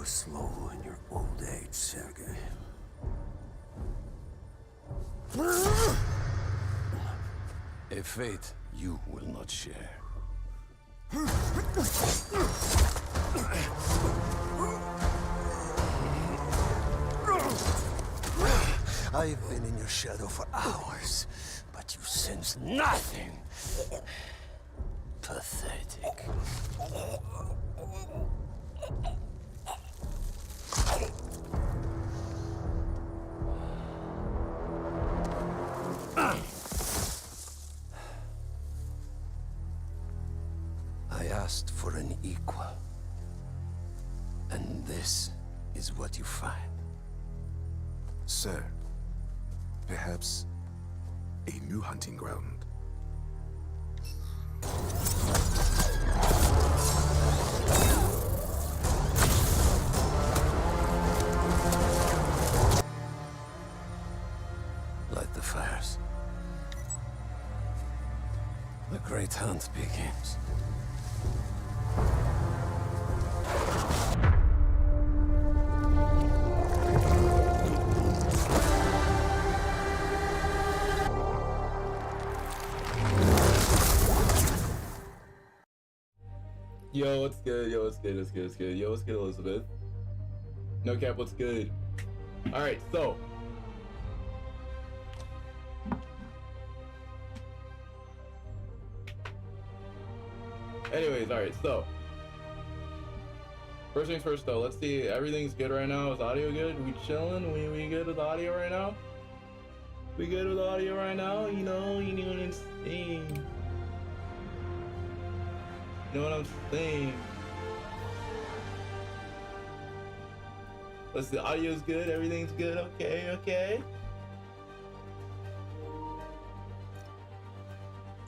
Go slow in your old age, Sergei. A fate you will not share. I've been in your shadow for hours, but you sense nothing. Pathetic. I asked for an equal. And this is what you find. Sir, perhaps a new hunting ground. Light the fires. The great hunt begins. Yo, what's good? Yo, what's good? What's good? What's good? Yo, what's good, Elizabeth? No cap, what's good? Alright, so. Anyways, alright, so. First things first though, let's see, everything's good right now. Is audio good? We chilling? We good with audio right now? We good with audio right now? You know what I'm saying? You know what I'm saying? Let's see, the audio's good, everything's good, okay, okay.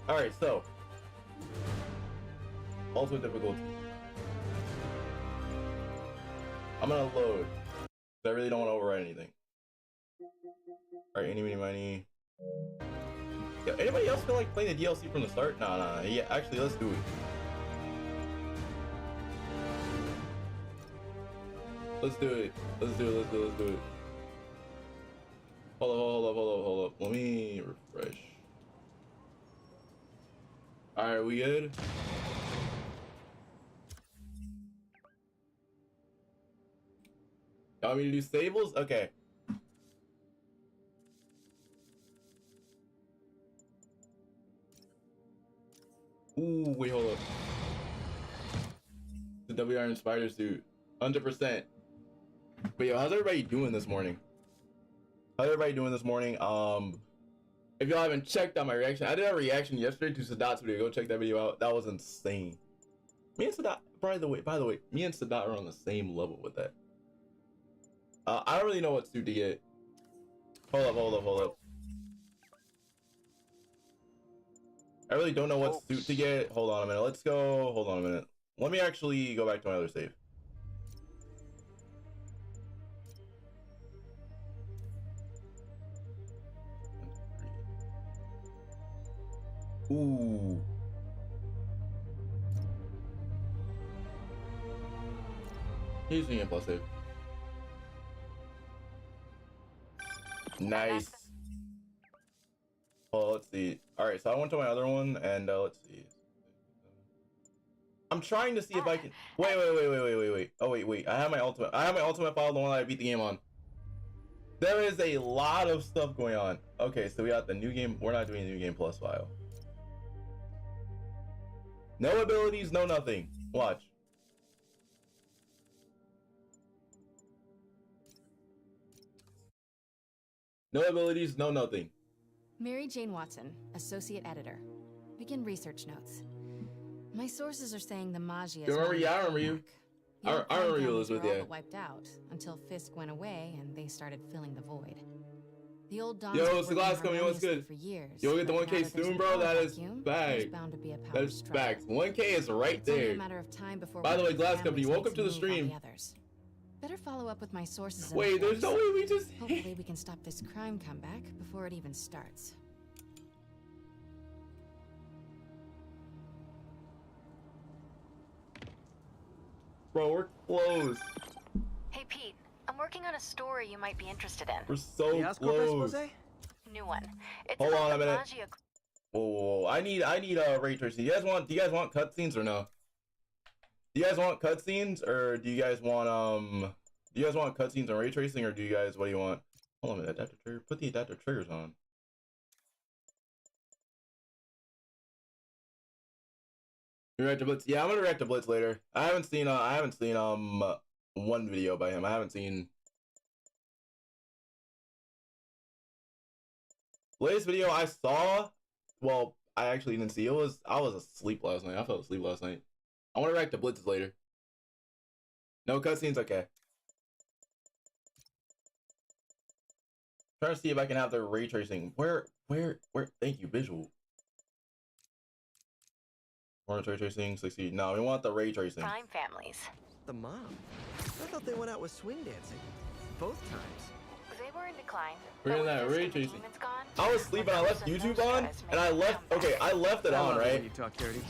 Alright, so. Ultimate difficulty. I'm gonna load. I really don't want to overwrite anything. Alright, any, money. Yeah, anybody else feel like playing the DLC from the start? Nah. Yeah, actually, let's do it. Let's do it. Let's do it. Hold up. Let me refresh. Alright, we good? You want me to do stables? Okay. Ooh, wait, hold up. The WR and Spider suit. 100%. But yo, how's everybody doing this morning? If y'all haven't checked out my reaction, I did a reaction yesterday to Sadat's video. Go check that video out. That was insane. Me and Sadat, by the way, me and Sadat are on the same level with that. I don't really know what suit to get. Hold up. I really don't know what suit to get. Hold on a minute. Let's go. Hold on a minute. Let me actually go back to my other save. Ooh. He's being impulsive. Nice. Well, let's see. All right, so I went to my other one, and let's see. I'm trying to see if I can. Wait. Oh wait. I have my ultimate file, the one that I beat the game on. There is a lot of stuff going on. Okay, so we got the new game. We're not doing the new game plus file. No abilities, no nothing. Watch. No abilities, no nothing. Mary Jane Watson, Associate Editor. Begin research notes. My sources are saying the Maggia. You remember? Yeah, I remember you. I remember you, Elizabeth. Yeah. Wiped out until Fisk went away and they started filling the void. The old Dons. Yo, it's the glass coming. What's good? For years, you'll get the 1K soon, bro. That is back. That is back. 1K is right there. A matter of time before. By the way, Glass Company, welcome to the stream. Better follow up with my sources. Wait, there's no way we just. Hopefully, we can stop this crime comeback before it even starts. Bro, we're close. I'm working on a story you might be interested in. We're so The Oscorp close. expose? New one. It's Hold about on a the minute. Maggia. Whoa. I need ray tracing. Do you guys want cutscenes or no? Do you guys want cutscenes or do you guys want cutscenes and ray tracing, or what do you want? Hold on a minute, adapter trigger. Put the adapter triggers on. You react to Blitz? Yeah, I'm gonna react to Blitz later. I haven't seen one video by him. I haven't seen latest video I saw. Well, I actually didn't see. I was asleep last night. I fell asleep last night. I want to react to Blitz later. No cutscenes, okay. Trying to see if I can have the ray tracing. Where? Thank you, visual. Want ray tracing 60? No, we want the ray tracing. Crime families. The mom. I thought they went out with swing dancing. Both times. They were in decline. We're in but that with ray this and the tracing. demons gone, I was sleeping. I left Those YouTube on, guys and I make left. comebacks. Okay, I left it I on, love it right? when you talk dirty.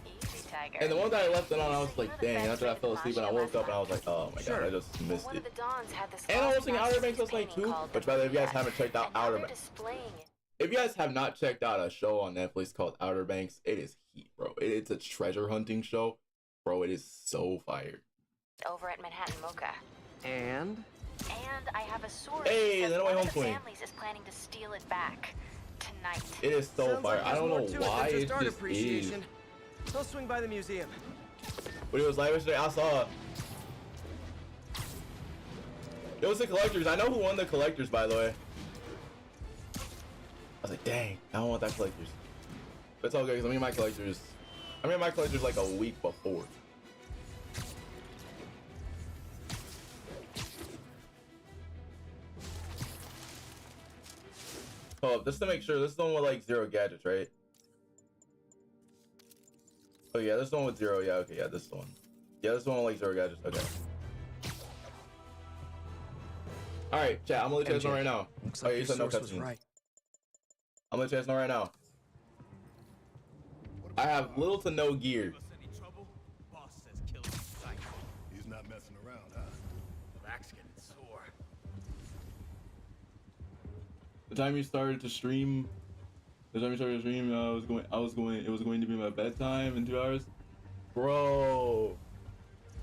Easy, Tiger. And the one that I left it on, I was So you like, know the dang. best After I way fell to asleep, and I Maggia woke up, and I was like, oh my Sure. god, I just missed One it. of the Dons had this And I was glossy watching Outer Banks last night painting too. called Which, by the way, if you guys Yes. haven't checked out And now Outer they're Banks, displaying it. if you guys have not checked out a show on Netflix called Outer Banks, it is heat, bro. It's a treasure hunting show, bro. It is so fire. Over at Manhattan Mocha. And And I have a source Hey, that then one my of home the swing. families is planning to steal it back tonight. It is so sounds fire. like I don't there's know more to why it than it just art just is. appreciation. I'll swing by the museum. But it was live yesterday. I saw. It was the collectors. I know who won the collectors, by the way. I was like, dang, I don't want that collectors. But it's all good because I made my collectors like a week before. Oh, just to make sure, this is the one with like 0 gadgets, right? Oh yeah, this is the one with 0. Yeah, okay, yeah, this is the one. Yeah, this is the one with like 0 gadgets. Okay. All right, chat. I'm gonna let you guys know right now. Looks Oh, like yeah, you your said no source was cutscenes. right. I'm gonna let you guys know right now. I have little to no gear. He's not messing around, huh? Back's getting sore. The time you started to stream, it was going to be my bedtime in 2 hours. Bro,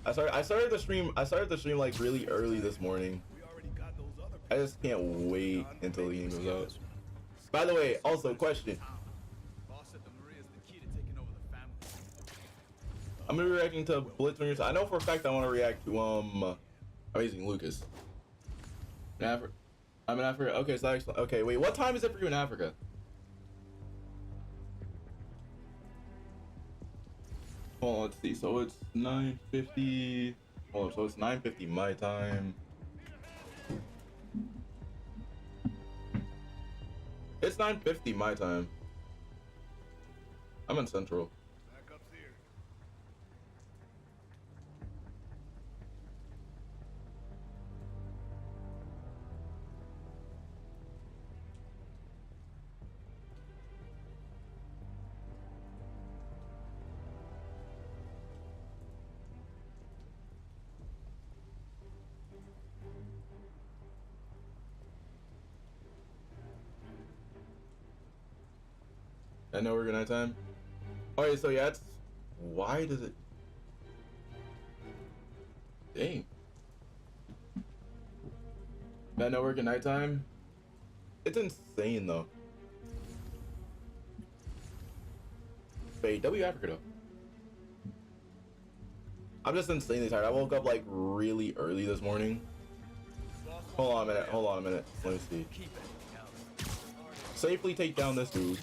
I started the stream like really early this morning. We already got those other I just can't wait until the game goes out. By the way, also question. Boss said the Maria's the key to taking over the family. I'm gonna be reacting to Blitzwingers. I know for a fact I want to react to Amazing Lucas. I'm in Africa. Okay, so actually, okay, wait, what time is it for you in Africa? Hold on, let's see. So it's 9:50. Oh, so it's 9:50 my time. It's 9:50 my time. I'm in Central. backup's here. I know we're good nighttime. Alright, so yeah, it's why does it dang. That no work at nighttime? It's insane though. Wait, W Africa though. I'm just insanely tired. I woke up like really early this morning. Hold on a minute. Let me see. Safely take down this dude.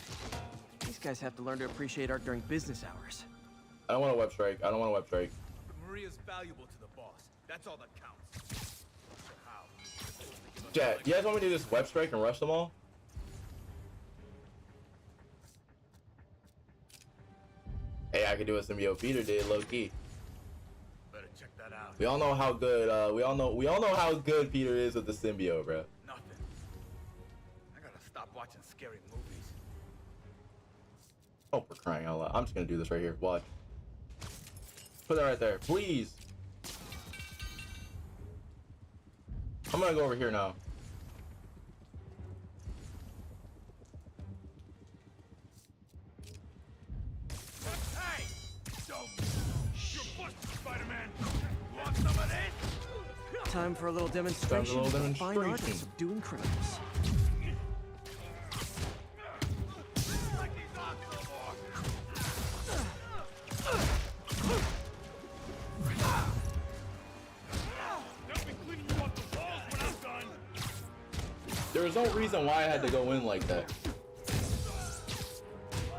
These guys have to learn to appreciate art during business hours. I don't want a web strike. Maria's valuable to the boss. That's all that counts. So how? Chat, you guys want me to do this web strike and rush them all? Hey, I could do what Symbiote Peter did, low key. Better check that out. We all know how good. We all know how good Peter is with the symbiote, bro. Nothing. I gotta stop watching scary movies. Oh, for crying out loud! I'm just gonna do this right here. Watch. Put that right there, please. I'm gonna go over here now. Hey! You're busted, Spider-Man! Want some of this? Time for a little demonstration. little of the fine art of demonstration. subduing criminals. Like these odds no more! They'll be cleaning you off the walls when I'm done! There was no reason why I had to go in like that.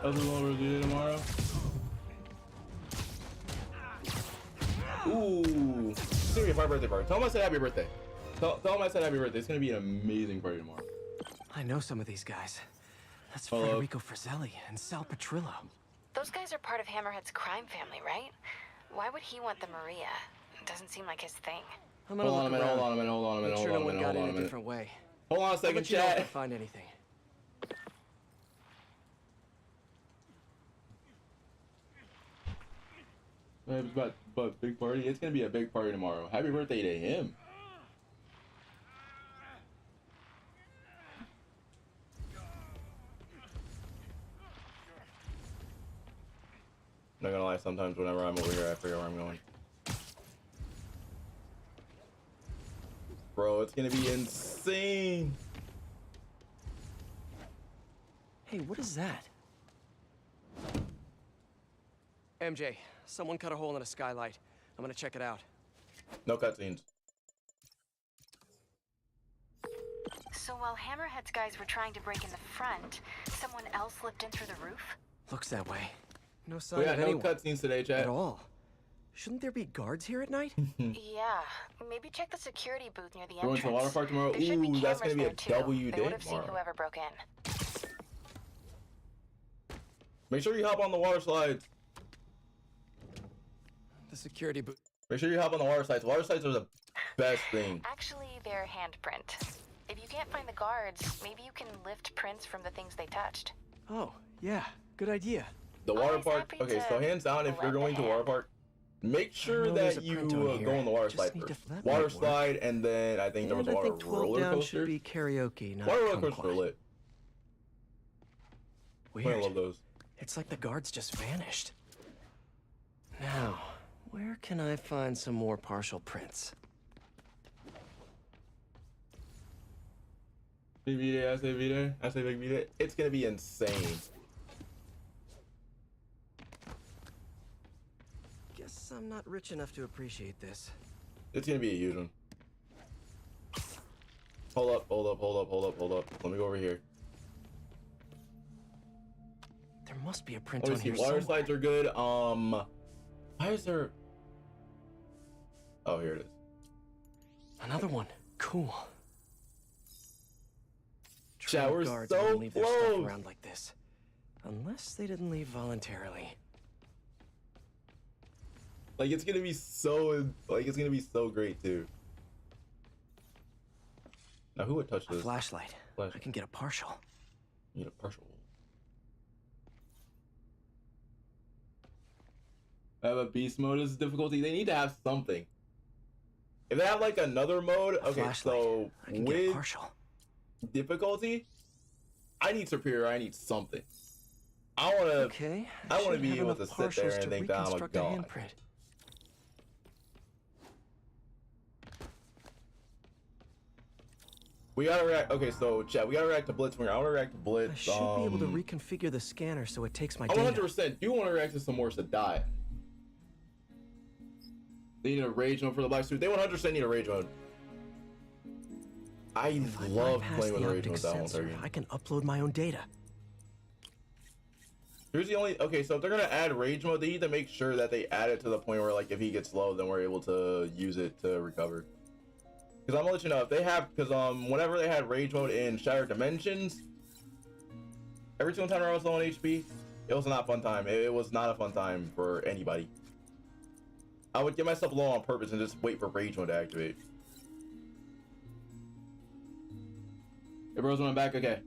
Other one we'll do tomorrow. Ooh, it's gonna be a fun birthday party. Tell him I said happy birthday. Tell him I said happy birthday. It's gonna be an amazing party tomorrow. I know some of these guys. That's Hello. Federico Fratelli and Sal Petrillo. Those guys are part of Hammerhead's crime family, right? Why would he want the Maria? It doesn't seem like his thing. I'm gonna Hold on a look minute, around. hold on a minute, hold on a minute, Make hold sure on no a one minute, got hold on in a a minute. different way. Hold on a I'll second, let you know if I chat. find anything. But big party. It's gonna be a big party tomorrow. Happy birthday to him. Not gonna lie, sometimes whenever I'm over here, I forget where I'm going. Bro, it's gonna be insane. Hey, what is that? MJ, someone cut a hole in a skylight. I'm gonna check it out. No cutscenes. So while Hammerhead's guys were trying to break in the front, someone else slipped in through the roof? Looks that way. No sign We got of no anyone cutscenes today, at chat. all. Shouldn't there be guards here at night? Yeah, maybe check the security booth near the Going entrance. to the water park tomorrow. There should be Ooh, that's gonna cameras be a there, too. W They day would have seen tomorrow. whoever broke in. Make sure you hop on the water slides. The security booth. Make sure you hop on the water slides. Water slides are the best thing. Actually, they're handprint. If you can't find the guards, maybe you can lift prints from the things they touched. Oh, yeah, good idea. The water Always park. happy Okay, to so hands down, if you're lend a going to water hand. park, make sure know there's that a you print on go here. on the water Just slide need to- first. that Water might work. slide, and then I think there was And a I water think 12 roller down coaster. should be karaoke, not Water roller coasters are kumquat. lit. I Weird. love those. It's like the guards just vanished. Now, where can I find some more partial prints? Big V-Day, I say V-Day. I say big V-Day. It's gonna be insane. Guess I'm not rich enough to appreciate this. It's gonna be a huge one. Hold up, hold up, hold up, hold up, hold up. Let me go over here. There must be a print Let me on see. here Water somewhere. slides are good. Why is there? Oh, here it is. Another one. Cool. Chat, Trained we're guards so wouldn't leave their stuff close. around like this. Unless they didn't leave voluntarily. Like it's gonna be so great too. Now who would touch A this? flashlight. Flash. I can get a partial. Need a partial. I have a beast mode as difficulty. They need to have something. If they have like another mode, A okay. flashlight. So I can get a with partial. difficulty, I need superior. I need something. I wanna. Okay. I wanna should be have able enough to sit there partials and think that I'm a reconstruct god. handprint. We gotta react. Okay, so chat. We gotta react to Blitzwing. I wanna react to Blitz. I should be able to reconfigure the scanner so it takes my I data. 100% do want to react to some more Sadat. They need a rage mode for the black suit. They 100% need a rage mode. I If I love bypass playing with the a rage mode optic that one sensor, target. I can upload my own data. Here's the only okay. So if they're gonna add rage mode, they need to make sure that they add it to the point where like if he gets low, then we're able to use it to recover. Because I'm gonna let you know if they have because whenever they had rage mode in Shattered Dimensions, every single time I was low on HP, it was not a fun time. It was not a fun time for anybody. I would get myself low on purpose and just wait for rage mode to activate. Hey bros, when I'm back, okay.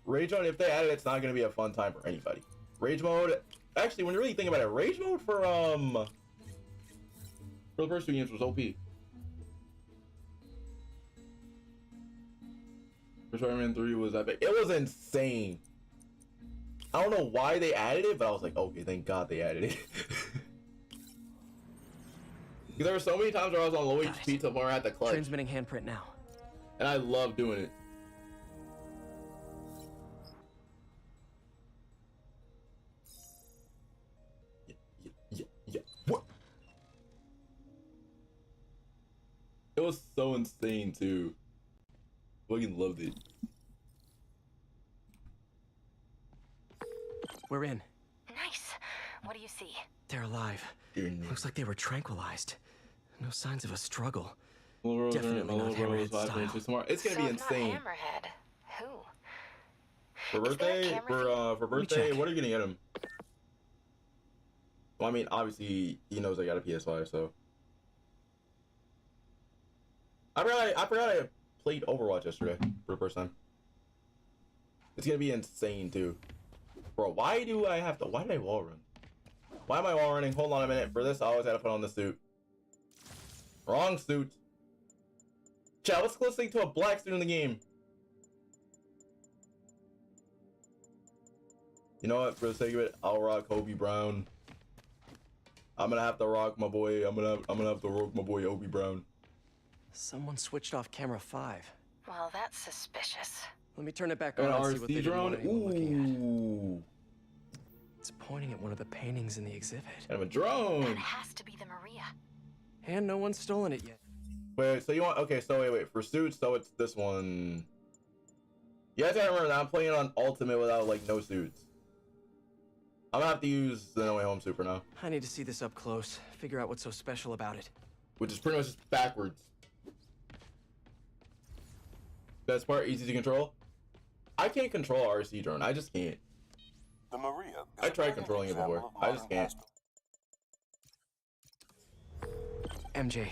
Rage mode, if they add it, it's not gonna be a fun time for anybody. Rage mode, actually, when you really think about it, rage mode for the first 2 games was OP. for Spider-Man 3 was epic. It was insane. I don't know why they added it, but I was like, okay, thank God they added it. Because there were so many times where I was on low HP till more at the clutch, Transmitting handprint now. and I love doing it. Yeah. What? It was so insane too. Fucking loved it. We're in. Nice. What do you see? They're alive. Looks like they were tranquilized. No signs of a struggle. Definitely not Hammerhead style. It's gonna So be if not insane. Hammerhead, who? For Is there a birthday, camera for birthday, check. what are you gonna get him? Well, I mean, obviously he knows I got a PS5, so. I forgot I played Overwatch yesterday for the first time. It's gonna be insane too, bro. Why did I wall run? Why am I wall running? Hold on a minute. For this, I always had to put on the suit. Wrong suit. Chat, what's the closest thing to a black suit in the game? You know what? For the sake of it, I'll rock Obi Brown. I'm gonna have to rock my boy. I'm gonna have to rock my boy Obi Brown. Someone switched off camera 5. Well, that's suspicious. Let me turn it back An on and see what they RC didn't drone. want anyone looking Ooh, at. It's pointing at one of the paintings in the exhibit. kind of a drone. That has to be the Maria. And no one's stolen it yet. Wait, so you want? Okay, so wait. For suits, so it's this one. You guys gotta remember that I'm playing on ultimate without like no suits. I'm gonna have to use the No Way Home suit for now, I need to see this up close. Figure out what's so special about it. which is pretty much just backwards. Best part, easy to control. I can't control RC drone. I just can't. The Maria. I tried controlling it before. I just can't. MJ,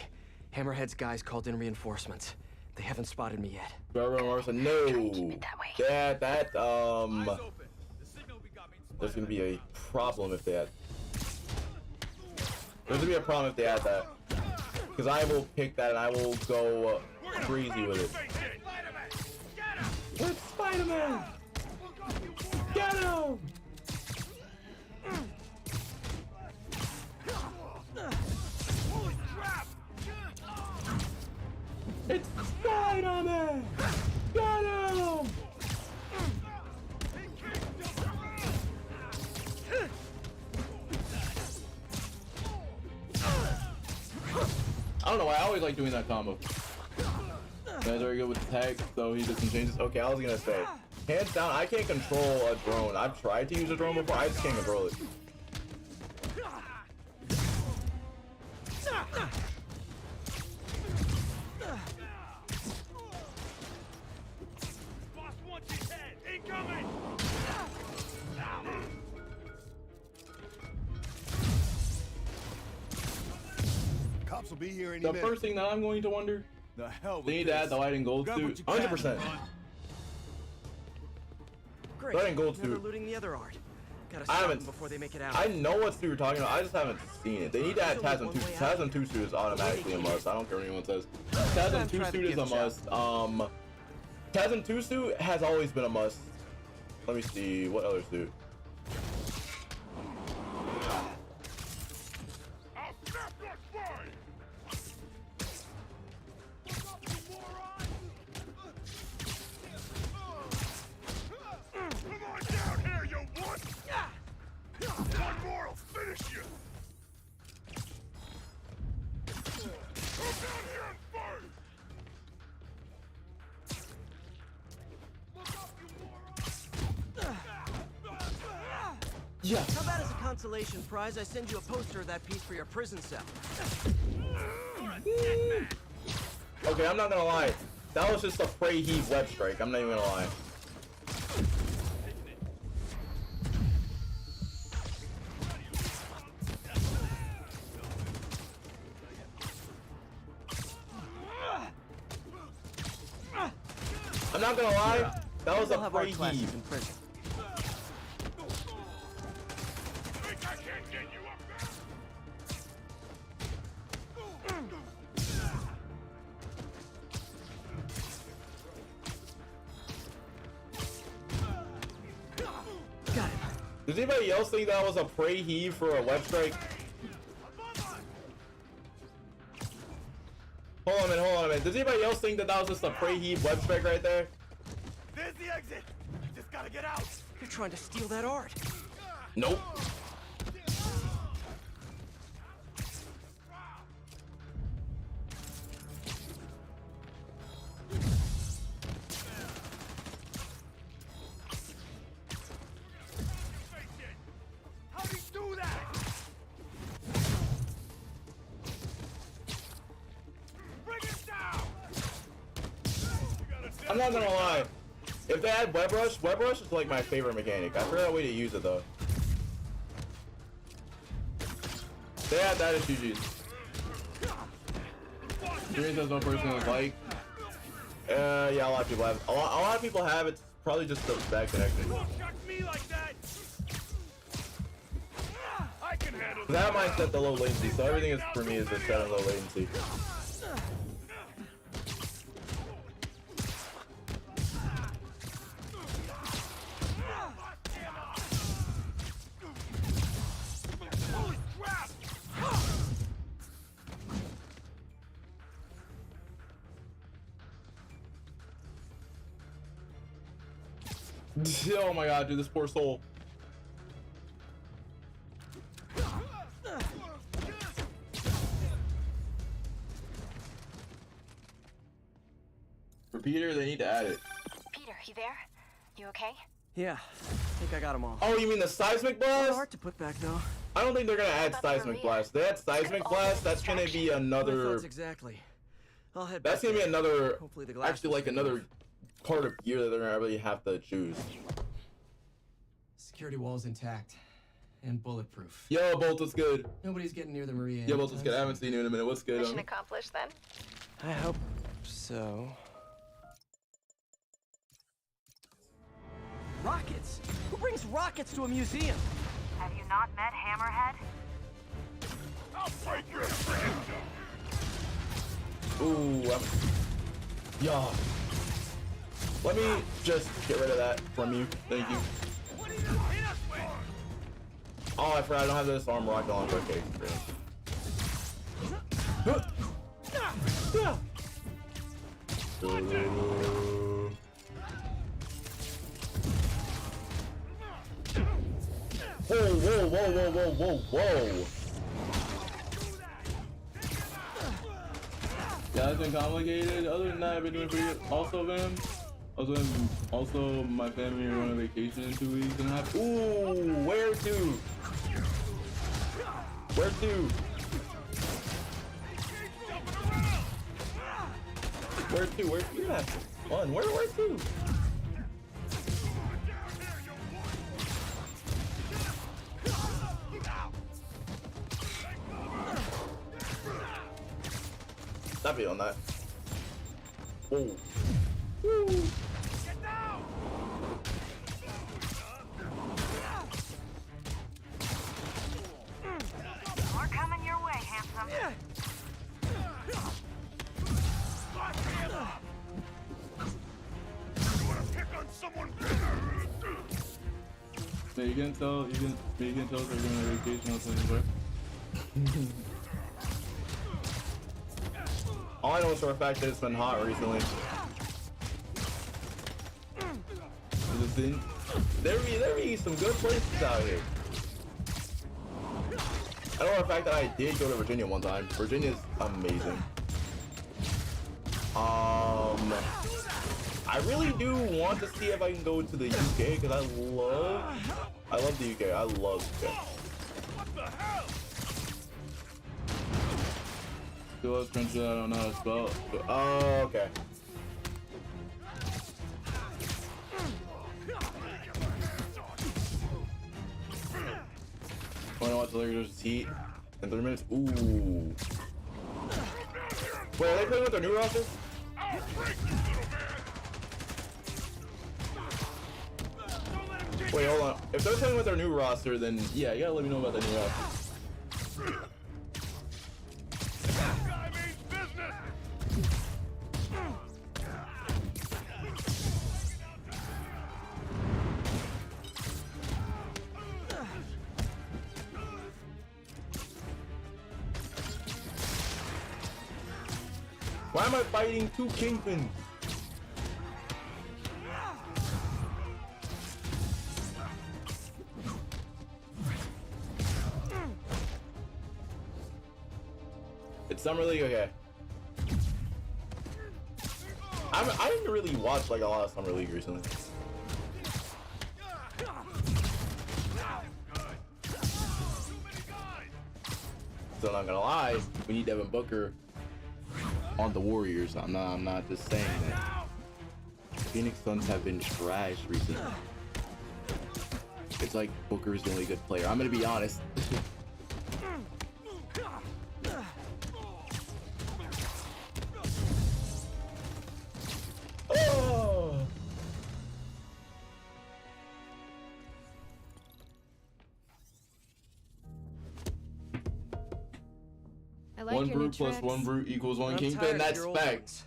Hammerhead's guys called in reinforcements. They haven't spotted me yet. Trevor Morrison, no. That Eyes open. The signal we got means There's gonna Spider-Man. be a problem if they add. There's gonna be a problem if they add that. Because I will pick that and I will go crazy with it. Where's Spider-Man? Get him! Holy crap! It's Spider-Man! Get him! I don't know why I always like doing that combo. Guys are good with the tag, so he does some changes. Okay, I was gonna say, hands down, I can't control a drone. I've tried to use a drone before, I just can't control it. Boss wants his head! Incoming! Cops will be here any The minute. first thing that I'm going to wonder, The hell with they need this. to add the white and gold Grab what suit. you can, 100%. bud. Great. Red and gold Never suit. looting the other art. Gotta I stop haven't- them before they make it out. I know what suit you're talking about, I just haven't seen it. They need to add TASM 2. TASM 2 suit is automatically a must. I don't care what anyone says. TASM 2 Try the suit is a gift shop. must. TASM 2 suit has always been a must. Let me see, what other suit? I'll snap your spine! Come on down here, you wuss! One more will finish you! Come down here and fight! Look up, you moron! Yes! How about as a consolation prize, I send you a poster of that piece for your prison cell? Okay, I'm not gonna lie. That was just a Prey Heat web strike. I'm not even gonna lie. I'm not gonna lie. That was They'll a have Prey art classes Heat. in prison. Think I can't get you up there? Does anybody else think that was a prey heave for a web strike? Hold on a minute. Does anybody else think that that was just a prey heave web strike right there? There's the exit. Just gotta get out. You're trying to steal that art. Nope. How'd he do that? Bring him down. I'm not gonna lie. If they had web rush is like my favorite mechanic. I forgot a way to use it though. They had that at GG's. Dreams has no person is like. Yeah, a lot of people have. A lot of people have. It's probably just the bad connection. Don't chuck me like that. I can handle That might set the low latency, so everything is for me is just set on low latency. Holy crap! Oh my god, dude, this poor soul. For Peter, they need to add it. Peter, you there? You okay? Yeah, I think I got them all. Oh, you mean the seismic Not blast? hard to put back though. I don't think they're gonna add What about seismic Maria? blast. They had seismic blast. That's gonna be My another. thoughts exactly. I'll head back. That's gonna be there. another. Hopefully the glass Actually, will like stay another off. part of gear that they're gonna really have to choose. Security wall's intact and bulletproof. Yo, Bolt, what's good? Nobody's getting near the Maria. Yo, Bolt, what's good? I haven't seen you in a minute. What's good? Mission accomplished then. I hope so. Rockets? Who brings rockets to a museum? Have you not met Hammerhead? I'll break your Ooh, yeah. Let me just get rid of that from you. Thank you. What are you hit us with? Oh, I forgot I don't have this arm rocket launcher. Okay, great. Yeah. Whoa. Yeah, it's been complicated. Other than that, I've been doing pretty good. Also, man, also my family are on a vacation in 2 weeks and a half. Ooh, where to? Where to? Where to? Where to? Yeah, fun. Where to? Stop it on that. Whoa. Woo. Get down! We're coming your way, handsome. Lock him up! You wanna pick on someone better? Yeah, you can tell they're going on vacation or something, all I know is for a fact that it's been hot recently. There be some good places out here. I know for a fact that I did go to Virginia one time. Virginia's amazing. I really do want to see if I can go to the UK because I love the UK. I love UK. What the hell? Still has country I don't know how to spell. Oh, okay. Wanna watch the Lakers heat in 3 minutes? Ooh. Wait, are they playing with their new roster? I'll break you, little man! Don't let him take Wait, hold on. If they're playing with their new roster, then yeah, you gotta let me know about their new roster. Guy means business! Why am I fighting two Kingpins? It's Summer League, okay. I didn't really watch like a lot of Summer League recently. So not gonna lie, we need Devin Booker on the Warriors. I'm not just saying that. Phoenix Suns have been trash recently. It's like Booker is the only good player. I'm gonna be honest. Oh. I like One your new brute plus tricks. one brute equals one I'm Kingpin. tired of That's your old facts.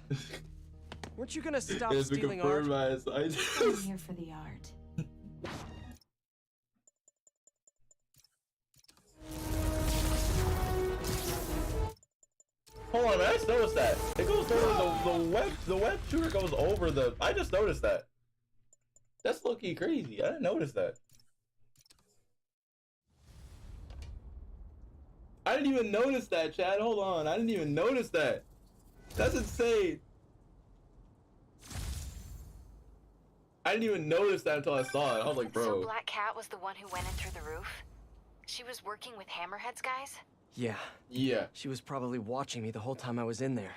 Weren't you gonna stop It's been stealing art? confirmed by I'm scientists. here for the art. Hold on, man. I just noticed that. It goes over the web shooter goes over the. I just noticed that. That's low-key crazy. I didn't notice that. I didn't even notice that, Chad. Hold on. I didn't even notice that. That's insane. I didn't even notice that until I saw it. I was like, bro. So Black Cat was the one who went in through the roof? She was working with Hammerhead's guys? Yeah, Yeah. she was probably watching me the whole time I was in there.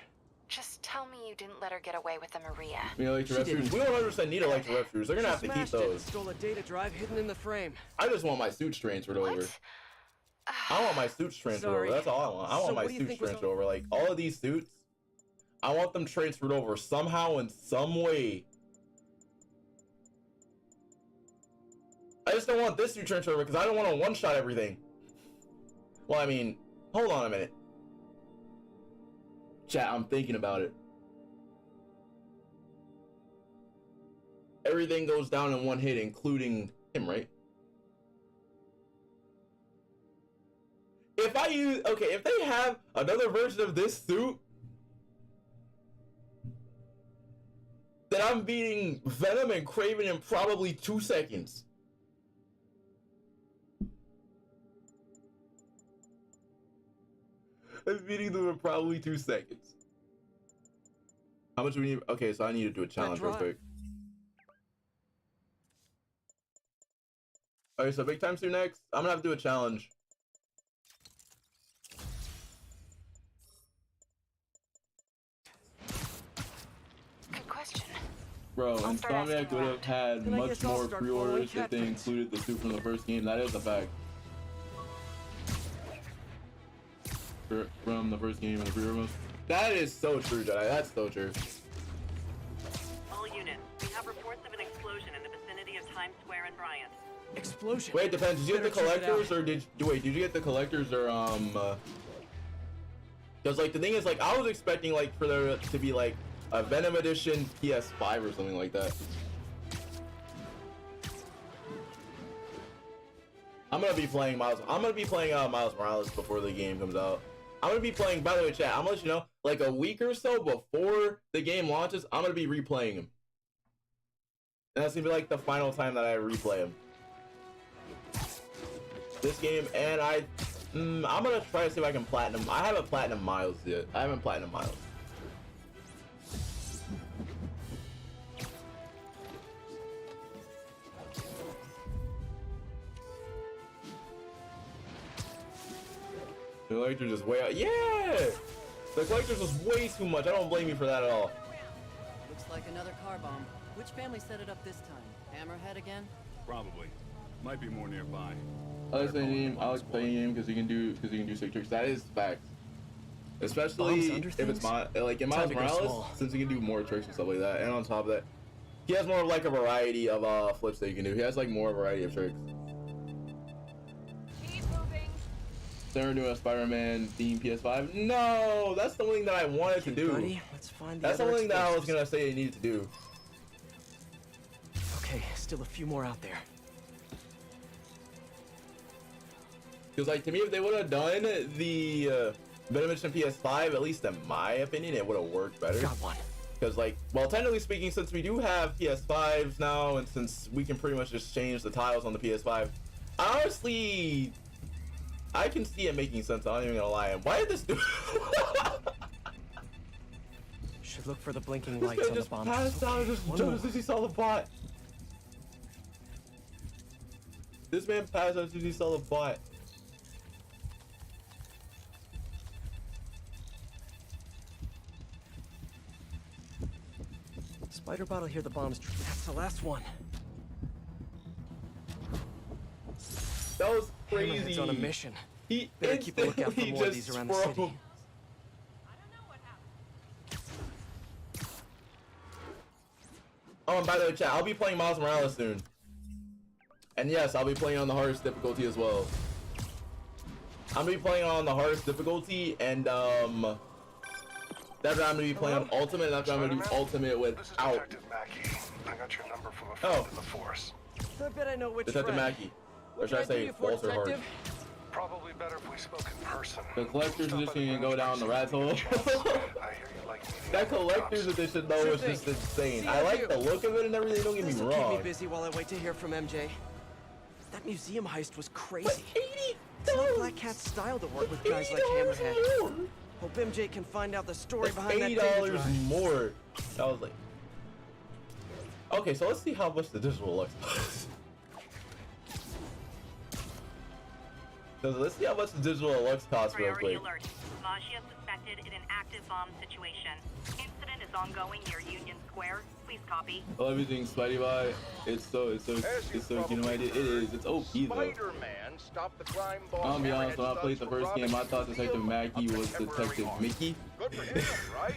Just tell me you didn't let her get away with the Maria. We don't like to rep She didn't. shooters. We don't understand need electric rep shooters. They're gonna have to keep Smashed it. those. Stole a data drive hidden in the frame. I just want my suits transferred over. What? I want my suits transferred Sorry. over. That's all I want. I want So my what do you suits think was transferred on- over. Like all of these suits, I want them transferred over somehow in some way. I just don't want this suit transferred over because I don't want to one-shot everything. Well, I mean, hold on a minute. Chat, I'm thinking about it. Everything goes down in one hit, including him, right? If I use, okay, if they have another version of this suit, then I'm beating Venom and Kraven in probably 2 seconds. I'm beating them in probably 2 seconds. How much do we need? Okay, so I need to do a challenge real quick. Okay, so big time suit next. I'm gonna have to do a challenge. Good question. Bro, I'll start Insomniac asking would have had Then I much guess I'll more start pre-orders following if they Catfish. included the suit from the first game. That is a fact. From the first game and the pre-order. That is so true, Jedi. That's so true. All units, we have reports of an explosion in the vicinity of Times Square and Bryant. Explosion. Wait, depends. Did you get the Better check it collectors out. or did you get the collectors or because like the thing is like I was expecting like for there to be like a Venom edition PS5 or something like that. I'm gonna be playing Miles Morales before the game comes out. I'm gonna be playing, by the way, chat, I'm gonna let you know, like a week or so before the game launches, I'm gonna be replaying him. And that's gonna be like the final time that I replay him. This game, and I'm gonna try to see if I can platinum. I haven't platinum Miles yet. I haven't platinum Miles. The collector's just way out. Yeah! The collector's was way too much. I don't blame you for that at all. Looks like another car bomb. Which family set it up this time? Hammerhead again? Probably. Might be more nearby. I like playing game because you can do sick tricks. That is fact. Bombs Especially under if it's things? like in Time Miles to go Morales, small. since he can do more tricks and stuff like that. And on top of that, he has more of like a variety of flips that you can do. He has like more variety of tricks. Keep moving. They're doing a Spider-Man themed PS5. No, that's the thing that I wanted to do. Buddy, let's find the That's the other thing that I was explosives. gonna say I needed to do. Okay, still a few more out there. Because like to me, if they would have done the Better mention PS5, at least in my opinion, it would have worked better. Got one. Because, like, well, technically speaking, since we do have PS5s now, and since we can pretty much just change the tiles on the PS5, honestly, I can see it making sense. I'm not even gonna lie. And why did this do? Should look for the blinking This lights guy on the just bomb. passed out just as soon as he saw the bot. This man passed out as soon as he saw the bot. Spider bot will hear the bombs. That's the last one. That was crazy. Hammerhead's on a mission. He better keep a lookout for more of these around the city. Oh, and by the way, chat, I'll be playing Miles Morales soon. And yes, I'll be playing on the hardest difficulty as well. I'm gonna be playing on the hardest difficulty, and that's what I'm gonna be playing on Ultimate, and that's what I'm gonna do Ultimate without. Detective Mackey. I got your number from a friend in the force. I bet I know which Detective friend. Mackey. Or should I say Walter Hart? Probably better if we spoke in person. The collector's edition can go down the rat hole. I hear you like meeting That collector's edition though is just insane. I like the look of it and everything, don't get me This'll wrong. keep me busy while I wait to hear from MJ. That museum heist was crazy. But It's not Black Cat's style to work with guys like Hammerhead. Hope MJ can find out the story behind that data $80 drive. more. I was like, okay, so let's see how much the digital looks. Let's see how much the digital Lux costs real Priority quick. alert. Maggia suspected in an active bomb situation. Incident is ongoing near Union Square. Please copy. I love using Spidey. It's so dynamite. It is. It's OP though. Spider-Man stopped the crime boss. I'll be honest, when I played the first game, I thought Detective Mackey was Detective Mickey. Good for him, right?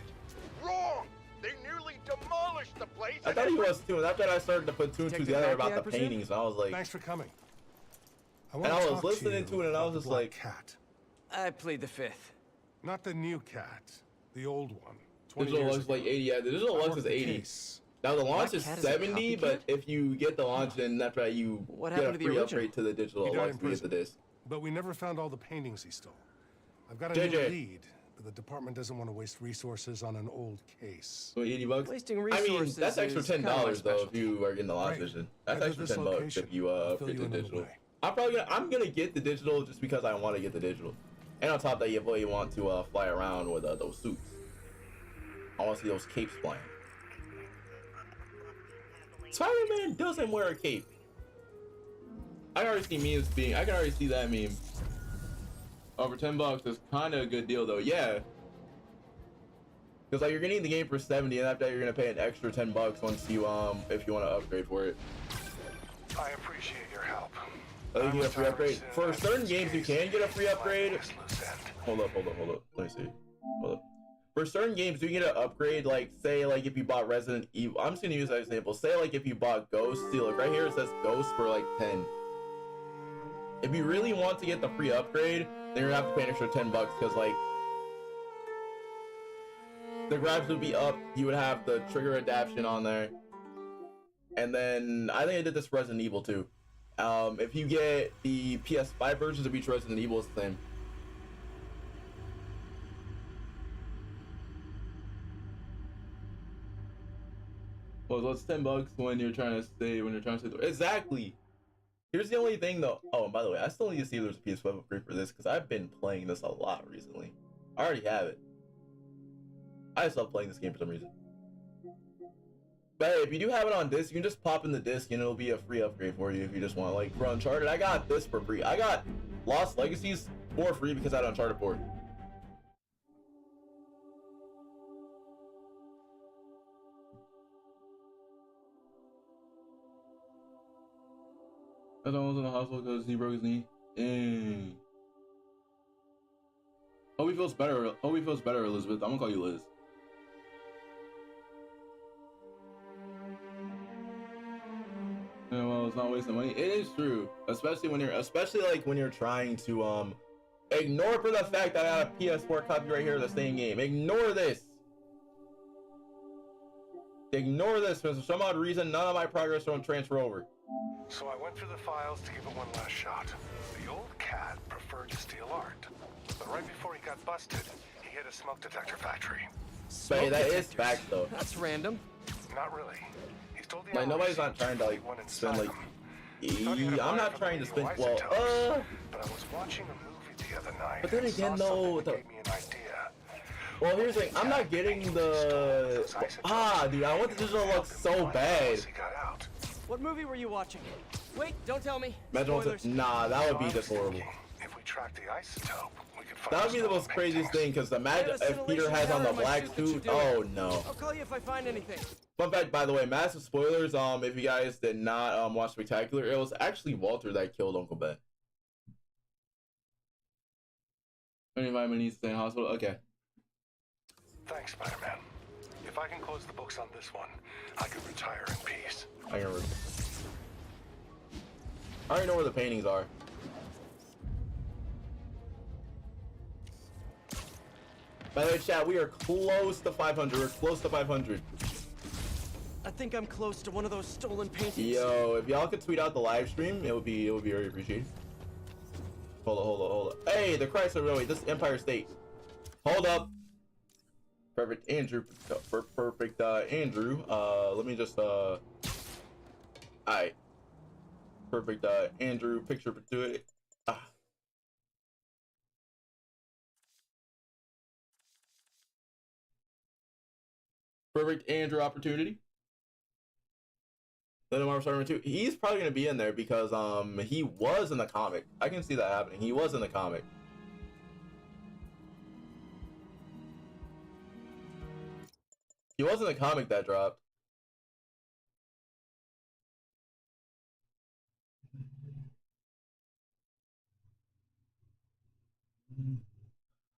Wrong. They nearly demolished the place. I thought he was too, and after I started to put two and two Detective together Mackey, I about the presume? paintings, I was like, Thanks for coming. and I was listening to it, and I was just Black like, Cat. I plead the fifth. Not the new cat, the old one. 20 digital years Lux is like ago. 80. Yeah, the digital I Lux worked is the 80. case. Now the launch Black is Cat is a 70, but copycat? if you get the launch, then after that you What get a happened to the free original? upgrade to the digital He died Lux in to get the prison. disc. But we never found all the paintings he stole. I've got a JJ. new lead, but the department doesn't want to waste resources on an old case. So 80 bucks. Wasting I mean, resources that's extra is kinda my $10 though if specialty. you are getting the launch Right. vision. That's Head to extra this $10 location. if you I'll fill upgrade you to the in on the digital. way. I'm gonna get the digital just because I want to get the digital. And on top of that, you really want to fly around with those suits. I want to see those capes flying. Spider-Man doesn't wear a cape. I can already see memes being. I can already see that meme. Over $10 is kind of a good deal though. Yeah. Because like you're getting the game for 70, and after that you're gonna pay an extra $10 once you if you want to upgrade for it. I appreciate your help. I think you get a free upgrade. For certain games you can get a free upgrade. Loose end. Hold up. Let me see. Hold up. For certain games, you get an upgrade, like, say, like, if you bought Resident Evil. I'm just gonna use that example. Say, like, if you bought Ghost. See, look, right here it says Ghost for, like, 10. If you really want to get the free upgrade, then you're gonna have to pay an extra $10, because, like, the graphics would be up. You would have the trigger adaptation on there. And then, I think I did this for Resident Evil, too. If you get the PS5 versions of each Resident Evil, it's the same. Well, it's $10 when you're trying to stay. Exactly. Here's the only thing though. Oh, and by the way, I still need to see if there's a PS5 upgrade for this because I've been playing this a lot recently. I already have it. I stopped playing this game for some reason. But hey, if you do have it on disc, you can just pop in the disc and it'll be a free upgrade for you if you just want. Like for Uncharted, I got this for free. I got Lost Legacies for free because I had Uncharted 4. I was in the hospital because he broke his knee. Dang. Hope he feels better. Hope he feels better, Elizabeth. I'm gonna call you Liz. Yeah, well, it's not wasting money. It is true, especially when you're trying to ignore for the fact that I got a PS4 copy right here of the same game. Ignore this. Ignore this. For some odd reason, none of my progress don't transfer over. So I went through the files to give it one last shot. The old cat preferred to steal art. But right before he got busted, he hit a smoke detector factory. But that is fact though. That's random. Not really. He stole the Like nobody's not trying to like spend like. I'm not trying to spend. Well, But I was watching a movie the other night. But then again, though, gave me an idea. Well, here's the thing. I'm not getting the. Dude, I want the digital look so bad. What movie were you watching? Wait, don't tell me. Nah, that would be just horrible. If we track the isotope, we could find. That would be the most craziest thing, because the magic if Peter has on the black suit. Oh no. I'll call you if I find anything. Fun fact, by the way, massive spoilers. If you guys did not watch Spectacular, it was actually Walter that killed Uncle Ben. 25 minutes to stay in hospital. Okay. Thanks, Spider-Man. If I can close the books on this one, I can retire in peace. I already know where the paintings are. By the way, chat, we are close to 500. We're close to 500. I think I'm close to one of those stolen paintings. Yo, if y'all could tweet out the live stream, it would be very appreciated. Hold up. Hey, the Chrysler Railway. This is Empire State. Hold up. Perfect, Andrew. Perfect, Andrew. Let me just alright. Perfect, Andrew. Picture to it. Perfect Andrew opportunity. Then Marvel Spider-Man 2. He's probably gonna be in there because he was in the comic. I can see that happening. He was in the comic. He was in the comic that dropped.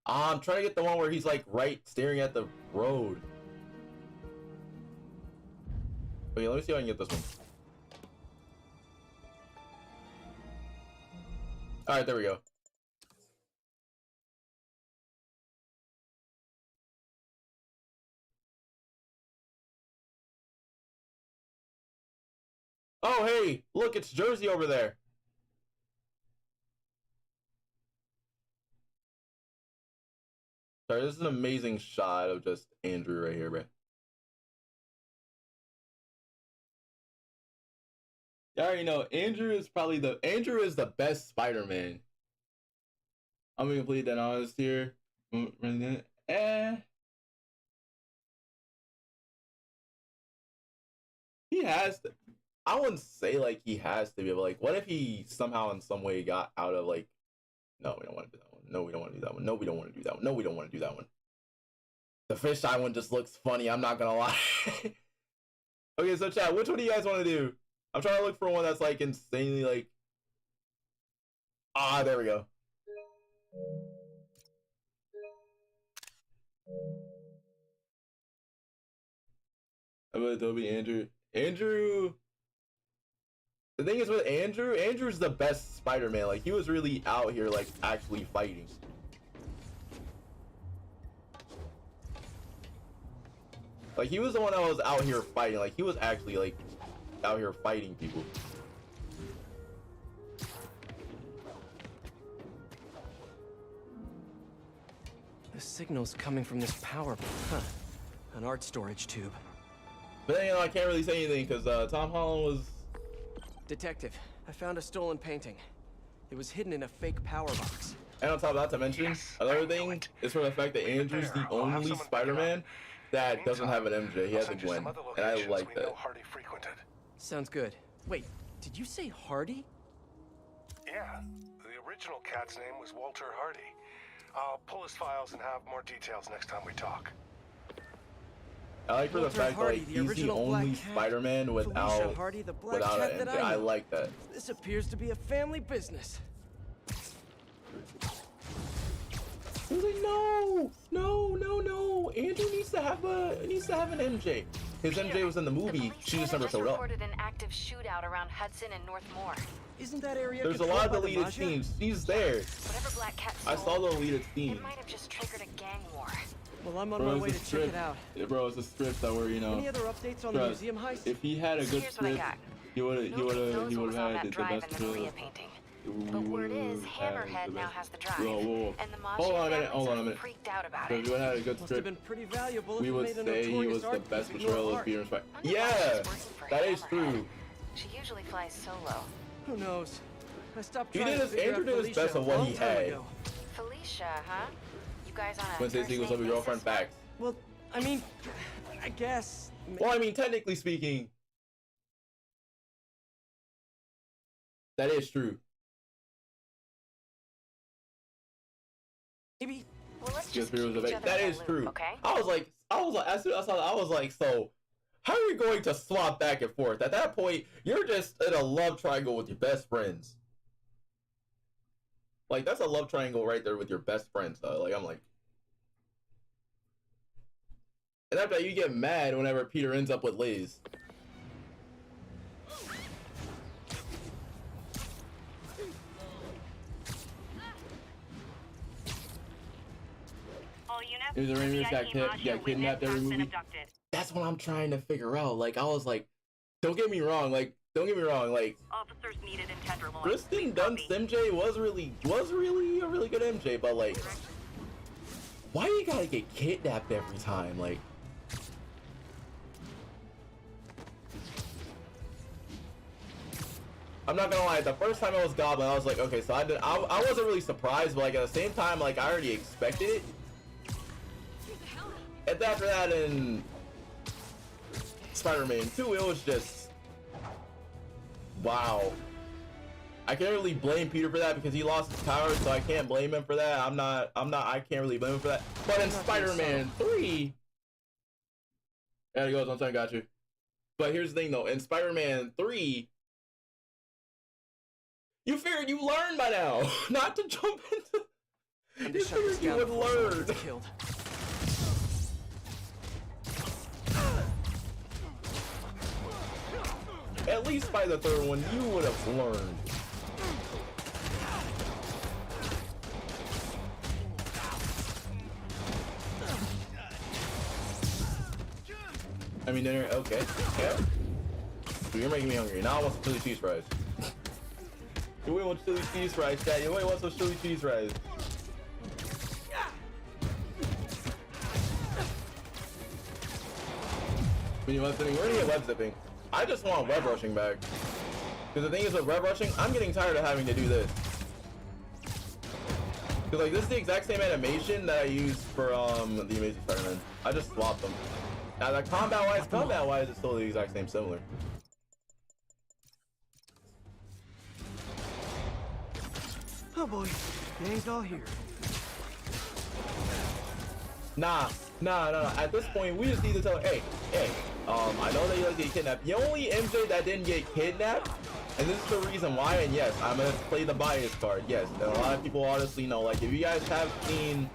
I'm trying to get the one where he's like right staring at the road. Okay, let me see if I can get this one. Alright, there we go. Oh, hey, look, it's Jersey over there. Sorry, this is an amazing shot of just Andrew right here, bro. You already know, Andrew is the best Spider-Man. I'm gonna be completely that honest here. He has to. I wouldn't say like he has to be, but like, what if he somehow in some way got out of like, no, we don't want to do that one. No, we don't want to do that one. No, we don't want to do that one. No, we don't want to do that one. The fisheye one just looks funny. I'm not gonna lie. Okay, so chat, which one do you guys want to do? I'm trying to look for one that's like insanely like. There we go. How about Adobe Andrew? The thing is with Andrew's the best Spider-Man. Like, he was really out here, like, actually fighting. Like, he was the one that was out here fighting. Like, he was actually, like, out here fighting people. The signal's coming from this power plant. Huh. An art storage tube. But then, you know, I can't really say anything because Tom Holland was... Detective, I found a stolen painting. It was hidden in a fake power box. And on top of that, to mention, another thing is for the fact that Andrew's the only Spider-Man that doesn't have an MJ. He has a Gwen, and I like that. Sounds good. Wait, did you say Hardy? Yeah, the original cat's name was Walter Hardy. I'll pull his files and have more details next time we talk. I like for the fact that like, he's the only Spider-Man without an MJ. I like that. This appears to be a family business. He's like, no. Andrew needs to have an MJ. His MJ was in the movie. She just never showed up. Reported an active shootout around Hudson and North Moore. Isn't that area? There's a lot of deleted scenes. She's there. Whatever Black Cat I saw the deleted scene. It might have just triggered a gang war. Well, I'm on my way to check it out. Yeah, bro, it's a script that we're, you know. Any other updates on the museum heist? If he had a good script, he would have had the best painting. But word is, Hammerhead now has the drive, and the Majin Hold on a families minute. are freaked out about So it. if you had a good Must have script, been pretty valuable. we if would you made a say he notorious was the architect best with portrayal no of Peter in Spider. Wonder why Yeah, she's working for that is Hammerhead. true. She usually flies solo. Who knows? I stopped He trying did to his figure Andrew out did his Felicia best of what a long he time had. ago. Felicia, huh? You guys on a When Stacey was first over name girlfriend, basis? facts. Well, I mean, I guess. Well, I mean, technically speaking, that is true. Maybe. Well, let's Yes, just keep each other that in is the loop, true. okay? I was like, as soon as I saw that, I was like, so how are you going to swap back and forth? At that point, you're just in a love triangle with your best friends. Like, that's a love triangle right there with your best friends, though. Like, I'm like. And after that, you get mad whenever Peter ends up with Liz. All units, There's a the Rangers got VIP Masha kidnapped witness every has been movie. abducted. That's what I'm trying to figure out. Like, I was like, don't get me wrong. Like, Officers needed in Tenderloin. Kristen Dunst's MJ was really a really good MJ, but like, why you gotta get kidnapped every time? Like, I'm not gonna lie, the first time I was Goblin, I was like, okay, so I wasn't really surprised, but like at the same time, like I already expected it. And after that in Spider-Man 2, it was just, wow. I can't really blame Peter for that because he lost his powers, so I can't blame him for that. I can't really blame him for that. But in Spider-Man 3, there he goes, I'm sorry, got you. But here's the thing though, in Spider-Man 3, you figured you learned by now, not to jump into. You figured you would learn. At least by the third one, you would have learned. I mean, okay. Yeah. So you're making me hungry. Now I want some chili cheese fries. You want chili cheese fries, Dad. You want some chili cheese fries. When you web zipping, we're gonna get web zipping. I just want web rushing back. Because the thing is with web rushing, I'm getting tired of having to do this. Because like this is the exact same animation that I used for the Amazing Spider-Man. I just swapped them. Now like combat wise it's still the exact same similar. Oh boy, gang's all here. Nah. At this point, we just need to tell her, hey, I know that you like to get kidnapped. The only MJ that didn't get kidnapped, and this is the reason why, and yes, I'm gonna play the bias card, yes. And a lot of people honestly know, like, if you guys have seen,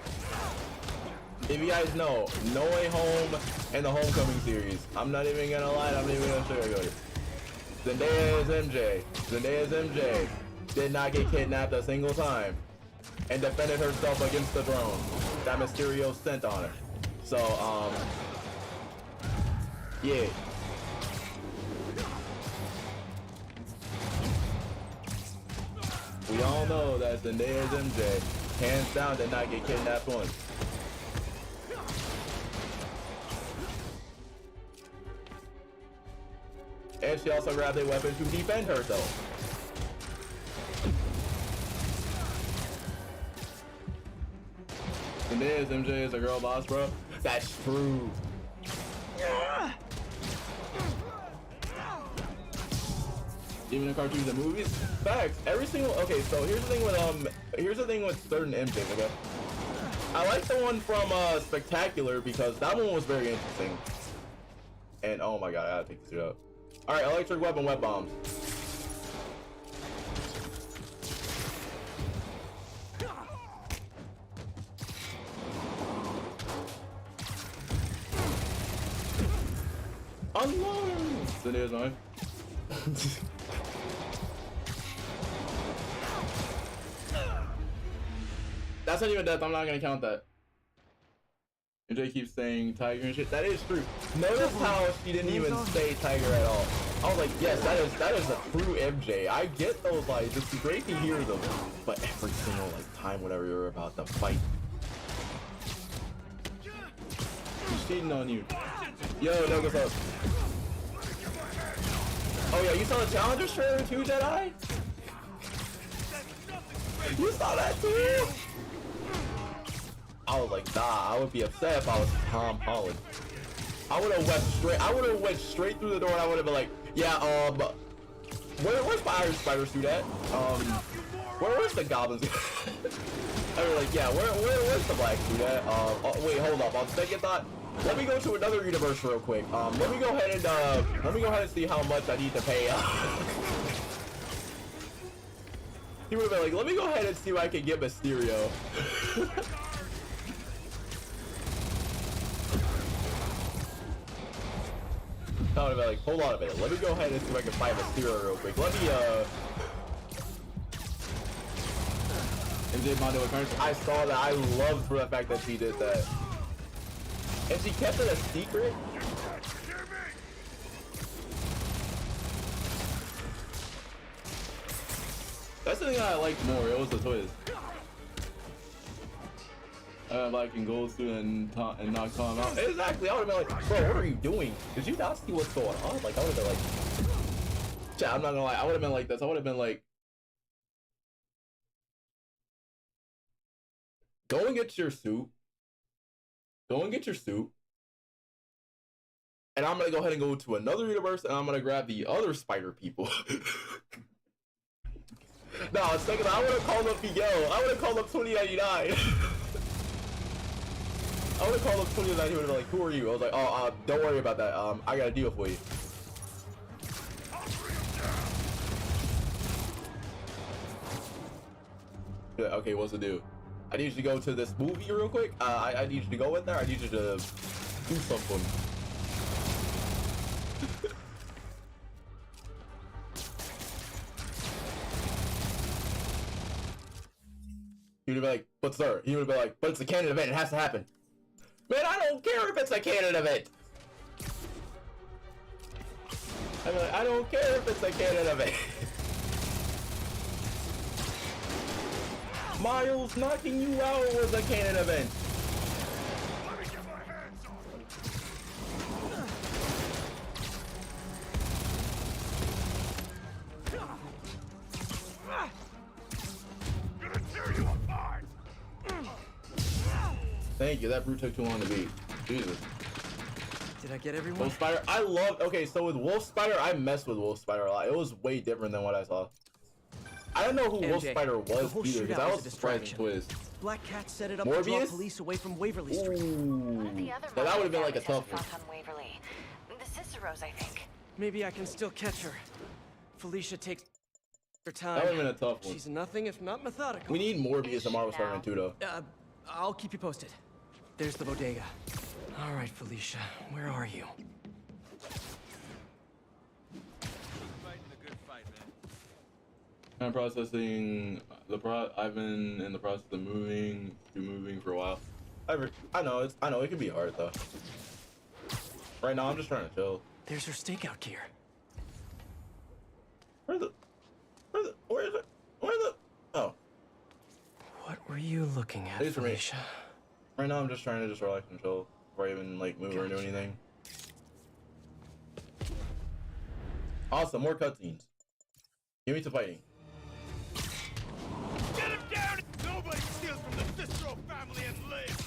if you guys know, No Way Home and the Homecoming series, I'm not even gonna lie, I'm not even gonna sugarcoat it. Zendaya's MJ did not get kidnapped a single time and defended herself against the drone that Mysterio sent on her. So, yeah. We all know that Zendaya's MJ, hands down, did not get kidnapped once. And she also grabbed a weapon to defend herself. Zendaya's MJ is a girl boss, bro. That's true. Even in cartoons and movies, facts. Every single okay. So here's the thing with certain MJs. Okay, I like the one from Spectacular because that one was very interesting. And oh my god, I gotta take this out. All right, electric weapon, web bombs. Unload! So there's mine. That's not even death. I'm not gonna count that. MJ keeps saying Tiger and shit. That is true. Notice how she didn't even say Tiger at all. I was like, yes, that is a true MJ. I get those lines. It's great to hear them. But every single like time whenever you're about to fight, he's cheating on you. Yo, no, what's up? Oh yeah, you saw the Challenger's trailer too, Jedi? You saw that too? I was like, nah, I would be upset if I was Tom Holland. I would have went straight through the door and I would have been like, yeah, where's my Iron Spider suit at? Where's the goblins? I was like, yeah, where's the black suit at? Oh, wait, hold up. On second thought, let me go to another universe real quick. Let me go ahead and see how much I need to pay. He would have been like, let me go ahead and see what I can get Mysterio. I would have been like, hold on a minute. Let me go ahead and see if I can find Mysterio real quick. Let me MJ Mondo occurrence. I saw that. I loved for the fact that she did that. And she kept it a secret. That's the thing I liked more. It was the twist. Like in gold suit and knock Tom out. Exactly. I would have been like, bro, what are you doing? Did you not see what's going on? Like, I would have been like, yeah, I'm not gonna lie. I would have been like this. I would have been like, go and get your suit. Go and get your suit. And I'm gonna go ahead and go to another universe and I'm gonna grab the other spider people. No, second, I would have called up Miguel. I would have called up 2099. I would have called up 2099. He would have been like, who are you? I was like, oh, don't worry about that. I got a deal for you. Yeah, okay, what's the deal? I need you to go to this movie real quick. I need you to go in there. I need you to do something. He would have been like, but sir, he would have been like, but it's a canon event, it has to happen. Man, I don't care if it's a canon event. I'm like, I don't care if it's a canon event. Miles knocking you out was a canon event. Let me get my hands on him. Gonna tear you apart. Thank you, that brute took too long to beat. Jesus. Did I get everyone? Wolf Spider, I love, okay, so with Wolf Spider, I messed with Wolf Spider a lot. It was way different than what I saw. I don't know who Wolf Spider was either, because I was surprised twist. Black Cat set it up to draw police away from Waverly Street. Ooh. That would have been like a tough one. On Waverly. The Ciceros, I think. Maybe I can still catch her. Felicia takes her time. That would have been a tough one. She's nothing if not methodical. We need Morbius and Marvel Spider-Man 2 though. I'll keep you posted. There's the bodega. All right, Felicia, where are you? I'm processing I've been in the process of moving for a while. I know it can be hard though. Right now I'm just trying to chill. There's her stakeout gear. Where is it? Oh. What were you looking at, Felicia? Right now I'm just trying to just relax and chill before I even like move or do anything. Awesome, more cutscenes. Give me some fighting. Get him down! Nobody steals from the Cicero family and lives!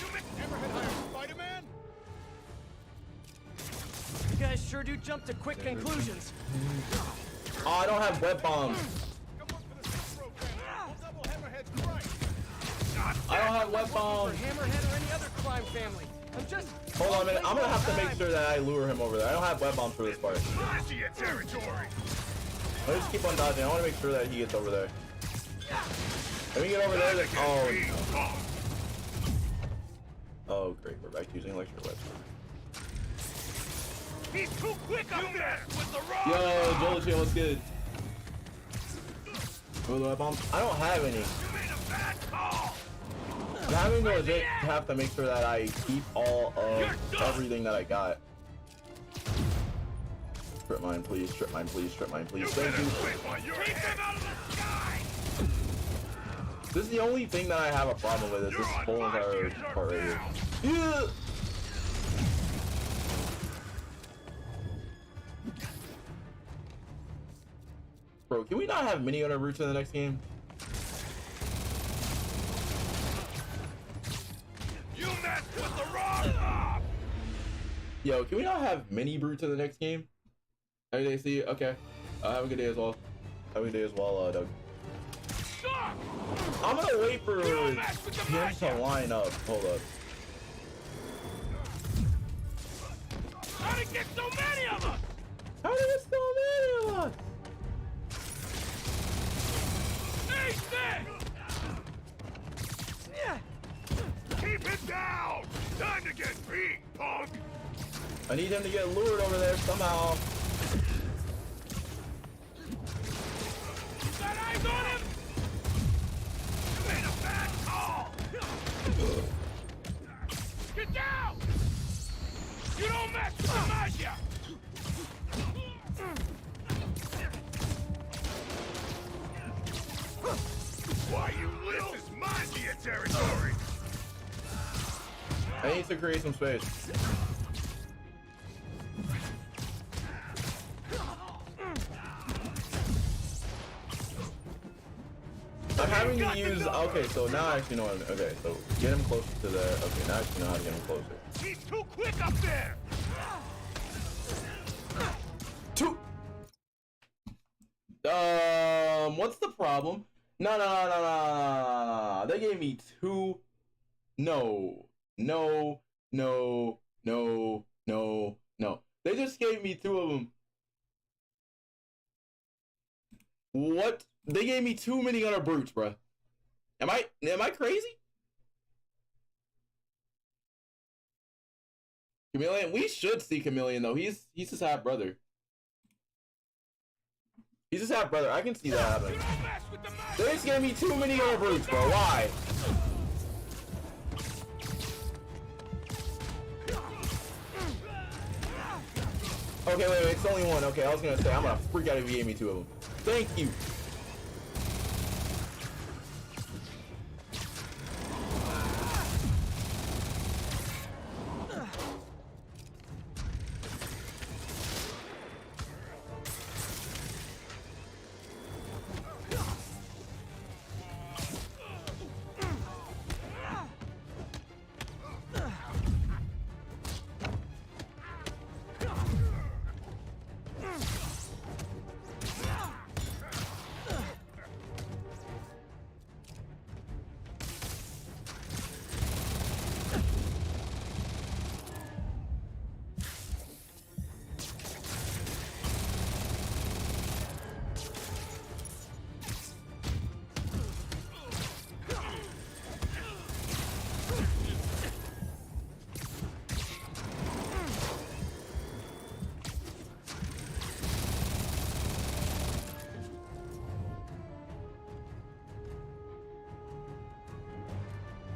You ever had hired Spider-Man? You guys sure do jump to quick conclusions. Oh, I don't have web bombs. I don't have web bombs. Hammerhead or any other crime family. I'm just. Hold on a minute. I'm gonna have to make sure that I lure him over there. I don't have web bombs for this part. Into your territory! Let me just keep on dodging. I want to make sure that he gets over there. Let me get over there. Oh. No. Oh, great. We're back to using electric webs. He's too quick up there with the rock! Yo, Jolachia, what's good? Oh, the web bombs? I don't have any. You made a bad call! having to legit have to make sure that I keep all of everything that I got. Strip mine, please. Strip mine, please. Strip mine, please. Thank you. This is the only thing that I have a problem with. Is this whole entire part right here. Yeah. Bro, can we not have minigun routes in the next game? You messed with the wrong mob! Yo, can we not have mini brutes in the next game? Everything see? Okay. Have a good day as well. Have a good day as well, Doug. I'm gonna wait for him to line up. Hold up. How did it get so many of us? How did it so many of us? Keep it down! Time to get beat, punk! I need him to get lured over there somehow. You got eyes on him? You made a bad call! Get down! You don't mess with the Maggia! Why you little? This is Maggia territory! I need to create some space. I'm having to use. Okay, so now I actually know what I'm. Okay, so get him closer to there. Okay, now I actually know how to get him closer. He's too quick up there! Two. What's the problem? No. They gave me two. No. They just gave me two of them. What? They gave me too many other brutes, bruh. Am I crazy? Chameleon, we should see Chameleon though. He's his half brother. He's his half brother. I can see that happening. They just gave me too many other brutes, bro. Why? Okay, wait, it's only one. Okay, I was gonna say I'm gonna freak out if you gave me two of them. Thank you.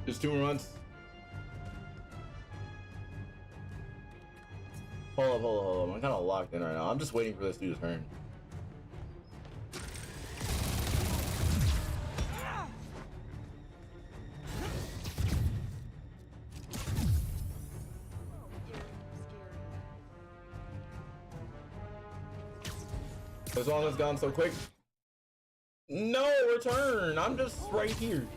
Just 2 more runs. Hold up. I'm kind of locked in right now. I'm just waiting for this dude's turn. This one has gone so quick. No, return. I'm just right here.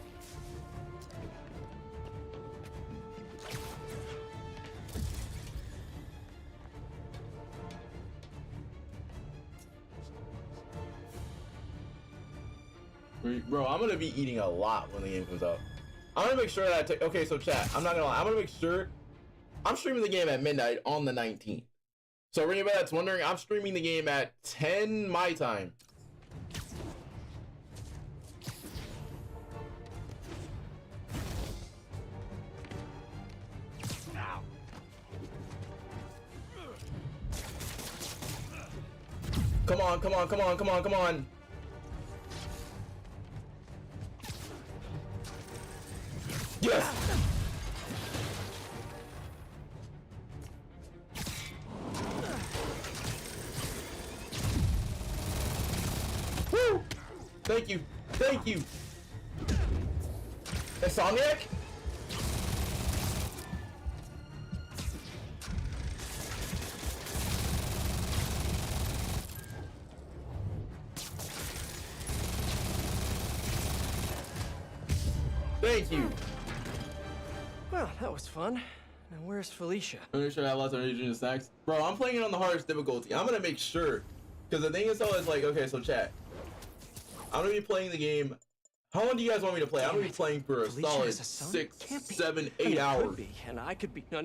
Bro, I'm gonna be eating a lot when the game comes out. I'm gonna make sure that I take. Okay, so chat, I'm not gonna lie. I'm gonna make sure I'm streaming the game at midnight on the 19th. So for anybody that's wondering, I'm streaming the game at 10 my time. Come on. Yes! Woo! Thank you. Thank you. Insomniac? Thank you. Well, that was fun. Now where's Felicia? I'm gonna sure I have lots of energy and snacks. Bro, I'm playing it on the hardest difficulty. I'm gonna make sure. Because the thing is though, is like, okay, so chat. I'm gonna be playing the game. How long do you guys want me to play? I'm gonna be playing for a Felicia solid has a son? 6, Can't be. 7, I mean, 8 it hours. could be, and I could be. No. I'm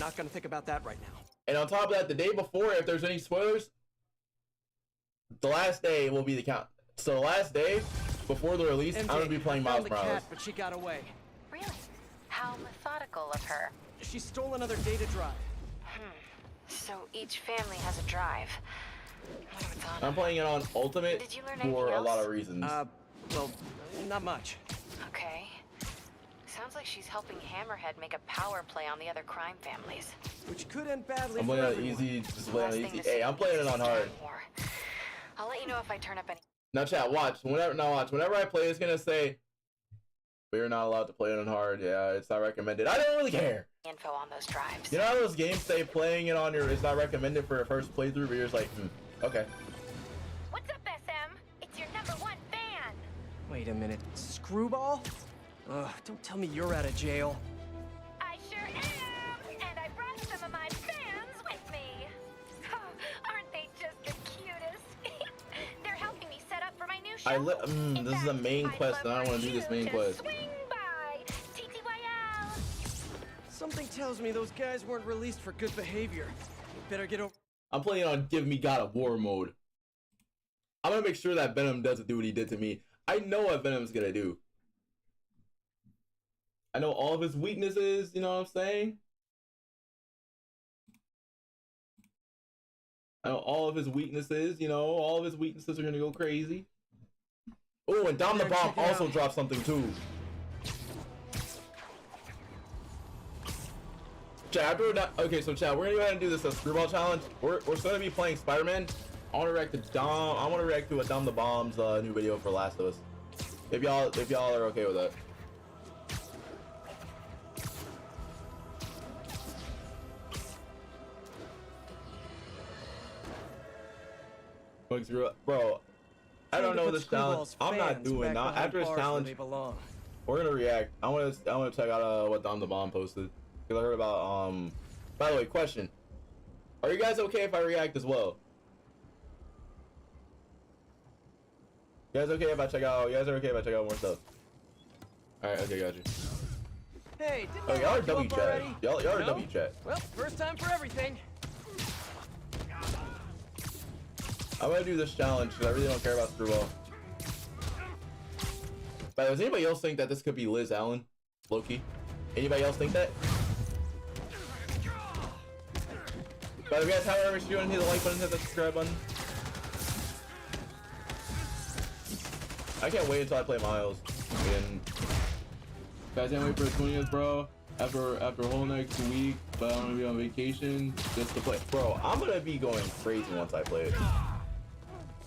not gonna think about that right now. And on top of that, the day before, if there's any spoilers, the last day will be the count. So the last day, before the release, MJ, I'm gonna be playing I found Miles the Morales. cat, but she got away. Really? How methodical of her. She stole another data drive. So each family has a drive. What if it's on? I'm playing it on Ultimate Did you learn for anything a lot else? of reasons. Well, not much. Okay. Sounds like she's helping Hammerhead make a power play on the other crime families. Which could end badly I'm for playing on everyone. easy, just playing on Last thing easy. to Hey, say I'm playing it is on hard. war. I'll let you know if I turn up any Now chat, watch. Whenever I play, it's gonna say, we're not allowed to play it on hard. Yeah, it's not recommended. I don't really care. info on those drives. You know how those games say playing it on your, it's not recommended for a first playthrough, but you're just like, okay. What's up, SM? It's your #1 fan. Wait a minute. Screwball? Ugh, don't tell me you're out of jail. I sure am, and I brought some of my fans with me. Aren't they just the cutest? They're helping me set up for my new show. This is a main quest, and I don't want to do this main quest. Swing by. TTYL. Something tells me those guys weren't released for good behavior. Better get over. I'm playing on Give Me God of War mode. I'm gonna make sure that Venom doesn't do what he did to me. I know what Venom's gonna do. I know all of his weaknesses, you know what I'm saying? I know all of his weaknesses, you know, all of his weaknesses are gonna go crazy. Oh, and Dom the Bomb also dropped something too. Chat, okay, so chat, we're gonna go ahead and do this Screwball challenge. We're gonna be playing Spider-Man. I wanna react to a Dom the Bomb's new video for Last of Us. If y'all are okay with that. Bro, I don't know this challenge. I'm not doing that. After this challenge, we're gonna react. I wanna check out what Dom the Bomb posted. Because I heard about by the way, question. Are you guys okay if I react as well? You guys okay if I check out more stuff? Alright, okay, got you. Hey, Oh, y'all are W chat. Y'all are No? W chat. Well, first time for everything. I'm gonna do this challenge because I really don't care about Screwball. By the way, does anybody else think that this could be Liz Allen? Loki? Anybody else think that? By the way, guys, however you're doing, hit the like button, hit the subscribe button. I can't wait until I play Miles again. Guys, can't wait for the 20th, bro. After a whole next week, but I'm gonna be on vacation just to play. Bro, I'm gonna be going crazy once I play it.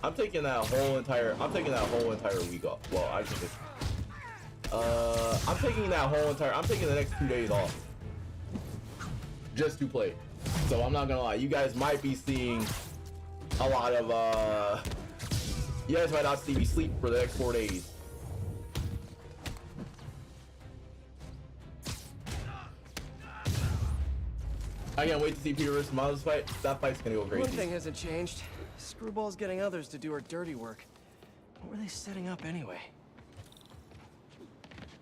I'm taking that whole entire week off. Well, I think it's I'm taking the next 2 days off just to play. So I'm not gonna lie, you guys might be seeing a lot of you guys might not see me sleep for the next 4 days. I can't wait to see Peter versus Miles fight. That fight's gonna go crazy. One thing hasn't changed. Screwball's getting others to do her dirty work. What were they setting up anyway?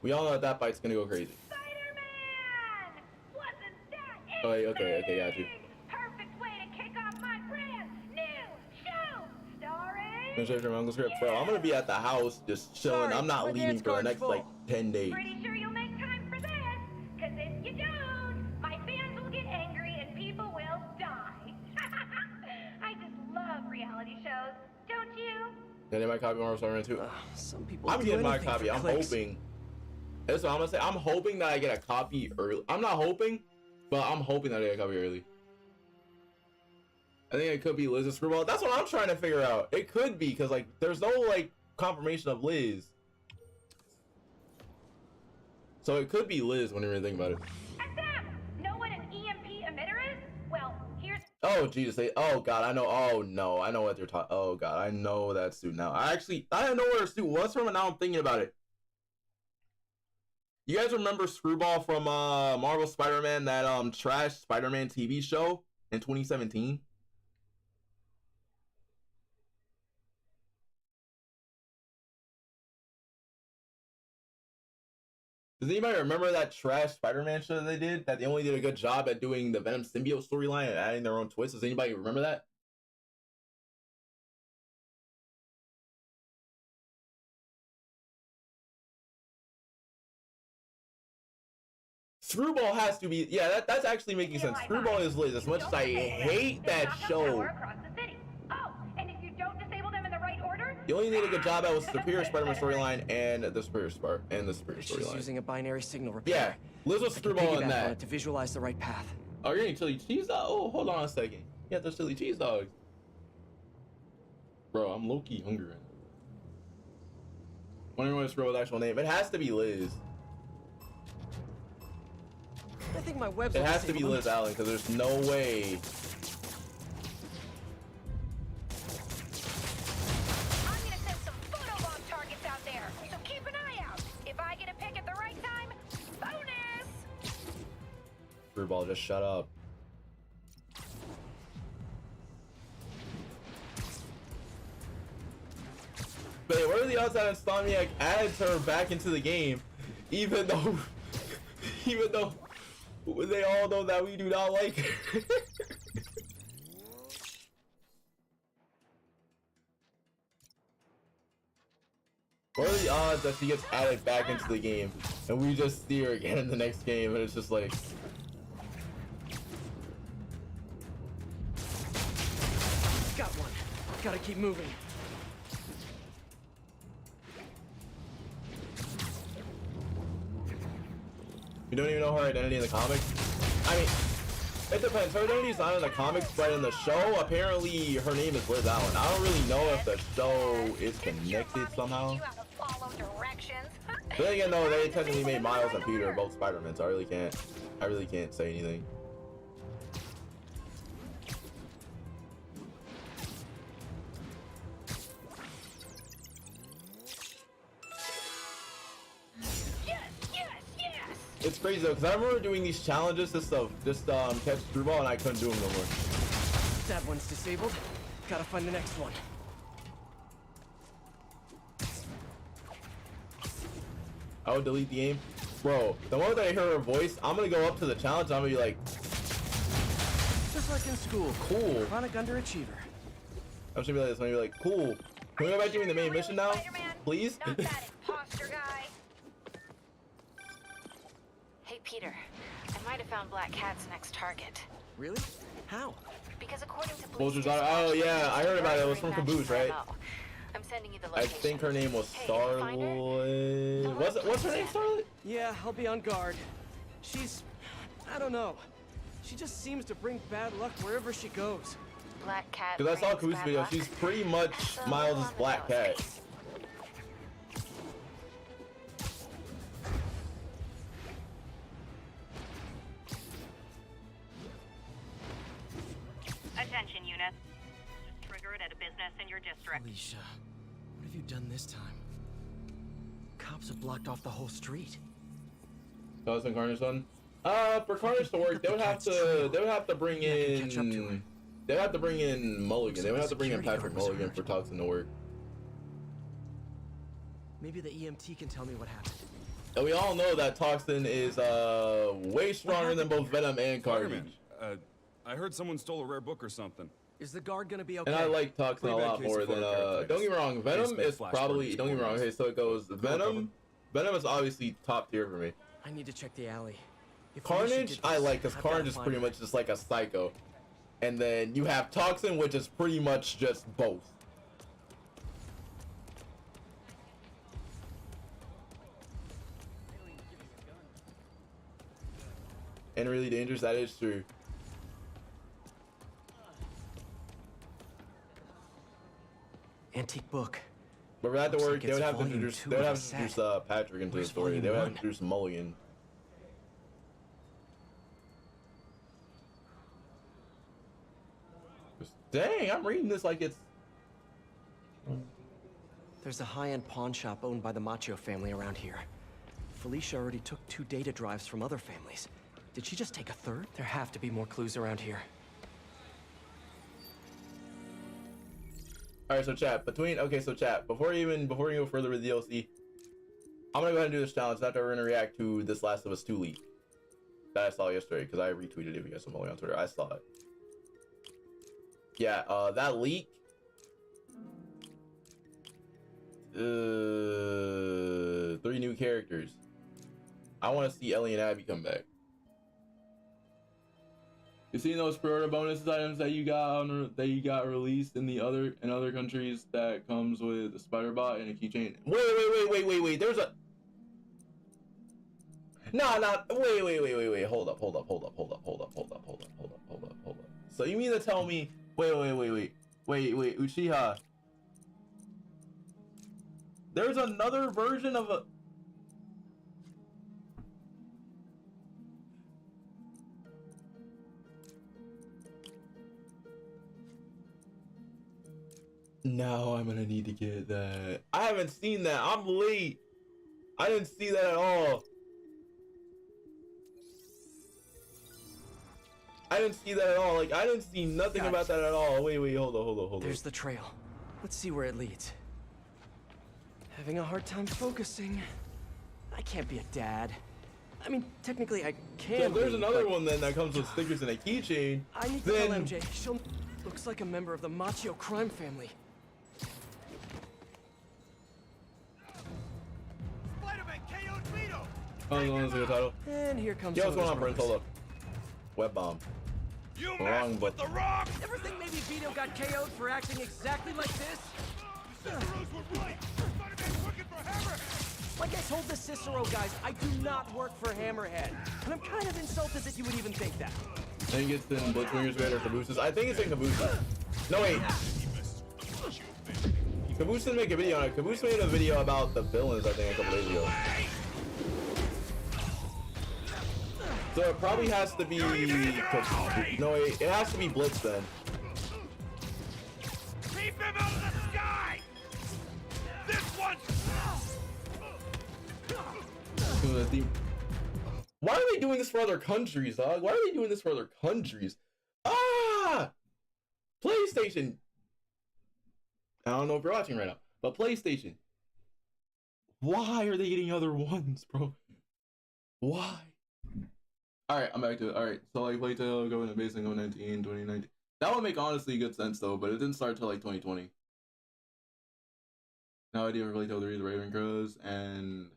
We all know that fight's gonna go crazy. Spider-Man! Wasn't that Oh, okay, got you. perfect way to kick off my brand new show, starring... Finish your Uncle Script. Bro, I'm gonna be at the house just chilling. Sorry, I'm not my leaving dance for the card's next full. like 10 days. Pretty sure you'll make time for this, because if you don't, my fans will get angry and people will die. I just love reality shows, don't you? Getting my copy of Marvel Spider-Man 2. Some people I'm do getting my anything copy. for I'm clicks. hoping That's what I'm gonna say. I'm hoping that I get a copy early. I'm not hoping, but I'm hoping that I get a copy early. I think it could be Liz and Screwball. That's what I'm trying to figure out. It could be, because like there's no like confirmation of Liz. So it could be Liz when you really think about it. SM! Know what an EMP emitter is? Well, here's... Oh Jesus! Oh God! I know. Oh no! I know what they're talking. Oh God! I know that suit now. I don't know where the suit was from, and now I'm thinking about it. You guys remember Screwball from Marvel Spider-Man, that trash Spider-Man TV show in 2017? Does anybody remember that trash Spider-Man show that they did? That they only did a good job at doing the Venom symbiote storyline and adding their own twists. Does anybody remember that? Screwball has to be, yeah, that's actually making sense. Screwball is Liz. As much as I hate that show, you only need a good job at was the Superior Spider-Man storyline and the Superior storyline. She's using a binary signal repair. Yeah, Liz was Screwball in that. To visualize the right path. Oh, you're eating chili cheese dogs? Oh, hold on a second. Yeah, those chili cheese dogs. Bro, I'm low-key hungry right now. Wondering what Screwball's actual name. It has to be Liz. I think my web's... It has to be Liz Allen, because there's no way. I'm gonna send some photobomb targets out there, so keep an eye out. If I get a pick at the right time, bonus! Screwball, just shut up. But what are the odds that Insomniac adds her back into the game, even though they all know that we do not like her? What are the odds that she gets added back into the game and we just see her again in the next game and it's just like... Got one. Gotta keep moving. You don't even know her identity in the comics? I mean, it depends. Her identity's not in the comics, but in the show, apparently her name is Liz Allen. I don't really know if the show is connected somehow. But then again, no, they technically made Miles and Peter both Spider-Man, so I really can't say anything. It's crazy though, because I remember doing these challenges just catch Screwball, and I couldn't do them no more. That one's disabled. Gotta find the next one. I would delete the game. Bro, the moment that I hear her voice, I'm gonna go up to the challenge and I'm gonna be like... Just like in school. Cool. Chronic underachiever. I'm just gonna be like this, I'm gonna be like, cool. Can we go back doing the main mission now? Please? Not that imposter guy. Hey, Peter. I might have found Black Cat's next target. Really? How? Because according to police... Oh yeah, I heard about it. It was from Caboose, right? I'm sending you the I location. think her name was Starlet. What's her name, Starlet? Yeah, I'll be on guard. She's... I don't know. She just seems to bring bad luck wherever she goes. Black Cat. Because I saw Caboose video. She's pretty much Miles' Black Cat. Attention, unit. Just trigger it at a business in your district. Alicia, what have you done this time? Cops have blocked off the whole street. So that's Carnage done? For Carnage to work, they would have to bring in... They would have to bring in Mulligan. They would have to bring in Patrick Mulligan for Toxin to work. Maybe the EMT can tell me what happened. And we all know that Toxin is way stronger than both Venom and Carnage. I heard someone stole a rare book or something. Is the guard gonna be okay? And I like Toxin a lot more than don't get me wrong, Venom is probably, don't get me wrong, okay, so it goes Venom is obviously top tier for me. I need to check the alley. Carnage I like, because Carnage is pretty much just like a psycho. And then you have Toxin, which is pretty much just both. and really dangerous. That is true. Antique book. But for that to Looks work, like they would it's have to volume introduce, 2 they would of have a to set. introduce Patrick into the Where's story. They would volume have one? to introduce Mulligan. Dang, I'm reading this like it's. There's a high-end pawn shop owned by the Macchio family around here. Felicia already took 2 data drives from other families. Did she just take a third? There have to be more clues around here. All right, so chat before we go further with the DLC, I'm gonna go ahead and do this challenge. After we're gonna react to this Last of Us 2 leak that I saw yesterday because I retweeted it. If you guys follow me on Twitter, I saw it. Yeah, that leak. 3 new characters. I want to see Ellie and Abby come back. You seen those pre-order bonus items that you got released in other countries that comes with a spider bot and a keychain? Wait. There's a wait. Hold up. So you mean to tell me? Wait, Uchiha. There's another version of a. No, I'm gonna need to get that. I haven't seen that. I'm late. I didn't see that at all. Like, I didn't see nothing about that at all. Wait, hold on. There's the trail. Let's see where it leads. Having a hard time focusing. I can't be a dad. I mean, technically I can. So if there's be, another but one then that comes with stickers and a keychain. I need to tell MJ. She'll looks like a member of the Macchio crime family. Spider-Man KO'd Vito! Let's see the title. And here comes. Yo, what's going on, Prince? Hold up. Web bomb. You Wrong, messed but with the Rock! Ever think maybe Vito got KO'd for acting exactly like this? Cicero's were right! Spider-Man's working for Hammerhead! Like I told the Cicero guys, I do not work for Hammerhead. And I'm kind of insulted that you would even think that. I think it's in Blitzwinger's Raid or Cabooses. I think it's in Cabooses. No, wait. Caboose didn't make a video on it. Caboose made a video about the villains, I think, a couple days ago. So it probably has to be... No, wait. It has to be Blitz then. Keep him out of the sky! This one! Why are they doing this for other countries, dog? Why are they doing this for other countries? Ah! PlayStation. I don't know if you're watching right now, but PlayStation. Why are they getting other ones, bro? Why? Alright, I'm back to it. Alright, so like Plague Tale going amazing 2019. That would make honestly good sense though, but it didn't start till like 2020. No idea for Plague Tale 3, the Raven Crows, and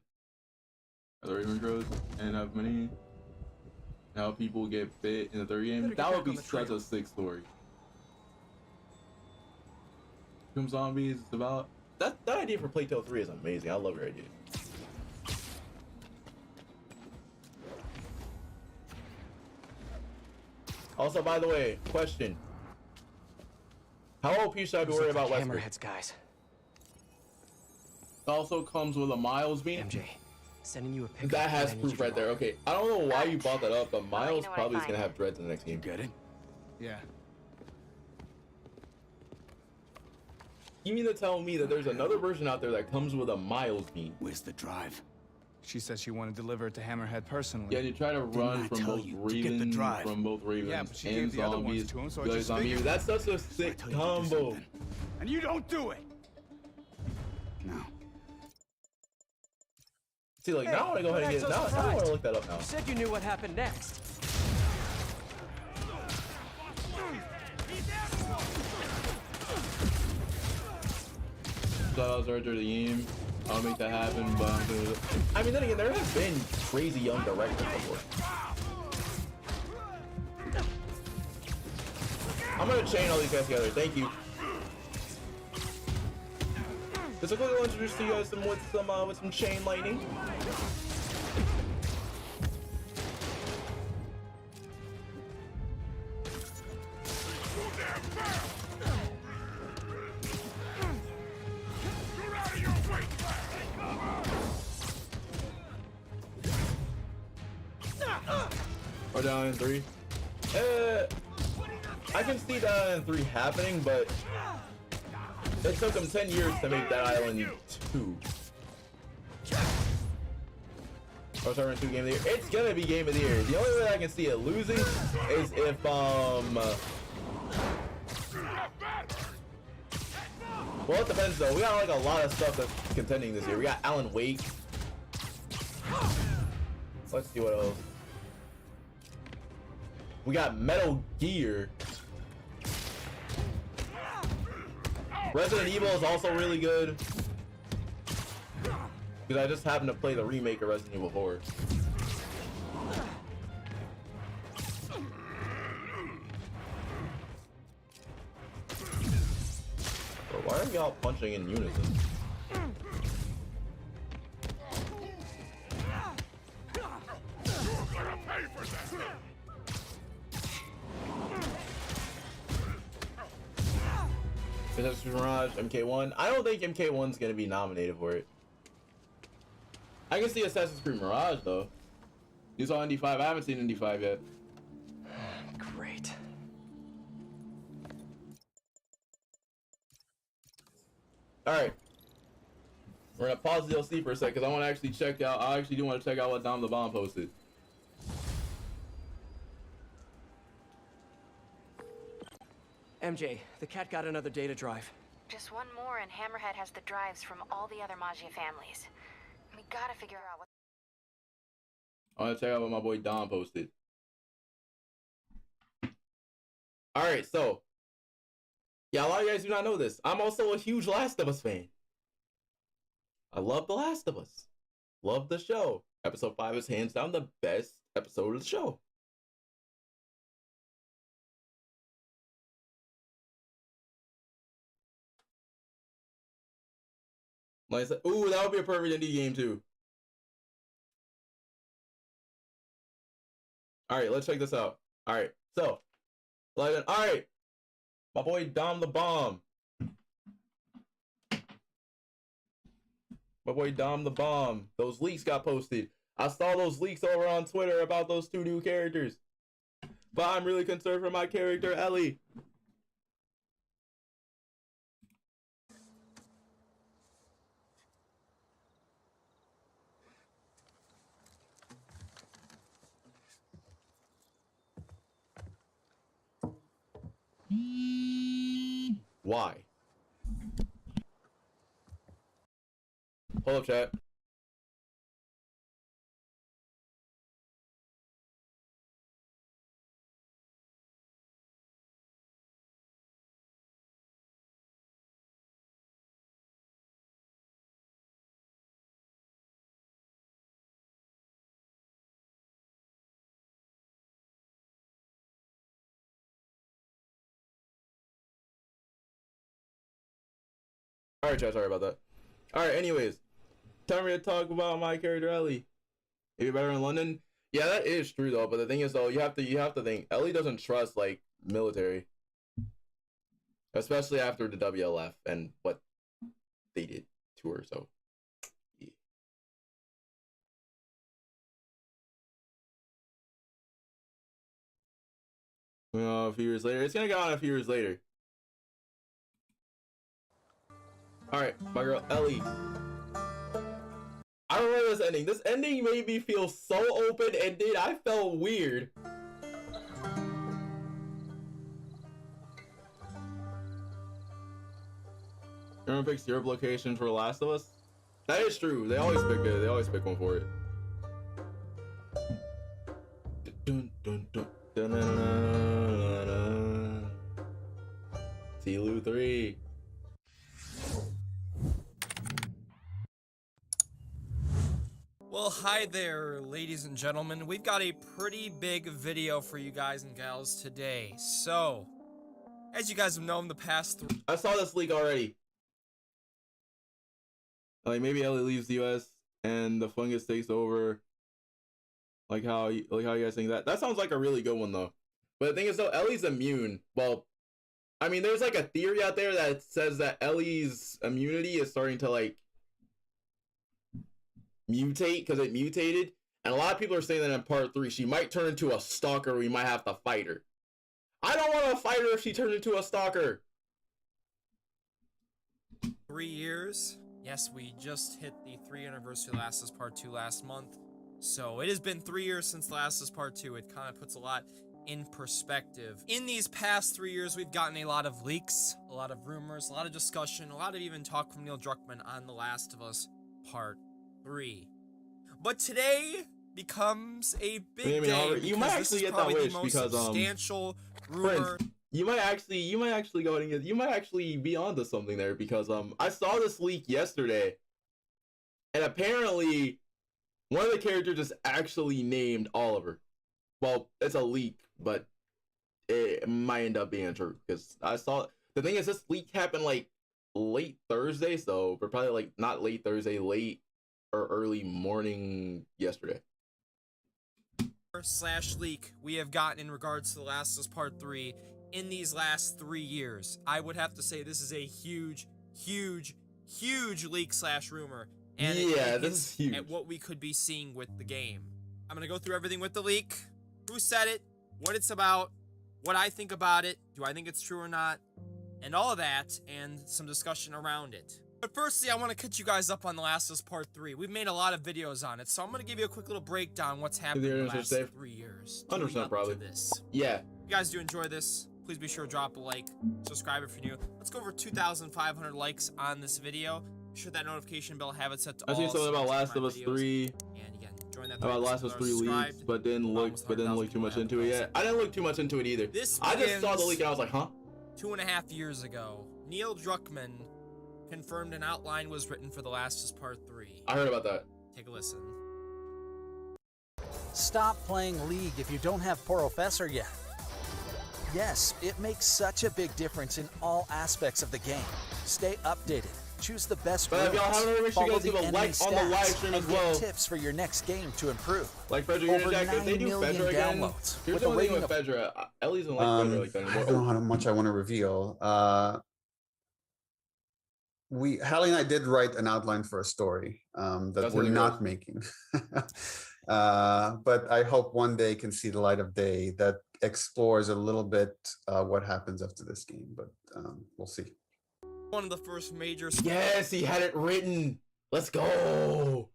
have many. How people get fit in the third game. That would be such a sick story. Come Zombies, it's about that idea for Plague Tale 3 is amazing. I love your idea. Also, by the way, question. How OP should I be worried about Wesker? Hammerhead's guys. Also comes with a Miles beam. MJ, sending you a picture. That has proof right there. Okay, I don't know why you brought that up, but Miles probably is gonna have dreads in the next game. Get it? Yeah. You mean to tell me that there's another version out there that comes with a Miles beam? Where's the drive? She said she wanted to deliver it to Hammerhead personally. Yeah, you try to run from both Ravens, Yeah, but she gave and the other ones zombies. to him, so I just figured. That's such a sick combo. And you don't do it. No. See, like, now I want to go ahead and get it. Now I want to look that up now. You said you knew what happened next. So I was right there the game. I'll make that happen, but I mean, then again, there have been crazy young directors before. I'm gonna chain all these guys together. Thank you. Just a quick little introduce to you guys with some chain lightning. Or down in 3. I can see that in 3 happening, but it took them 10 years to make that island 2. Or Server 2 Game of the Year. It's gonna be Game of the Year. The only way I can see it losing is if well, it depends though. We got like a lot of stuff that's contending this year. We got Alan Wake. Let's see what else. We got Metal Gear. Resident Evil is also really good. Because I just happened to play the remake of Resident Evil 4. Bro, why are y'all punching in unison? Mirage, MK1. I don't think MK1's gonna be nominated for it. I can see Assassin's Creed Mirage though. You saw Indy 5. I haven't seen Indy 5 yet. Great. All right. We're gonna pause the DLC for a sec because I want to actually check out. I actually do want to check out what Dom the Bomb posted. MJ, the cat got another data drive. Just one more and Hammerhead has the drives from all the other Maggia families. We gotta figure out what... I want to check out what my boy Dom posted. All right, so yeah, a lot of you guys do not know this. I'm also a huge Last of Us fan. I love The Last of Us. Love the show. Episode 5 is hands down the best episode of the show. Like I said, ooh, that would be a perfect indie game too. All right, let's check this out. All right, so, like, all right, my boy Dom the Bomb. My boy Dom the Bomb. Those leaks got posted. I saw those leaks over on Twitter about those 2 new characters. But I'm really concerned for my character, Ellie. Why? Hold up, chat. Alright, chat, sorry about that. Alright, anyways. Time to talk about my character, Ellie. Maybe better in London? Yeah, that is true though, but the thing is though, you have to think, Ellie doesn't trust like military. Especially after the WLF and what they did to her, so yeah. A few years later. It's gonna go on a few years later. Alright, my girl Ellie. I remember this ending. This ending made me feel so open-ended. I felt weird. Everyone picks Europe location for Last of Us. That is true. They always pick it. They always pick one for it. Dun, dun, dun, dun, dun, dun, dun. Tilu 3. Well, hi there, ladies and gentlemen. We've got a pretty big video for you guys and gals today. So, as you guys have known, the past I saw this leak already. Like maybe Ellie leaves the US and the fungus takes over. Like how you guys think that? That sounds like a really good one though. But the thing is though, Ellie's immune. Well, I mean, there's like a theory out there that says that Ellie's immunity is starting to like mutate because it mutated, And a lot of people are saying that in part 3, she might turn into a stalker. We might have to fight her. I don't want to fight her if she turns into a stalker. 3 years. Yes, we just hit the 3 anniversary of Last of Us Part 2 last month. So it has been 3 years since Last of Us Part 2. It kind of puts a lot in perspective. In these past 3 years, we've gotten a lot of leaks, a lot of rumors, a lot of discussion, a lot of even talk from Neil Druckmann on The Last of Us Part 3. But today becomes a big day. You might actually get that wish because substantial rumor. Friends, you might actually be onto something there because I saw this leak yesterday, and apparently one of the characters is actually named Oliver. Well, it's a leak, but it might end up being true because I saw. The thing is, this leak happened like late Thursday, so we're probably like not late Thursday, late or early morning yesterday. / leak we have gotten in regards to The Last of Us Part 3 in these last 3 years. I would have to say this is a huge leak / rumor. And yeah, this is huge. At what we could be seeing with the game. I'm gonna go through everything with the leak, who said it, what it's about, what I think about it, do I think it's true or not, and all of that, and some discussion around it. But firstly, I want to catch you guys up on The Last of Us Part 3. We've made a lot of videos on it, so I'm going to give you a quick little breakdown what's happened in the last 3 years. 100% probably. This. Yeah. If you guys do enjoy this, please be sure to drop a like, subscribe if you're new. Let's go over 2,500 likes on this video. Be sure that notification bell, have it set to all. I see something about Last of Us 3. And again, join that. About Last of Us 3 leaks, but didn't look too much into it yet. I didn't look too much into it either. I just saw the leak and I was like, huh? 2.5 years ago, Neil Druckmann confirmed an outline was written for The Last of Us Part 3. I heard about that. Take a listen. Stop playing League if you don't have Professor yet. Yes, it makes such a big difference in all aspects of the game. Stay updated. Choose the best but if y'all haven't already, make sure you guys give a like on the live stream as well. Tips for your next game to improve. Like Fedra, over 9 if they do Fedra again, here's the only thing with Fedra. Ellie's don't like Fedra like that anymore. I don't know how much I want to reveal. Hallie and I did write an outline for a story that we're not making. But I hope one day can see the light of day that explores a little bit what happens after this game, but we'll see. One of the first major yes, he had it written. Let's go.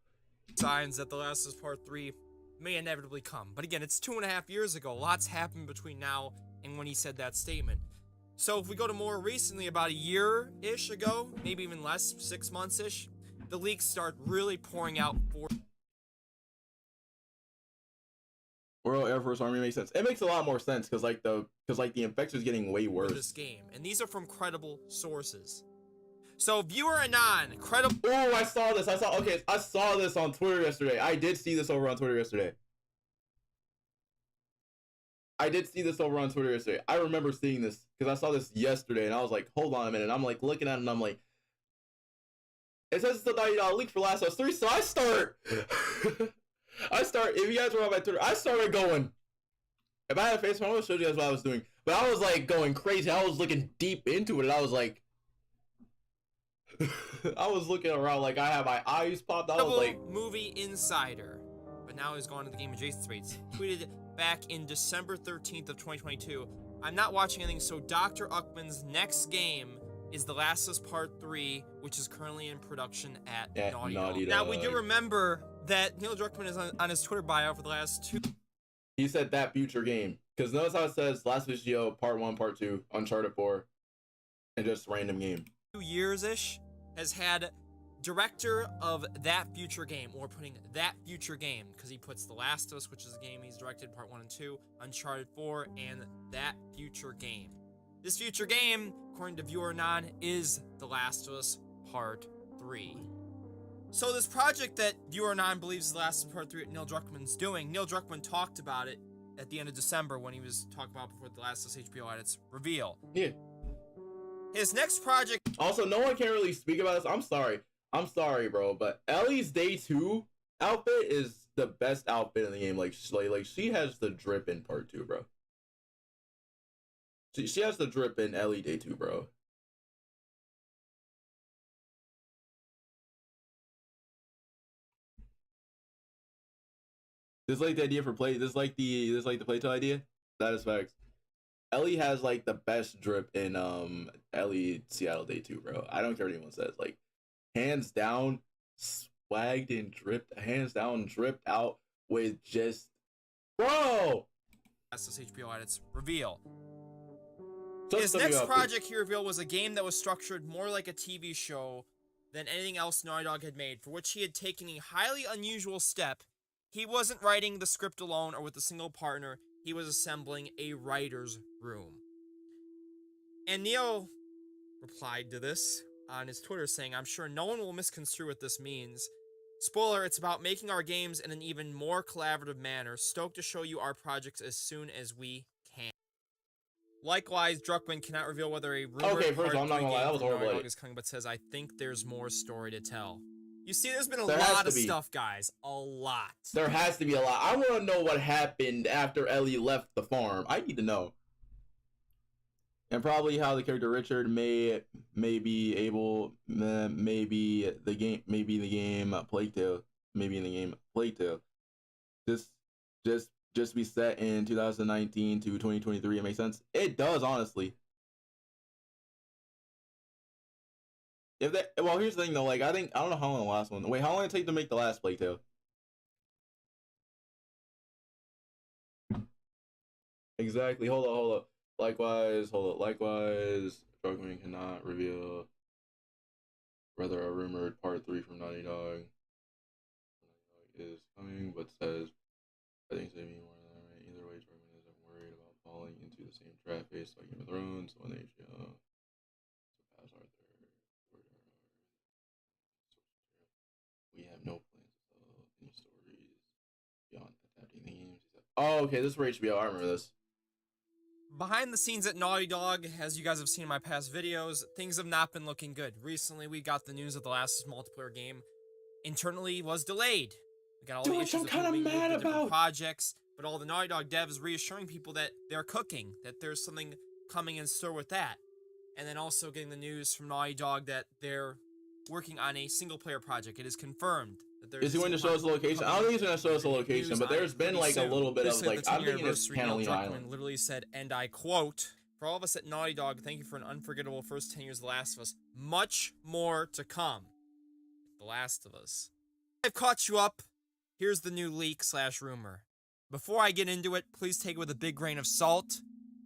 Signs that The Last of Us Part 3 may inevitably come. But again, it's 2.5 years ago. Lots happened between now and when he said that statement. So if we go to more recently, about a year-ish ago, maybe even less, 6 months-ish, the leaks start really pouring out for Royal Air Force Army makes sense. It makes a lot more sense because the infection's getting way worse. This game, and these are from credible sources. So viewer Anon, credible. Oh, I saw this. I saw this on Twitter yesterday. I did see this over on Twitter yesterday. I remember seeing this because I saw this yesterday, and I was like, hold on a minute. I'm like looking at it, and I'm like, it says it's a $90 leak for Last of Us 3, so I start. If you guys were on my Twitter, I started going. If I had a face, I would have showed you guys what I was doing. But I was like going crazy. I was looking deep into it, and I was like, I was looking around like I had my eyes popped. I was like, Movie Insider, but now he's gone to the game adjacent space. Tweeted back in December 13th of 2022. I'm not watching anything, so Dr. Uckman's next game is The Last of Us Part 3, which is currently in production at Naughty Dog. Now, we do remember that Neil Druckmann is on his Twitter bio for the last 2... He said that future game. Because notice how it says Last of Us Geo Part 1, Part 2, Uncharted 4, and just random game. 2 years-ish has had director of that future game, or putting that future game, because he puts The Last of Us, which is a game he's directed, Part 1 and 2, Uncharted 4, and that future game. This future game, according to Viewer Anon, is The Last of Us Part 3. So this project that Viewer Anon believes is The Last of Us Part 3 that Neil Druckmann's doing, Neil Druckmann talked about it at the end of December when he was talking about before The Last of Us HBO had its reveal. Yeah. His next project... Also, no one can really speak about this. I'm sorry, bro, but Ellie's Day 2 outfit is the best outfit in the game. Like she has the drip in Part 2, bro. She has the drip in Ellie Day 2, bro. This is like the idea for play. This is like the playtime idea. That is facts. Ellie has like the best drip in Ellie Seattle Day 2, bro. I don't care what anyone says. Like, hands down, swagged and dripped, hands down, dripped out with just, bro. That's this HBO at its reveal. Just His let me next up, project he revealed was a game that was structured more like a TV show than anything else Naughty Dog had made, for which he had taken a highly unusual step. He wasn't writing the script alone or with a single partner. He was assembling a writer's room. And Neo replied to this on his Twitter saying, "I'm sure no one will misconstrue what this means. Spoiler, it's about making our games in an even more collaborative manner. Stoked to show you our projects as soon as we can." Likewise, Druckmann cannot reveal whether a rumored Okay, first of all, I'm not gonna lie, that was horrible. Dog is coming, but says, "I think there's more story to tell." You see, there's been a There has lot to of be. stuff, guys. A lot. There has to be a lot. I want to know what happened after Ellie left the farm. I need to know. And probably how the character Richard may be able, maybe in the game Plague Tale, just be set in 2019 to 2023. It makes sense. It does, honestly. If that, well, here's the thing though. Like, I don't know how long the last one. Wait, how long did it take to make the last Plague Tale? Exactly. Hold up. Likewise, Druckmann cannot reveal whether a rumored part 3 from Naughty Dog is coming, but says, I think it's maybe more than that, right? Either way, Druckmann isn't worried about falling into the same trap face like Game of Thrones when they surpass Arthur. We have no plans to tell any stories beyond adapting the games. Oh, okay, this is for HBO. I remember this. Behind the scenes at Naughty Dog, as you guys have seen in my past videos, things have not been looking good. Recently, we got the news that the last multiplayer game internally was delayed. We got all the issues I'm kind of moving mad to different about projects, but all the Naughty Dog devs reassuring people that they're cooking, that there's something coming in store with that. And then also getting the news from Naughty Dog that they're working on a single-player project. It is confirmed that there's. Is he going to show us the location? I don't think he's going to show us the location, but there's been like a little bit of like, I'm thinking it's Catalina Island. Literally said, and I quote, "For all of us at Naughty Dog, thank you for an unforgettable first 10 years of The Last of Us. Much more to come. The Last of Us." I've caught you up. Here's the new leak/rumor. Before I get into it, please take it with a big grain of salt,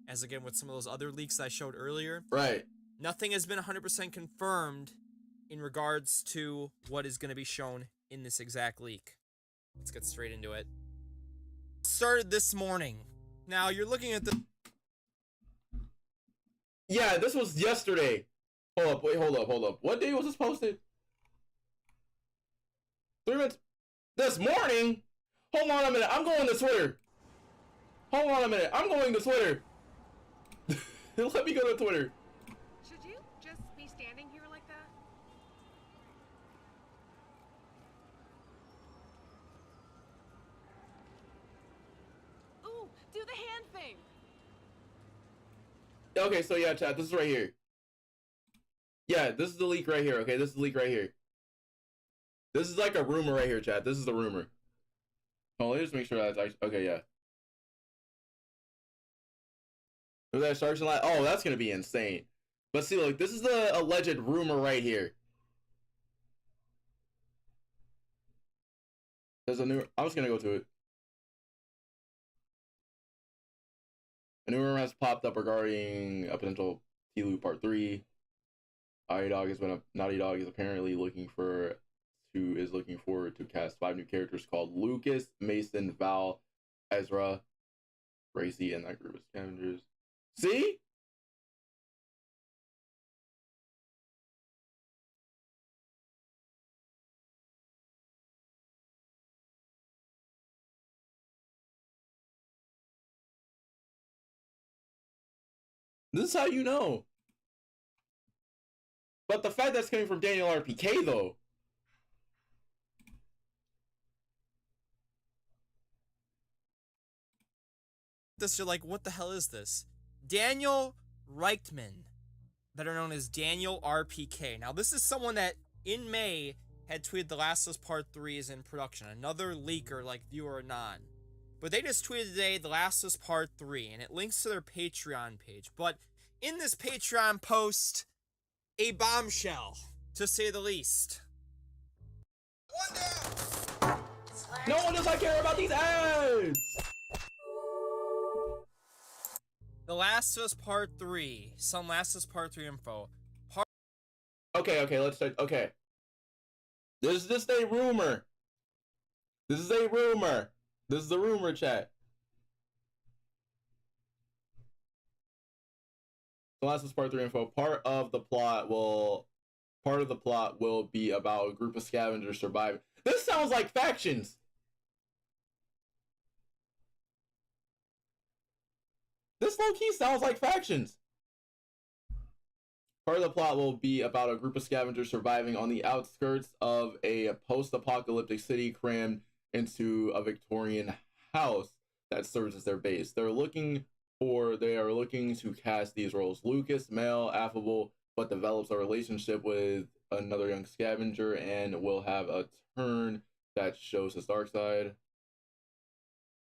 as again with some of those other leaks I showed earlier. Right. Nothing has been 100% confirmed in regards to what is going to be shown in this exact leak. Let's get straight into it. Started this morning. Now, you're looking at the... Yeah, this was yesterday. Hold up. What day was this posted? 3 minutes. This morning? Hold on a minute. I'm going to Twitter. Hold on a minute. I'm going to Twitter. Let me go to Twitter. Should you just be standing here like that? Ooh, do the hand thing. Okay, so yeah, chat, this is right here. Yeah, this is the leak right here, okay? This is the leak right here. This is like a rumor right here, chat. This is the rumor. Oh, let me just make sure that's actually... Okay, yeah. Was that Sharks and Light? Oh, that's gonna be insane. But see, look, this is the alleged rumor right here. There's a new... I'm just gonna go to it. A new rumor has popped up regarding a potential T-Loop Part 3. Naughty Dog is apparently looking forward to cast 5 new characters called Lucas, Mason, Val, Ezra, Gracie, and that group of scavengers. See? This is how you know. But the fact that's coming from Daniel RPK, though. This, you're like, what the hell is this? Daniel Reichtman, better known as Daniel RPK. Now, this is someone that, in May, had tweeted The Last of Us Part 3 is in production. Another leaker like Viewer Anon. but they just tweeted today The Last of Us Part 3, and it links to their Patreon page. But in this Patreon post, a bombshell, to say the least. No one does not care about these ads! The Last of Us Part 3. Some Last of Us Part 3 info. Okay, let's start. Okay. This is just a rumor. This is a rumor. This is a rumor, chat. The Last of Us Part 3 info. Part of the plot will be about a group of scavengers surviving. This sounds like factions. This low-key sounds like factions. Part of the plot will be about a group of scavengers surviving on the outskirts of a post-apocalyptic city crammed into a Victorian house that serves as their base. They are looking to cast these roles. Lucas, male, affable, but develops a relationship with another young scavenger and will have a turn that shows his dark side.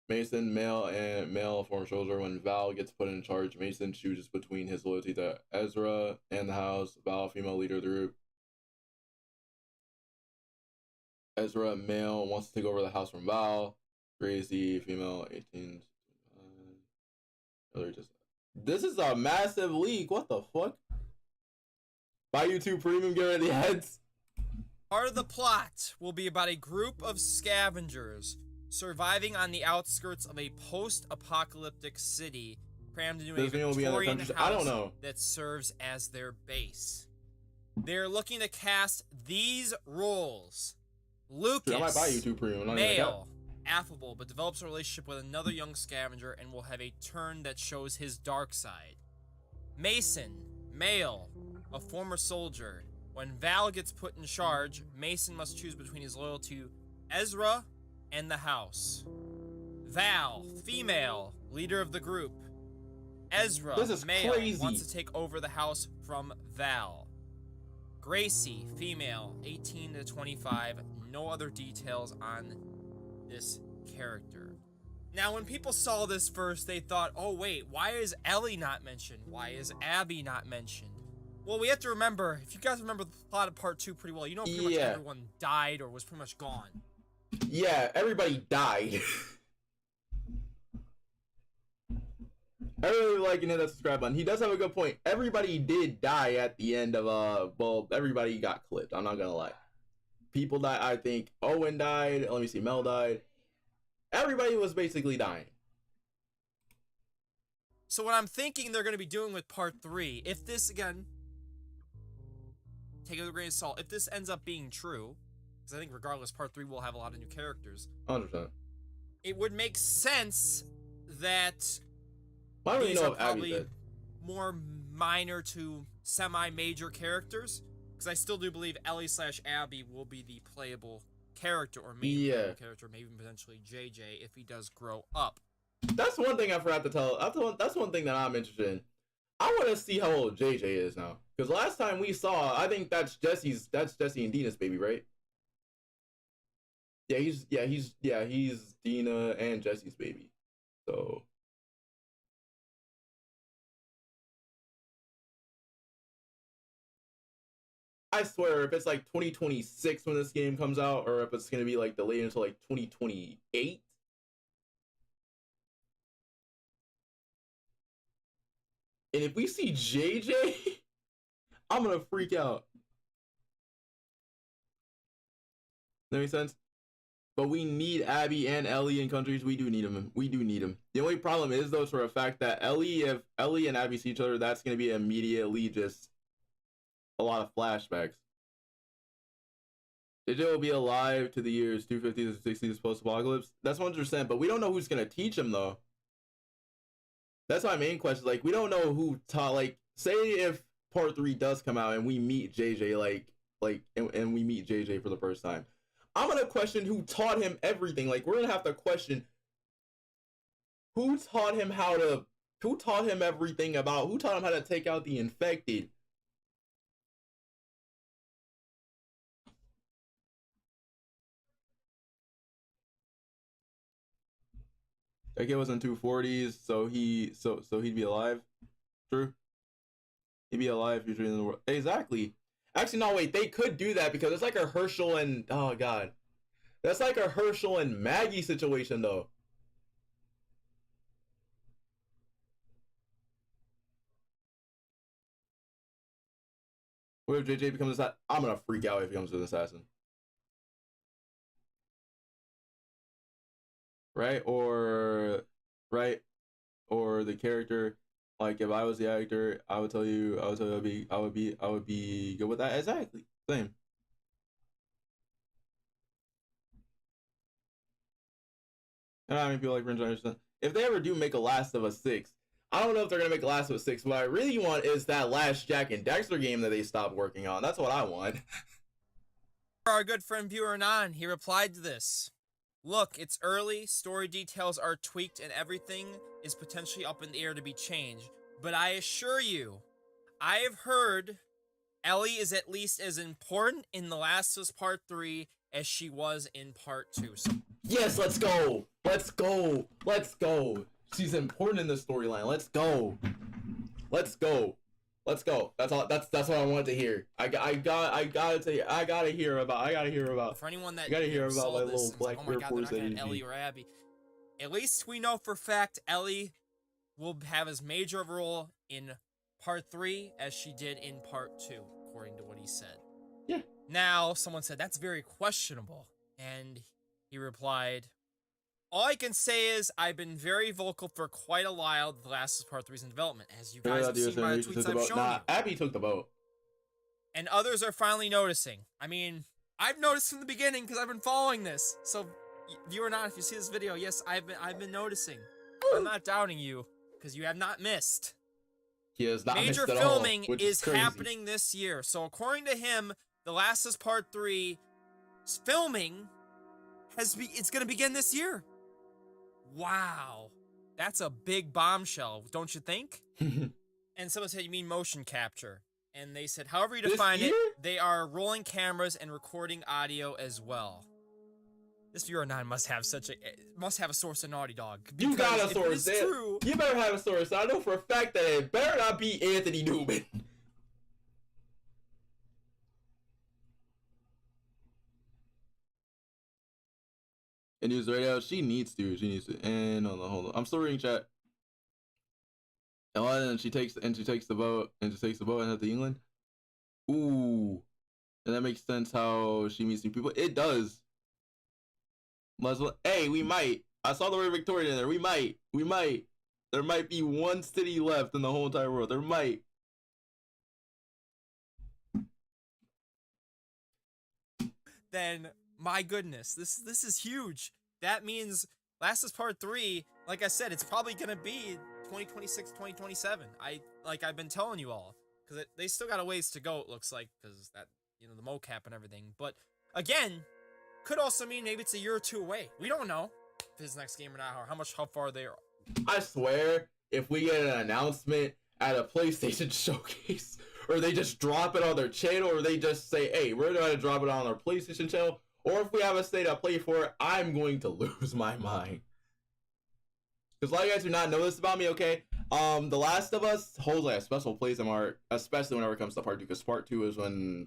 Mason, male former soldier. When Val gets put in charge, Mason chooses between his loyalty to Ezra and the house. Val, female leader of the group. Ezra, male, wants to take over the house from Val. Gracie, female, 18. This is a massive leak. What the fuck? Buy YouTube Premium, get rid of the heads. Part of the plot will be about a group of scavengers surviving on the outskirts of a post-apocalyptic city crammed into a Victorian house that serves as their base. They're looking to cast these roles. Lucas, I might buy YouTube Premium. male, affable, but develops a relationship with another young scavenger and will have a turn that shows his dark side. Mason, male, a former soldier. When Val gets put in charge, Mason must choose between his loyalty to Ezra and the house. Val, female, leader of the group. Ezra, male, wants to take over the house from Val. Gracie, female, 18 to 25. No other details on this character. Now, when people saw this first, they thought, oh wait, why is Ellie not mentioned? Why is Abby not mentioned? Well, we have to remember, if you guys remember the plot of part 2 pretty well, you know pretty much everyone died or was pretty much gone. Yeah, everybody died. I really like and hit that subscribe button. He does have a good point. Everybody did die at the end of well, everybody got clipped. I'm not gonna lie. People died. I think Owen died. Let me see. Mel died. Everybody was basically dying. So what I'm thinking they're gonna be doing with part 3, if this again, take it with a grain of salt. If this ends up being true, because I think regardless, part 3 will have a lot of new characters. 100%. It would make sense that these are probably more minor to semi-major characters, because I still do believe Ellie/Abby will be the playable character, or maybe playable character, maybe even potentially JJ if he does grow up. That's one thing I forgot to tell. That's one thing that I'm interested in. I want to see how old JJ is now, because last time we saw, I think that's Jesse and Dina's baby, right? Yeah, he's Dina and Jesse's baby. So I swear, if it's like 2026 when this game comes out, or if it's gonna be like delayed until like 2028. And if we see JJ, I'm gonna freak out. That makes sense? But we need Abby and Ellie in countries. We do need them. We do need them. The only problem is, though, for a fact that if Ellie and Abby see each other, that's going to be immediately just a lot of flashbacks. JJ will be alive to the years 250 to 60s post-apocalypse. That's 100%, but we don't know who's going to teach him, though. That's my main question. Like, we don't know who taught, like, say if part 3 does come out and we meet JJ, and we meet JJ for the first time. I'm gonna question who taught him everything. Like, we're gonna have to question who taught him everything about, who taught him how to take out the infected. That kid was in 240s, so he'd be alive. True. He'd be alive if you're in the world. Exactly. Actually, no, wait. They could do that because it's like a Herschel and oh god, that's like a Herschel and Maggie situation though. What if JJ becomes an assassin? I'm gonna freak out if he becomes an assassin. Right? Or the character, like if I was the actor, I would tell you I would be good with that. Exactly. Same. And I mean people like Fringe understand. If they ever do make a Last of Us 6, I don't know if they're gonna make a Last of Us 6. What I really want is that last Jack and Dexter game that they stopped working on. That's what I want. Our good friend viewer Nan, he replied to this. Look, it's early, story details are tweaked, and everything is potentially up in the air to be changed. But I assure you, I have heard Ellie is at least as important in The Last of Us Part 3 as she was in Part 2. So yes, let's go! Let's go! Let's go! She's important in the storyline. Let's go! Let's go! Let's go! That's all. That's what I wanted to hear. I gotta hear about. For anyone that gotta hear about my this little black oh my God, they're not gonna have Ellie or Abby. At least we know for fact Ellie will have as major of a role in Part 3 as she did in Part 2, according to what he said. Yeah. Now, someone said, that's very questionable. And he replied, all I can say is I've been very vocal for quite a while. The Last of Us Part 3 is in development, as you guys have seen by the tweets I've shown you. Abby took the boat. And others are finally noticing. I mean, I've noticed from the beginning because I've been following this. So, viewer not, if you see this video, yes, I've been noticing. I'm not doubting you because you have not missed. He has not Major missed at filming all, is happening this year. So according to him, The Last of Us Part 3 filming it's going to begin this year. Wow. That's a big bombshell, don't you think? And someone said, you mean motion capture? And they said, however you define it, they are rolling cameras and recording audio as well. This viewer 9 must have a source in Naughty Dog. You got a source. It's true. You better have a source. I know for a fact that it better not be Anthony Newman. And news radio, she needs to. And hold on. I'm still reading chat. And she takes the boat and heads to England. Ooh, and that makes sense how she meets new people. It does. Hey, we might. I saw the word Victoria in there. We might. There might be one city left in the whole entire world. There might. Then, my goodness, this is huge. That means Last of Us Part 3, like I said, it's probably gonna be 2026, 2027. I've been telling you all, because they still got a ways to go. It looks like, because that the mocap and everything. But again. Could also mean maybe it's a year or two away. We don't know if it's next game or not, or how far they are. I swear, if we get an announcement at a PlayStation showcase, or they just drop it on their channel, or they just say, hey, we're going to drop it on our PlayStation channel, or if we have a state of play for it, I'm going to lose my mind. Because a lot of you guys do not know this about me, okay? The Last of Us holds like a special place in my heart, especially whenever it comes to Part 2, because Part 2 is when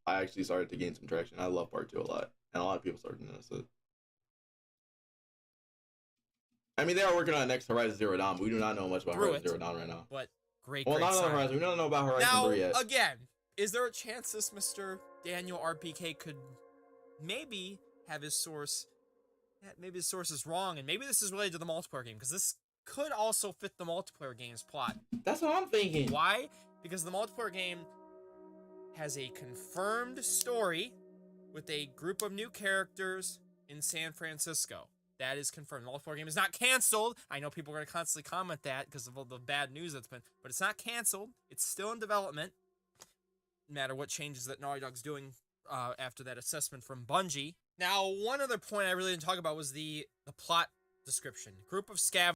I actually started to gain some traction. I love Part 2 a lot. And a lot of people started to notice it. I mean, they are working on next Horizon Zero Dawn, but we do not know much about Horizon Zero Dawn right now. But great not on Horizon. We don't know about Horizon 3 yet. Now, again, is there a chance this Mr. Daniel RPK could maybe have his source... maybe his source is wrong, and maybe this is related to the multiplayer game, because this could also fit the multiplayer game's plot. That's what I'm thinking. Why? Because the multiplayer game has a confirmed story with a group of new characters in San Francisco. That is confirmed. The multiplayer game is not canceled. I know people are going to constantly comment that because of all the bad news that's been, but it's not canceled. It's still in development. No matter what changes that Naughty Dog's doing after that assessment from Bungie. Now, one other point I really didn't talk about was the plot description. Group of scavengers.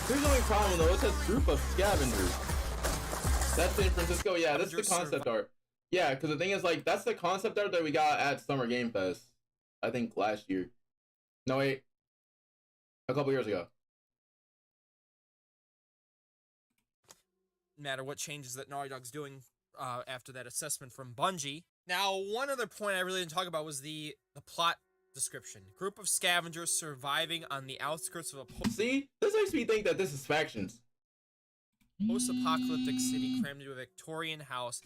Here's the only problem though, it says group of scavengers. That's San Francisco, yeah, that's the concept art. Yeah, because the thing is, like, that's the concept art that we got at Summer Game Fest. I think last year. No, wait. A couple years ago. No matter what changes that Naughty Dog's doing after that assessment from Bungie. Now, one other point I really didn't talk about was the plot description. Group of scavengers surviving on the outskirts of a See? This makes me think that this is factions. post-apocalyptic city crammed into a Victorian house.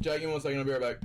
Jack, give me 1 second, I'll be right back.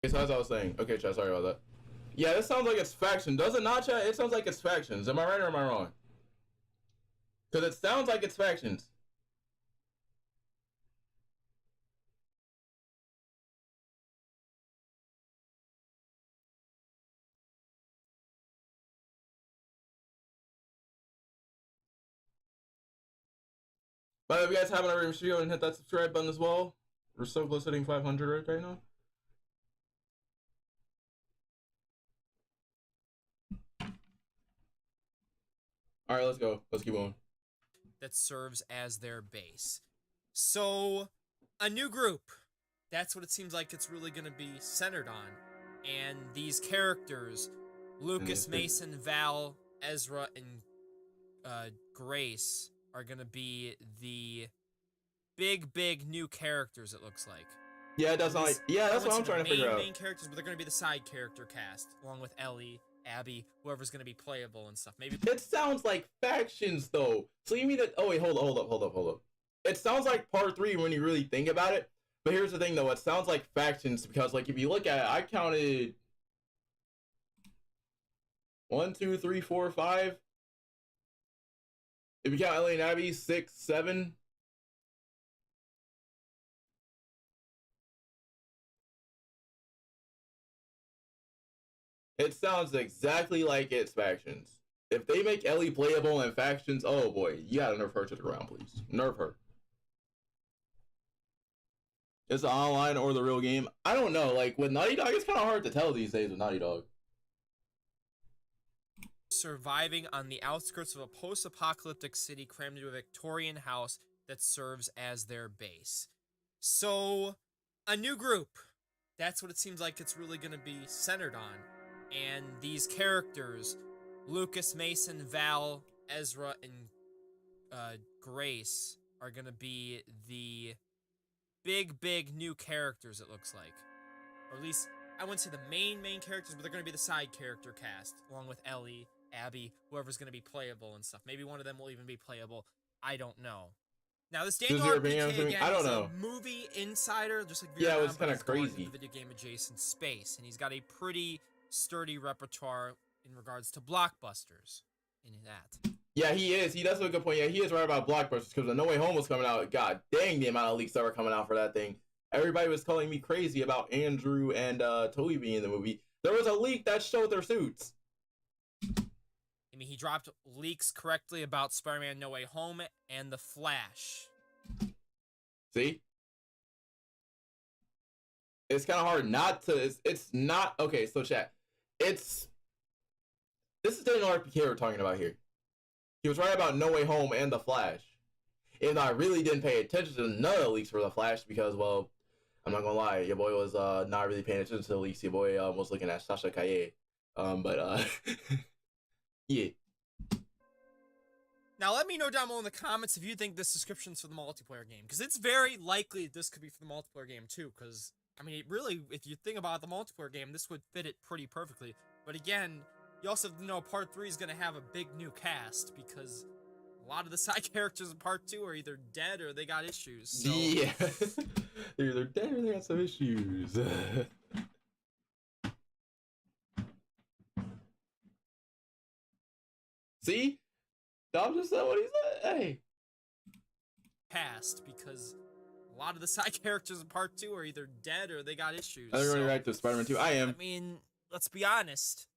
Okay, so as I was saying, okay, chat, sorry about that. Yeah, this sounds like it's faction. Does it not, chat? It sounds like it's factions. Am I right or am I wrong? Because it sounds like it's factions. By the way, if you guys haven't already, go and hit that subscribe button as well. We're so close to hitting 500 right now. All right, let's go. Let's keep going. That serves as their base. So, a new group. That's what it seems like it's really going to be centered on. And these characters, Lucas, Mason, Val, Ezra, and Grace, are going to be the big new characters, it looks like. Yeah, it does not like, yeah, that's what I'm trying to figure out. Main characters, but they're going to be the side character cast, along with Ellie, Abby, whoever's going to be playable and stuff. Maybe it sounds like factions though. So you mean that? Oh wait, hold up. It sounds like part 3 when you really think about it. But here's the thing though, it sounds like factions because like if you look at it, I counted 1, 2, 3, 4, 5. If you count Ellie and Abby, 6, 7. It sounds exactly like it's factions. if they make Ellie playable in factions, oh boy, you gotta nerf her to the ground, please. Nerf her. Is it online or the real game? I don't know. Like with Naughty Dog, it's kind of hard to tell these days with Naughty Dog. Surviving on the outskirts of a post-apocalyptic city crammed into a Victorian house that serves as their base. So, a new group. That's what it seems like it's really going to be centered on. And these characters, Lucas, Mason, Val, Ezra, and Grace, are going to be the big new characters, it looks like. Or at least, I wouldn't say the main characters, but they're going to be the side character cast, along with Ellie, Abby, whoever's going to be playable and stuff. Maybe one of them will even be playable. I don't know. Now, this Daniel RPK, again, I don't is know. a movie insider, just like yeah, it was kind of crazy. Video game adjacent space, and he's got a pretty sturdy repertoire in regards to blockbusters in that. Yeah, he is. He does have a good point. Yeah, he is right about blockbusters, because when No Way Home was coming out, god dang the amount of leaks that were coming out for that thing. Everybody was calling me crazy about Andrew and Toby being in the movie. There was a leak that showed their suits. I mean, he dropped leaks correctly about Spider-Man No Way Home and The Flash. See? It's kind of hard not to... It's not... Okay, so chat. This is Daniel RPK we're talking about here. He was right about No Way Home and The Flash. And I really didn't pay attention to none of the leaks for The Flash because, well, I'm not gonna lie, your boy was not really paying attention to the leaks. Your boy was looking at Sasha Kaye. Yeah. Now, let me know down below in the comments if you think this description's for the multiplayer game, because it's very likely this could be for the multiplayer game too, because, I mean, it really, if you think about the multiplayer game, this would fit it pretty perfectly. But again, you also have to know Part 3 is going to have a big new cast, because a lot of the side characters in Part 2 are either dead or they got issues. So. Yeah. They're either dead or they got some issues. See? Dom just said what he said. Hey. Past, because a lot of the side characters in Part 2 are either dead or they got issues. I'm gonna react to Spider-Man 2. I am. I mean, let's be honest.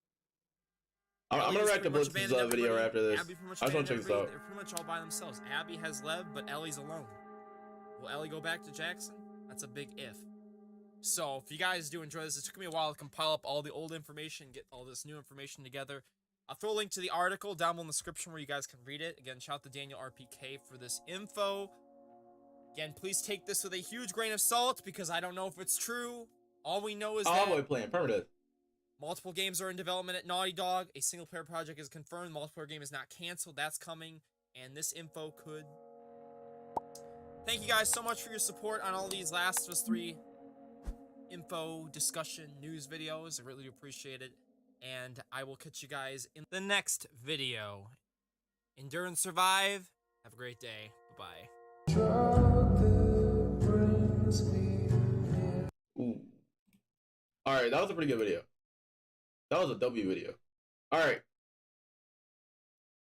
I'm gonna react to Blitz's video after this. I just wanna check this out. They're pretty much all by themselves. Abby has Lev, but Ellie's alone. Will Ellie go back to Jackson? That's a big if. So, if you guys do enjoy this, it took me a while to compile up all the old information, get all this new information together. I'll throw a link to the article down below in the description where you guys can read it. Again, shout out to Daniel RPK for this info. Again, please take this with a huge grain of salt because I don't know if it's true. All we know is that boy, playing permanent. Multiple games are in development at Naughty Dog. A single-player project is confirmed. Multiplayer game is not canceled. That's coming, and this info could. Thank you guys so much for your support on all these Last of Us 3 info, discussion, news videos. I really do appreciate it. And I will catch you guys in the next video. Endure and survive. Have a great day. Bye-bye. Ooh. Alright, that was a pretty good video. That was a W video. Alright.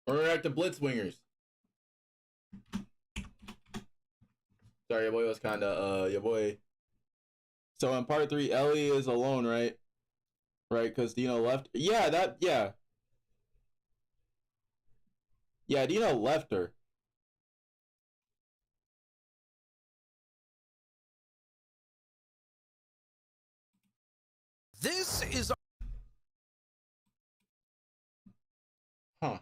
We're back to Blitzwingers. Sorry, your boy was kinda, your boy. So in part 3, Ellie is alone, right? Right, because Dina left. Yeah, Yeah, Dina left her. This is... Huh.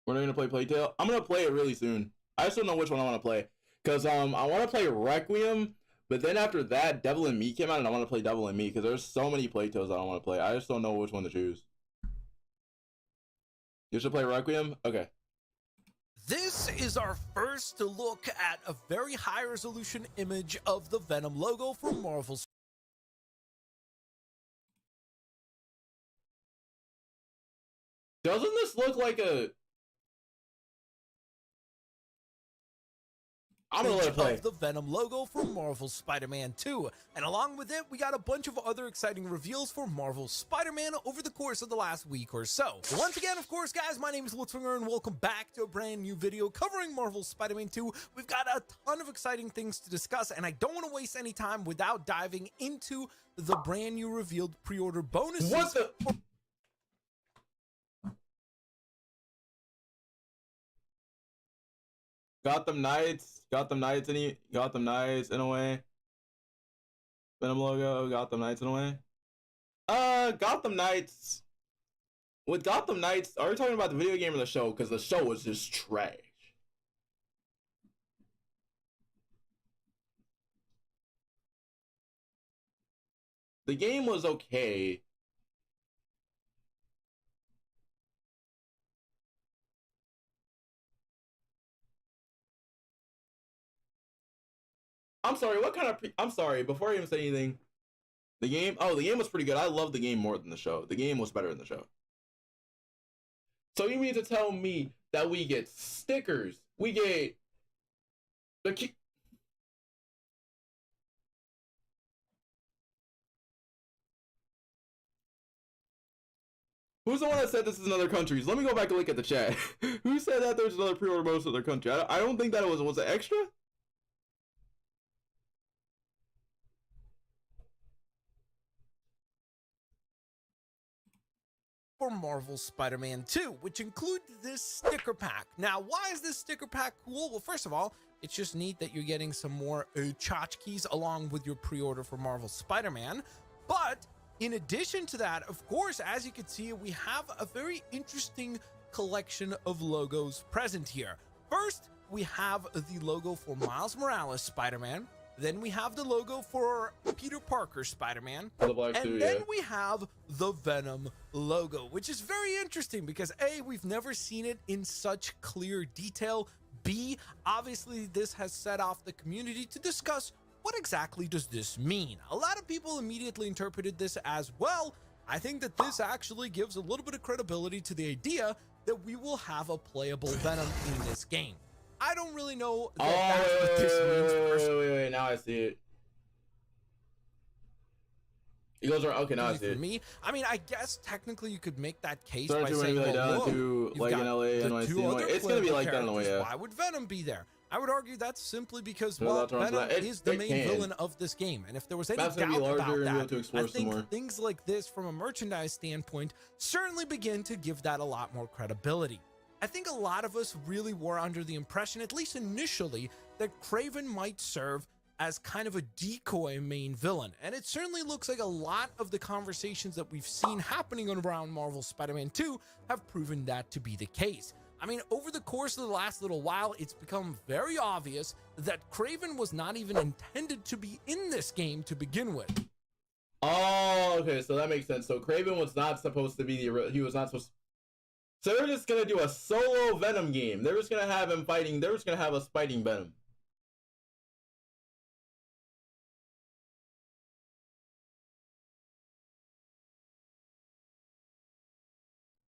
We're not gonna play Playtale. I'm gonna play it really soon. I just don't know which one I want to play. Because I want to play Requiem, but then after that, Devil in Me came out, and I want to play Devil in Me, because there's so many Playtales I don't want to play. I just don't know which one to choose. You should play Requiem? Okay. This is our first look at a very high resolution image of the Venom logo from Marvel. Doesn't this look like a... I'm gonna let it play. of the Venom logo for Marvel Spider-Man 2. And along with it, we got a bunch of other exciting reveals for Marvel Spider-Man over the course of the last week or so. Once again, of course, guys, my name is Blitzwinger, and welcome back to a brand new video covering Marvel Spider-Man 2. We've got a ton of exciting things to discuss, and I don't want to waste any time without diving into the brand new revealed pre-order bonuses. What the? Gotham Knights in a way. Venom logo, Gotham Knights in a way. Gotham Knights. With Gotham Knights, are we talking about the video game or the show? Because the show was just trash. The game was okay. I'm sorry, what kind of I'm sorry, before I even say anything, the game was pretty good. I love the game more than the show. The game was better than the show. So you mean to tell me that we get stickers, we get the Who's the one that said this is in other countries? Let me go back and look at the chat. Who said that there's another pre-order bonus in other country? I don't think that it was it extra? For Marvel Spider-Man 2, which include this sticker pack. Now, why is this sticker pack cool? Well, first of all, it's just neat that you're getting some more tchotchkes along with your pre-order for Marvel Spider-Man. But in addition to that, of course, as you can see, we have a very interesting collection of logos present here. First, we have the logo for Miles Morales Spider-Man. Then we have the logo for Peter Parker Spider-Man. And then we have the Venom logo, which is very interesting because A, we've never seen it in such clear detail. B, obviously this has set off the community to discuss what exactly does this mean. A lot of people immediately interpreted this as, well, I think that this actually gives a little bit of credibility to the idea that we will have a playable Venom in this game. I don't really know that that's what this means. Wait, now I see it. It goes around. Okay, now I see it. For me, I mean, I guess technically you could make that case Starting by to saying, really well, down to like in LA and it's gonna be like that in a way. Yeah. Why would Venom be there? I would argue that's simply because, well, Venom is the main villain of this game, and if there was any doubt about that, I think things like this, from a merchandise standpoint, certainly begin to give that a lot more credibility. I think a lot of us really were under the impression, at least initially, that Kraven might serve as kind of a decoy main villain. And it certainly looks like a lot of the conversations that we've seen happening around Marvel Spider-Man 2 have proven that to be the case. I mean, over the course of the last little while, it's become very obvious that Kraven was not even intended to be in this game to begin with. Oh, okay, so that makes sense. So Kraven was not supposed to be he was not supposed to. So they're just gonna do a solo Venom game. They're just gonna have him fighting. They're just gonna have us fighting Venom.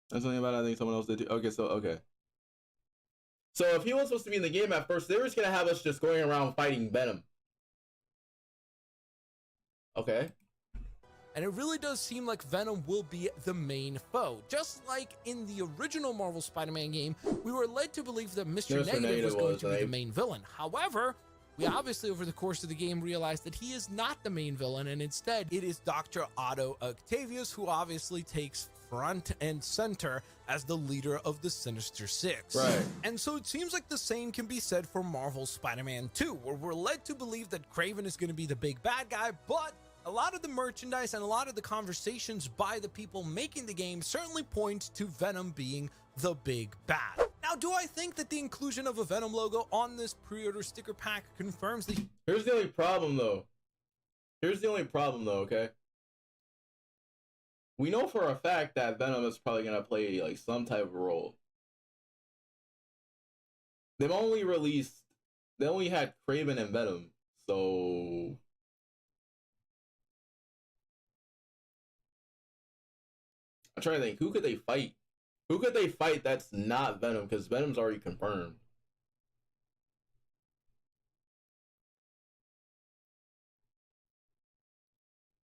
That's something about it. I think someone else did too. Okay, okay. So if he was supposed to be in the game at first, they were just gonna have us just going around fighting Venom. Okay. And it really does seem like Venom will be the main foe. Just like in the original Marvel Spider-Man game, we were led to believe that Mr. Negative was going to be the main villain. However, we obviously over the course of the game realized that he is not the main villain, and instead it is Dr. Otto Octavius, who obviously takes front and center as the leader of the Sinister Six. Right. And so it seems like the same can be said for Marvel Spider-Man 2, where we're led to believe that Kraven is going to be the big bad guy, but a lot of the merchandise and a lot of the conversations by the people making the game certainly point to Venom being the big bad. Now, do I think that the inclusion of a Venom logo on this pre-order sticker pack confirms the... Here's the only problem, though. Okay? We know for a fact that Venom is probably going to play, like, some type of role. They only had Kraven and Venom, so... I'm trying to think, who could they fight? Who could they fight that's not Venom? Because Venom's already confirmed.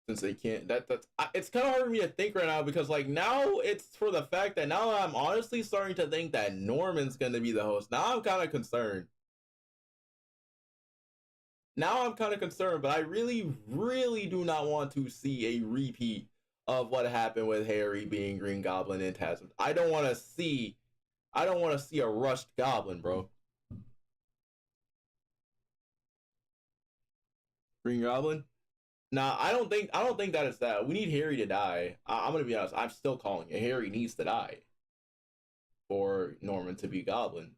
since they can't. It's kind of hard for me to think right now because like now it's for the fact that now I'm honestly starting to think that Norman's gonna be the host. Now I'm kind of concerned. But I really, really do not want to see a repeat of what happened with Harry being Green Goblin and Tasman. I don't want to see a rushed Goblin, bro. Green Goblin? Nah, I don't think that is that. We need Harry to die. I'm gonna be honest. I'm still calling it. Harry needs to die for Norman to be Goblin.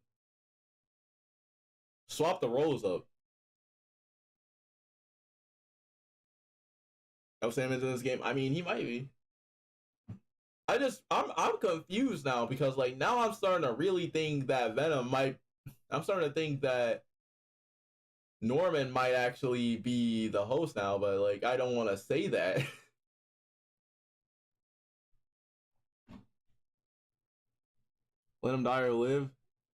Swap the roles up. No Samus in this game. I mean, he might be. I'm confused now because like now I'm starting to really think that Venom might. I'm starting to think that Norman might actually be the host now, but like I don't want to say that. Let him die or live.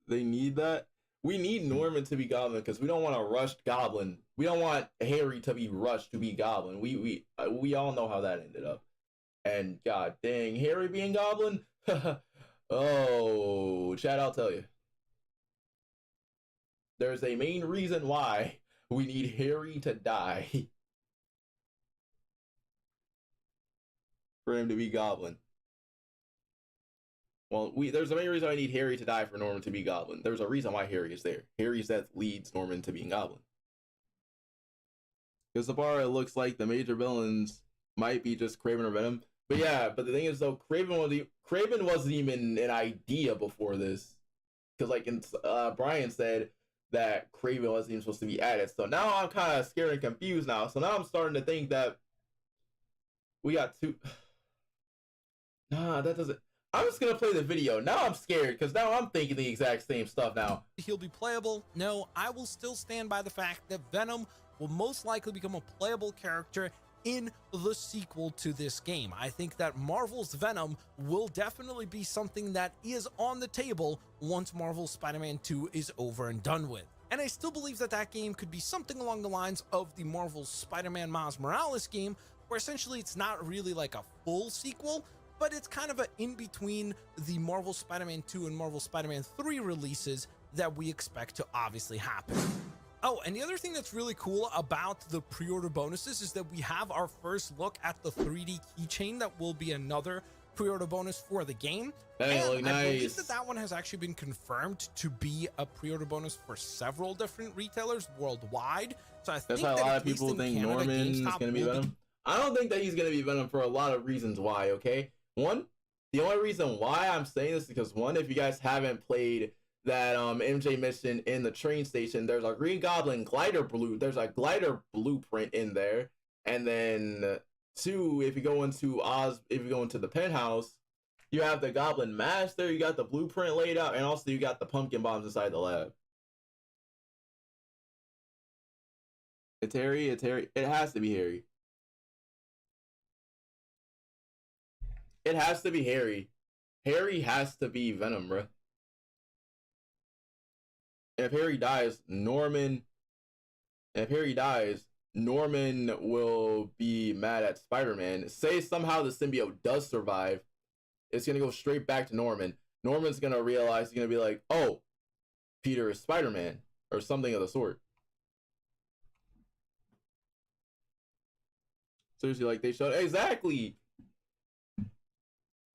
They need that. We need Norman to be Goblin because we don't want a rushed Goblin. We don't want Harry to be rushed to be Goblin. We all know how that ended up. And god dang, Harry being Goblin? Oh, Chad, I'll tell you. There's a main reason why we need Harry to die. For him to be Goblin. Well, there's a main reason I need Harry to die for Norman to be Goblin. There's a reason why Harry is there. Harry's death leads Norman to being Goblin. Because so far it looks like the major villains might be just Kraven or Venom. But yeah, but the thing is though, Kraven wasn't even an idea before this. Because like Brian said that Kraven wasn't even supposed to be added. So now I'm kind of scared and confused now. So now I'm starting to think that we got two. Nah, that doesn't. I'm just gonna play the video. Now I'm scared because now I'm thinking the exact same stuff now. He'll be playable. No, I will still stand by the fact that Venom will most likely become a playable character in the sequel to this game. I think that Marvel's Venom will definitely be something that is on the table once Marvel's Spider-Man 2 is over and done with. And I still believe that that game could be something along the lines of the Marvel's Spider-Man Miles Morales game, where essentially it's not really like a full sequel, but it's kind of an in-between the Marvel Spider-Man 2 and Marvel Spider-Man 3 releases that we expect to obviously happen. Oh, and the other thing that's really cool about the pre-order bonuses is that we have our first look at the 3D keychain that will be another pre-order bonus for the game. Hey, and nice. I believe that that one has actually been confirmed to be a pre-order bonus for several different retailers worldwide. So I think that's why a lot of people think Norman is going to be Venom. I don't think that he's going to be Venom for a lot of reasons why, okay? One, the only reason why I'm saying this is because one, if you guys haven't played that MJ mission in the train station, there's a Green Goblin glider blueprint in there. And then two, if you go into the penthouse, you have the Goblin Master, you got the blueprint laid out, and also you got the pumpkin bombs inside the lab. It's Harry, it has to be Harry. It has to be Harry. Harry has to be Venom, bro. If Harry dies, Norman will be mad at Spider-Man. Say somehow the symbiote does survive, it's gonna go straight back to Norman. Norman's gonna realize, he's gonna be like, oh, Peter is Spider-Man, or something of the sort. Seriously, like they showed exactly.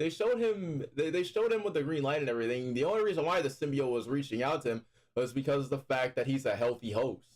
They showed him with the green light and everything. The only reason why the symbiote was reaching out to him was because of the fact that he's a healthy host.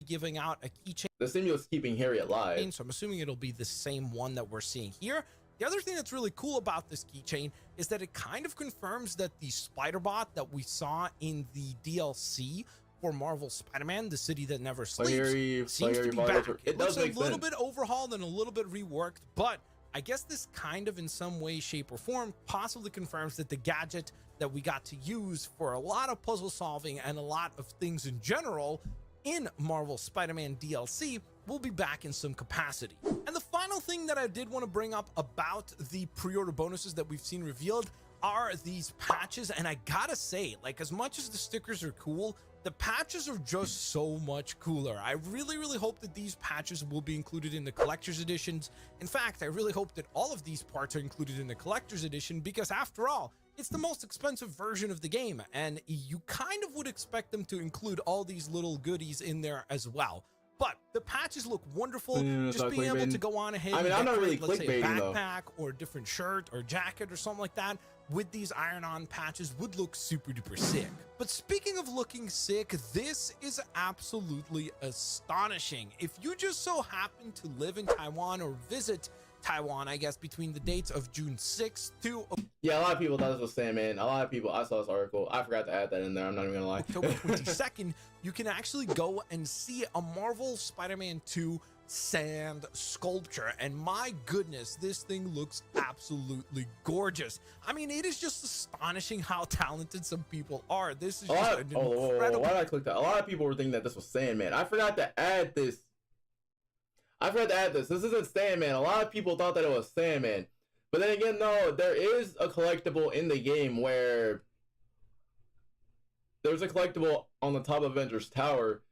Giving out a keychain. The symbiote's keeping Harry alive. So I'm assuming it'll be the same one that we're seeing here. The other thing that's really cool about this keychain is that it kind of confirms that the Spider-Bot that we saw in the DLC for Marvel Spider-Man, The City That Never Sleeps, seems to be back. It looks a little bit overhauled and a little bit reworked, but I guess this kind of in some way, shape, or form possibly confirms that the gadget that we got to use for a lot of puzzle solving and a lot of things in general in Marvel Spider-Man DLC will be back in some capacity. And the final thing that I did want to bring up about the pre-order bonuses that we've seen revealed are these patches. And I gotta say, like, as much as the stickers are cool, the patches are just so much cooler. I really hope that these patches will be included in the collector's editions. In fact, I really hope that all of these parts are included in the collector's edition, because after all, it's the most expensive version of the game, and you kind of would expect them to include all these little goodies in there as well. But the patches look wonderful. Just being able to go on ahead and I'm not really let's say a clickbaiting, backpack or a different shirt or jacket or something like that with these iron-on patches would look super duper sick. But speaking of looking sick, this is absolutely astonishing. If you just so happen to live in Taiwan or visit Taiwan, I guess, between the dates of June 6th to Yeah, a lot of people thought this was Sandman. A lot of people, I saw this article. I forgot to add that in there. I'm not even gonna lie. October 22nd, you can actually go and see a Marvel Spider-Man 2 sand sculpture, and my goodness, this thing looks absolutely gorgeous. I mean, it is just astonishing how talented some people are. This is just an incredible. Why did I click that? A lot of people were thinking that this was Sandman. I forgot to add this. This isn't Sandman. A lot of people thought that it was Sandman. But then again, no, there is a collectible in the game where there's a collectible on the top of Avengers Tower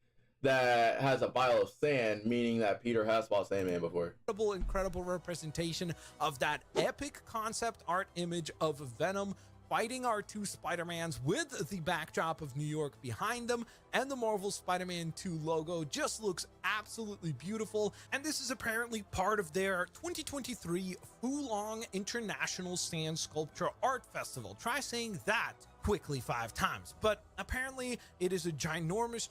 that has a vial of sand, meaning that Peter has fought Sandman before. Incredible representation of that epic concept art image of Venom fighting our two Spider-Mans with the backdrop of New York behind them, and the Marvel Spider-Man 2 logo just looks absolutely beautiful. And this is apparently part of their 2023 Fulong International Sand Sculpture Art Festival. Try saying that quickly 5 times. But apparently it is a ginormous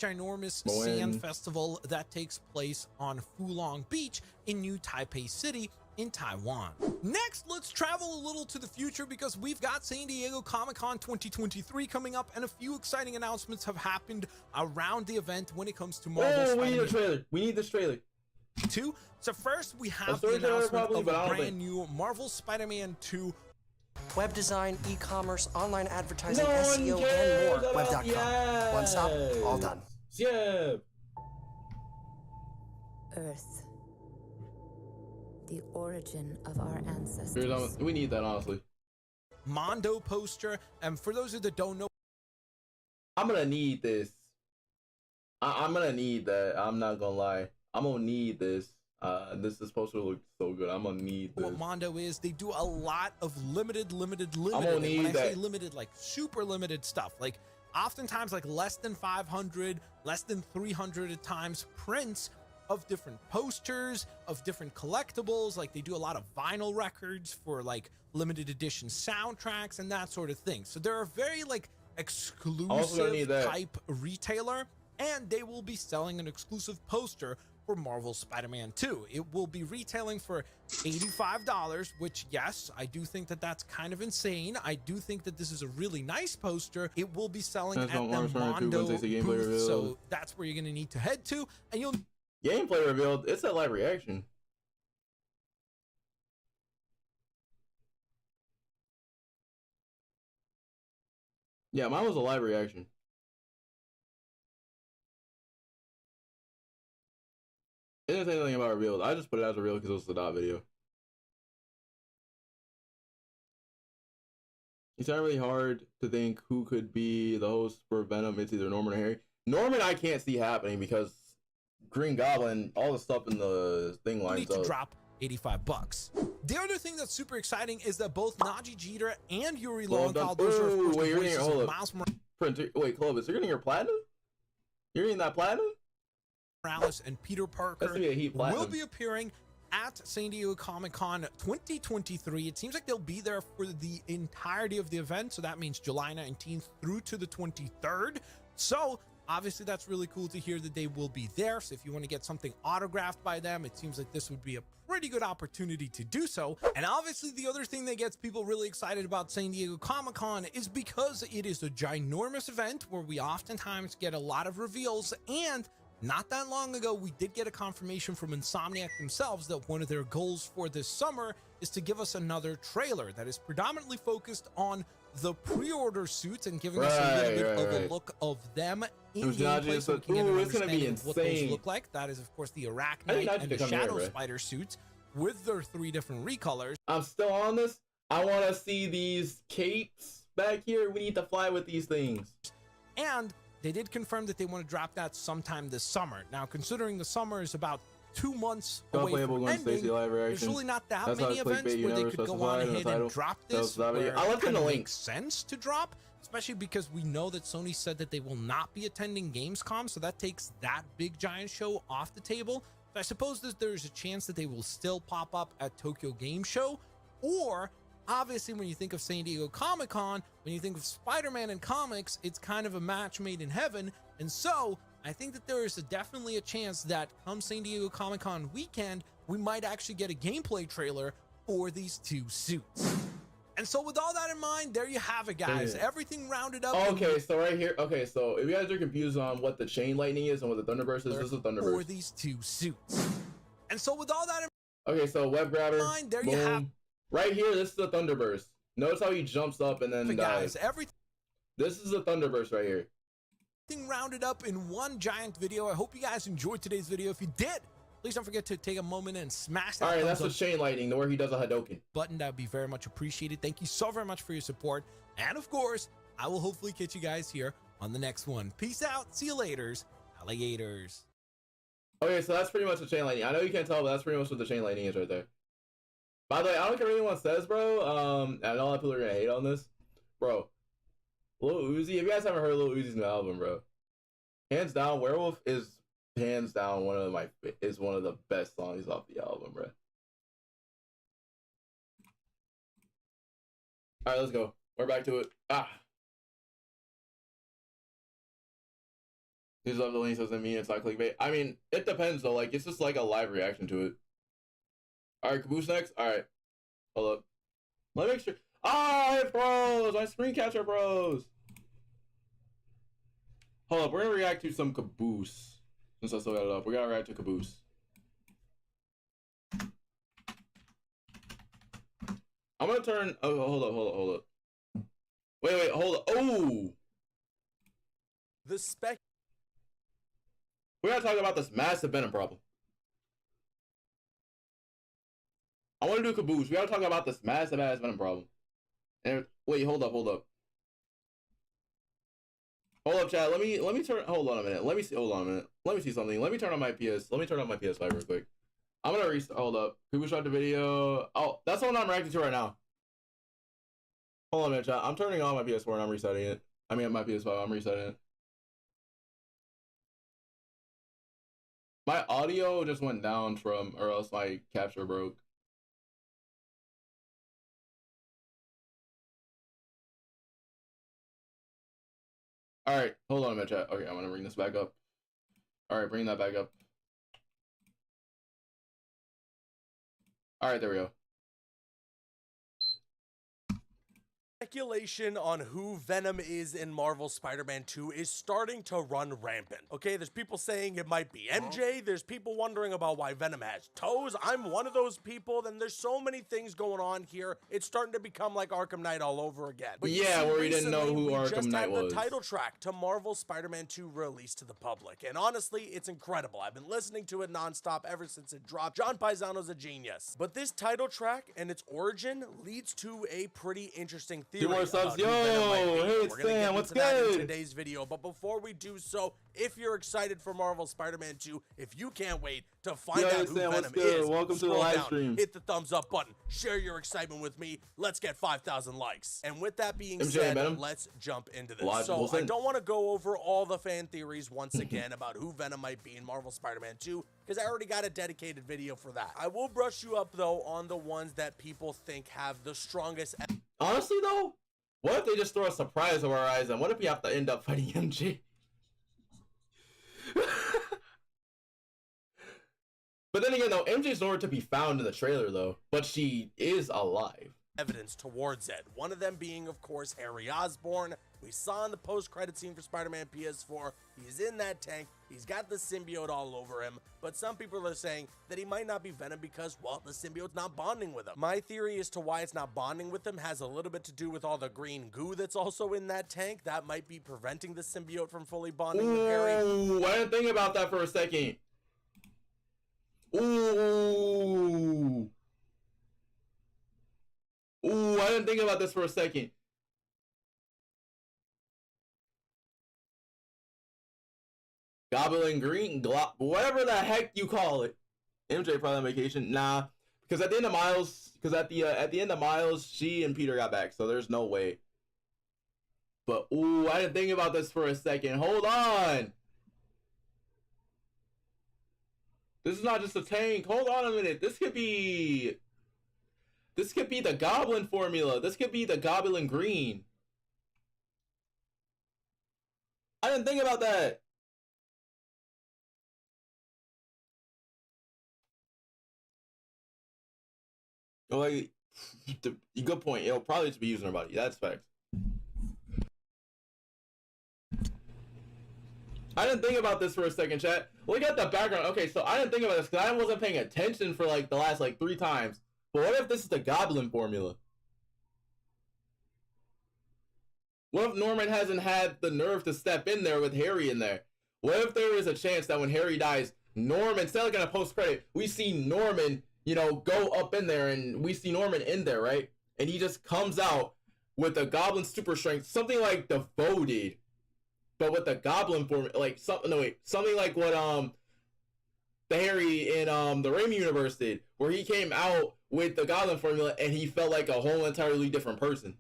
sand festival that takes place on Fulong Beach in New Taipei City in Taiwan. Next, let's travel a little to the future, because we've got San Diego Comic-Con 2023 coming up, and a few exciting announcements have happened around the event when it comes to Marvel Spider-Man. We need a trailer. We need this trailer. 2. So first, we have the announcement of a brand new Marvel Spider-Man 2 web design, e-commerce, online advertising, SEO, and more. Web.com. Yes. One stop, all done. Yeah. Earth. The origin of our ancestors. We need that, honestly. Mondo poster, and for those of you that don't know, I'm gonna need this. I'm gonna need that. I'm not gonna lie. I'm gonna need this. This is supposed to look so good. I'm gonna need this. What Mondo is, they do a lot of limited. I'm gonna and need when I say that. limited, like super limited stuff, like oftentimes like less than 500, less than 300 at times prints of different posters, of different collectibles. Like they do a lot of vinyl records for like limited edition soundtracks and that sort of thing. So they're a very like exclusive type retailer, and they will be selling an exclusive poster for Marvel Spider-Man 2. It will be retailing for $85, which, yes, I do think that that's kind of insane. I do think that this is a really nice poster. It will be selling at the Mondo booth, so that's where you're going to need to head to, and you'll Gameplay revealed. It's a live reaction. Yeah, mine was a live reaction. It didn't say anything about revealed. I just put it as a reveal because it was the dot video. It's not really hard to think who could be the host for Venom. It's either Norman or Harry. Norman I can't see happening because Green Goblin, all the stuff in the thing lines need to drop $85. The other thing that's super exciting is that both Najee Jeter and Yuri Lowenthal, those are of course the voices of Miles Wait, Clovis, you're getting your platinum? You're getting that platinum? Morales and Peter Parker will be appearing at San Diego Comic-Con 2023. It seems like they'll be there for the entirety of the event, so that means July 19th through to the 23rd. So obviously that's really cool to hear that they will be there. So if you want to get something autographed by them, it seems like this would be a pretty good opportunity to do so. And obviously the other thing that gets people really excited about San Diego Comic-Con is because it is a ginormous event where we oftentimes get a lot of reveals, and not that long ago, we did get a confirmation from Insomniac themselves that one of their goals for this summer is to give us another trailer that is predominantly focused on the pre-order suits and giving us a little bit of a look of them in gameplay, so we can get an understanding of what those look like. That is, of course, the Arachnite and the Shadow Spider suits with their 3 different recolors. I'm still on this. I want to see these capes back here. We need to fly with these things. And they did confirm that they want to drop that sometime this summer. Now, considering the summer is about 2 months away from ending, there's really not that many events where they could go on ahead and drop this. I left in the link. Makes sense to drop, especially because we know that Sony said that they will not be attending Gamescom, so that takes that big giant show off the table. So I suppose that there's a chance that they will still pop up at Tokyo Game Show, or obviously when you think of San Diego Comic-Con, when you think of Spider-Man and comics, it's kind of a match made in heaven. And so I think that there is definitely a chance that come San Diego Comic-Con weekend, we might actually get a gameplay trailer for these 2 suits. And so with all that in mind, there you have it, guys. Yeah. Everything rounded up. Okay, so right here. Okay, so if you guys are confused on what the Chain Lightning is and what the Thunderburst is, this is Thunderburst. For these 2 suits. And so with all that in okay, so web grabber. mind, there boom. you have Right here, this is the Thunderburst. Notice how he jumps up and then dies. guys. Everything This is the Thunderburst right here. rounded up in one giant video. I hope you guys enjoyed today's video. If you did, please don't forget to take a moment and smash that Alright, that's the thumbs up Chain Lightning, where he does a Hadoken. button. That would be very much appreciated. Thank you so very much for your support. And of course, I will hopefully catch you guys here on the next one. Peace out. See you laters, alligators. Okay, so that's pretty much the Chain Lightning. I know you can't tell, but that's pretty much what the Chain Lightning is right there. By the way, I don't care what anyone says, bro. I know a lot of people are gonna hate on this. Bro, Lil Uzi, if you guys haven't heard Lil Uzi's new album, bro, hands down, Werewolf is hands down one of the best songs off the album, bro. Alright, let's go. We're back to it. These love the links doesn't mean it's not clickbait. I mean, it depends though. Like, it's just like a live reaction to it. Alright, Caboose next. Alright. Hold up. Let me make sure. Ah, it froze! My screen capture froze! Hold up, we're gonna react to some Caboose. Since I still got it up, we gotta react to Caboose. I'm gonna turn. Oh, hold up. Wait, hold up. Oh! The spec. We gotta talk about this massive Venom problem. I want to do Caboose. We gotta talk about this massive ass Venom problem. And wait, hold up. Hold up, chat. Let me turn. Hold on a minute. Let me see. Hold on a minute. Let me see something. Let me turn on my PS. Let me turn on my PS5 real quick. I'm gonna restart. Hold up. Caboose shot the video. Oh, that's the one I'm reacting to right now. Hold on a minute, chat. I'm turning on my PS4 and I'm resetting it. I mean, my PS5. I'm resetting it. My audio just went down from, or else my capture broke. Alright, hold on a minute, chat. Okay, I'm gonna bring this back up. Alright, bring that back up. Alright, there we go. Speculation on who Venom is in Marvel Spider-Man 2 is starting to run rampant. Okay, there's people saying it might be MJ. There's people wondering about why Venom has toes. I'm one of those people. Then there's so many things going on here. It's starting to become like Arkham Knight all over again. But yeah, where we didn't know who Arkham Knight was. The title track to Marvel Spider-Man 2 released to the public. And honestly, it's incredible. I've been listening to it nonstop ever since it dropped. John Paisano's a genius. But this title track and its origin leads to a pretty interesting theory. 2 more subs. Yo, hey, it's Sam. What's good? good? In today's video, but before we do so, if you're excited for Marvel Spider-Man 2, if you can't wait to find out who Sam, Venom good? is, Welcome to the scroll live down, stream. hit the thumbs up button, share your excitement with me. Let's get 5,000 likes. And with that being MJ, said, Venom? let's jump into this. Logical So I sense. don't want to go over all the fan theories once again about who Venom might be in Marvel Spider-Man 2, because I already got a dedicated video for that. I will brush you up though on the ones that people think have the strongest. Honestly though, what if they just throw a surprise over our eyes, and what if we have to end up fighting MJ? But then again though, MJ's nowhere to be found in the trailer though, but she is alive. Evidence towards it. One of them being, of course, Harry Osborn. We saw in the post-credit scene for Spider-Man PS4, he's in that tank, he's got the symbiote all over him, but some people are saying that he might not be Venom because, well, the symbiote's not bonding with him. My theory as to why it's not bonding with him has a little bit to do with all the green goo that's also in that tank. That might be preventing the symbiote from fully bonding with Harry. Ooh, I didn't think about that for a second. Ooh. Ooh, I didn't think about this for a second. Goblin Green, whatever the heck you call it. MJ probably on vacation. Nah, because at the end of Miles, at the end of Miles, she and Peter got back, so there's no way. But ooh, I didn't think about this for a second. Hold on. This is not just a tank. Hold on a minute. This could be the Goblin formula. This could be the Goblin Green. I didn't think about that. Like, good point. It'll probably just be using her body. That's facts. I didn't think about this for a second, chat. Look at the background. Okay, so I didn't think about this because I wasn't paying attention for like the last like 3 times. But what if this is the Goblin formula? What if Norman hasn't had the nerve to step in there with Harry in there? What if there is a chance that when Harry dies, Norman, instead of like in a post-credit, we see Norman, you know, go up in there and we see Norman in there, right? And he just comes out with a Goblin super strength, something like Defoe did, but with the Goblin form, like something like what the Harry in the Raimi universe did, where he came out with the Goblin formula and he felt like a whole entirely different person.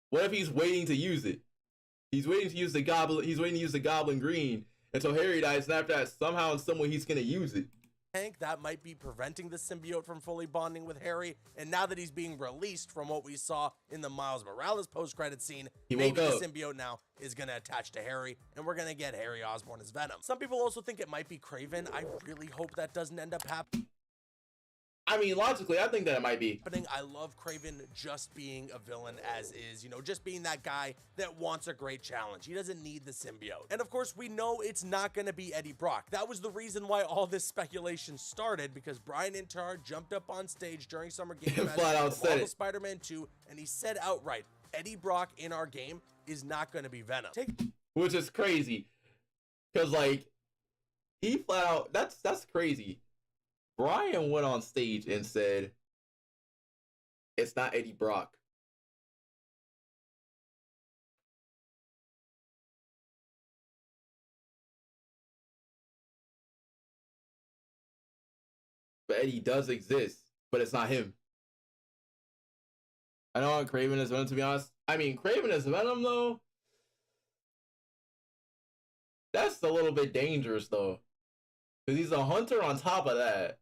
What if he's waiting to use it? He's waiting to use the Goblin. He's waiting to use the Goblin Green until Harry dies, and after that, somehow in some way, he's gonna use it. Tank that might be preventing the symbiote from fully bonding with Harry, and now that he's being released from what we saw in the Miles Morales post-credit scene, maybe the symbiote now is gonna attach to Harry, and we're gonna get Harry Osborn as Venom. Some people also think it might be Kraven. I really hope that doesn't end up happening. I mean, logically, I think that it might be. I love Kraven just being a villain as is, you know, just being that guy that wants a great challenge. He doesn't need the symbiote. And of course, we know it's not going to be Eddie Brock. That was the reason why all this speculation started, because Brian Intihar jumped up on stage during Summer Game Fest Marvel Spider-Man 2, and he said outright, Eddie Brock in our game is not going to be Venom. Which is crazy, because like, he flat out, that's crazy. Brian went on stage and said, it's not Eddie Brock. But Eddie does exist, but it's not him. I know Kraven is Venom, to be honest. I mean, Kraven is Venom, though. That's a little bit dangerous, though. Because he's a hunter on top of that.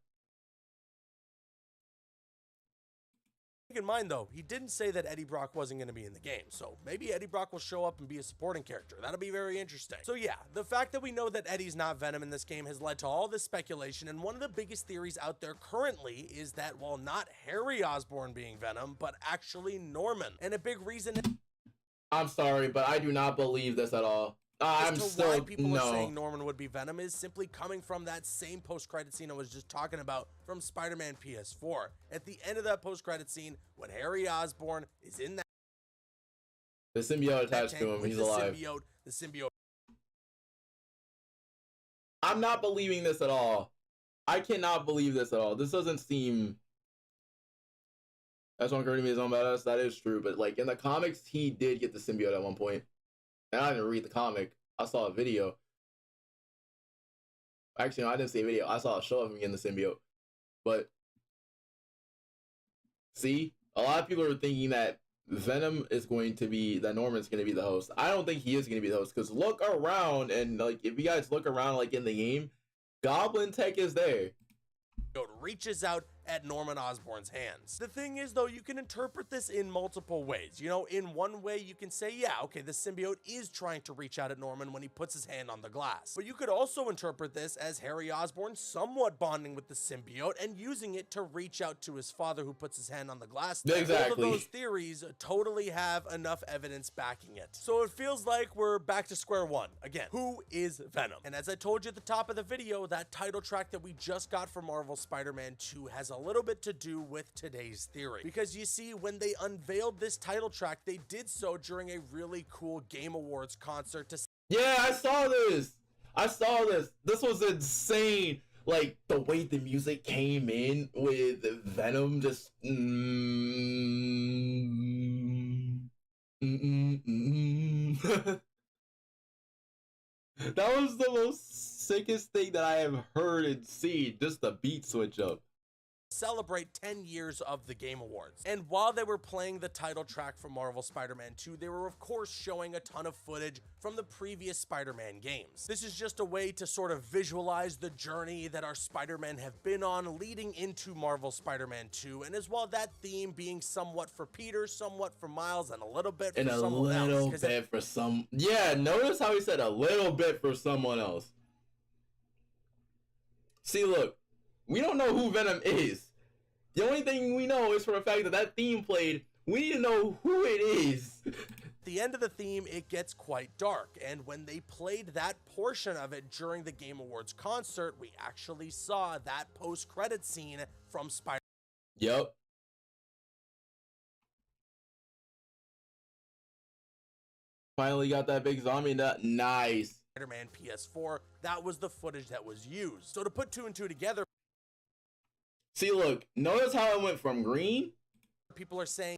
Keep in mind, though, he didn't say that Eddie Brock wasn't going to be in the game, so maybe Eddie Brock will show up and be a supporting character. That'll be very interesting. So yeah, the fact that we know that Eddie's not Venom in this game has led to all this speculation, and one of the biggest theories out there currently is that, well, not Harry Osborn being Venom, but actually Norman. And a big reason... I'm sorry, but I do not believe this at all. Why people are saying Norman would be Venom is simply coming from that same post-credit scene I was just talking about from Spider-Man PS4. At the end of that post-credit scene, when Harry Osborn is in that... The symbiote attached to him, he's alive. The symbiote... I'm not believing this at all. I cannot believe this at all. This doesn't seem... That's one to me his own badass. That is true, but like in the comics, he did get the symbiote at one point. And I didn't read the comic. I saw a video. Actually, no, I didn't see a video. I saw a show of him getting the symbiote. But see, a lot of people are thinking that Venom is going to be, that Norman's going to be the host. I don't think he is going to be the host, because look around, and like if you guys look around like in the game, Goblin Tech is there. Reaches out at Norman Osborn's hands. The thing is, though, you can interpret this in multiple ways. You know, in one way, you can say, yeah, okay, the symbiote is trying to reach out at Norman when he puts his hand on the glass. But you could also interpret this as Harry Osborn somewhat bonding with the symbiote and using it to reach out to his father who puts his hand on the glass. Exactly. Both of those theories totally have enough evidence backing it. So it feels like we're back to square one. Again, who is Venom? And as I told you at the top of the video, that title track that we just got from Marvel Spider-Man 2 has a little bit to do with today's theory, because you see, when they unveiled this title track, they did so during a really cool Game Awards concert. Yeah, I saw this. This was insane. like the way the music came in with Venom just that was the most sickest thing that I have heard and seen, just the beat switch up. Celebrate 10 years of the Game Awards. And while they were playing the title track from Marvel Spider-Man 2, they were of course showing a ton of footage from the previous Spider-Man games. This is just a way to sort of visualize the journey that our Spider-Men have been on leading into Marvel Spider-Man 2, and as well that theme being somewhat for Peter, somewhat for Miles, and a little bit for someone else. And a little bit for some... Yeah, notice how he said a little bit for someone else. See, look. We don't know who Venom is. The only thing we know is for the fact that that theme played. We need to know who it is. At the end of the theme, it gets quite dark, and when they played that portion of it during the Game Awards concert, we actually saw that post-credit scene from Spider-Man. Yep. Finally got that big zombie. Nice. Spider-Man PS4, that was the footage that was used. So to put 2 and 2 together, see, look, notice how it went from green people are saying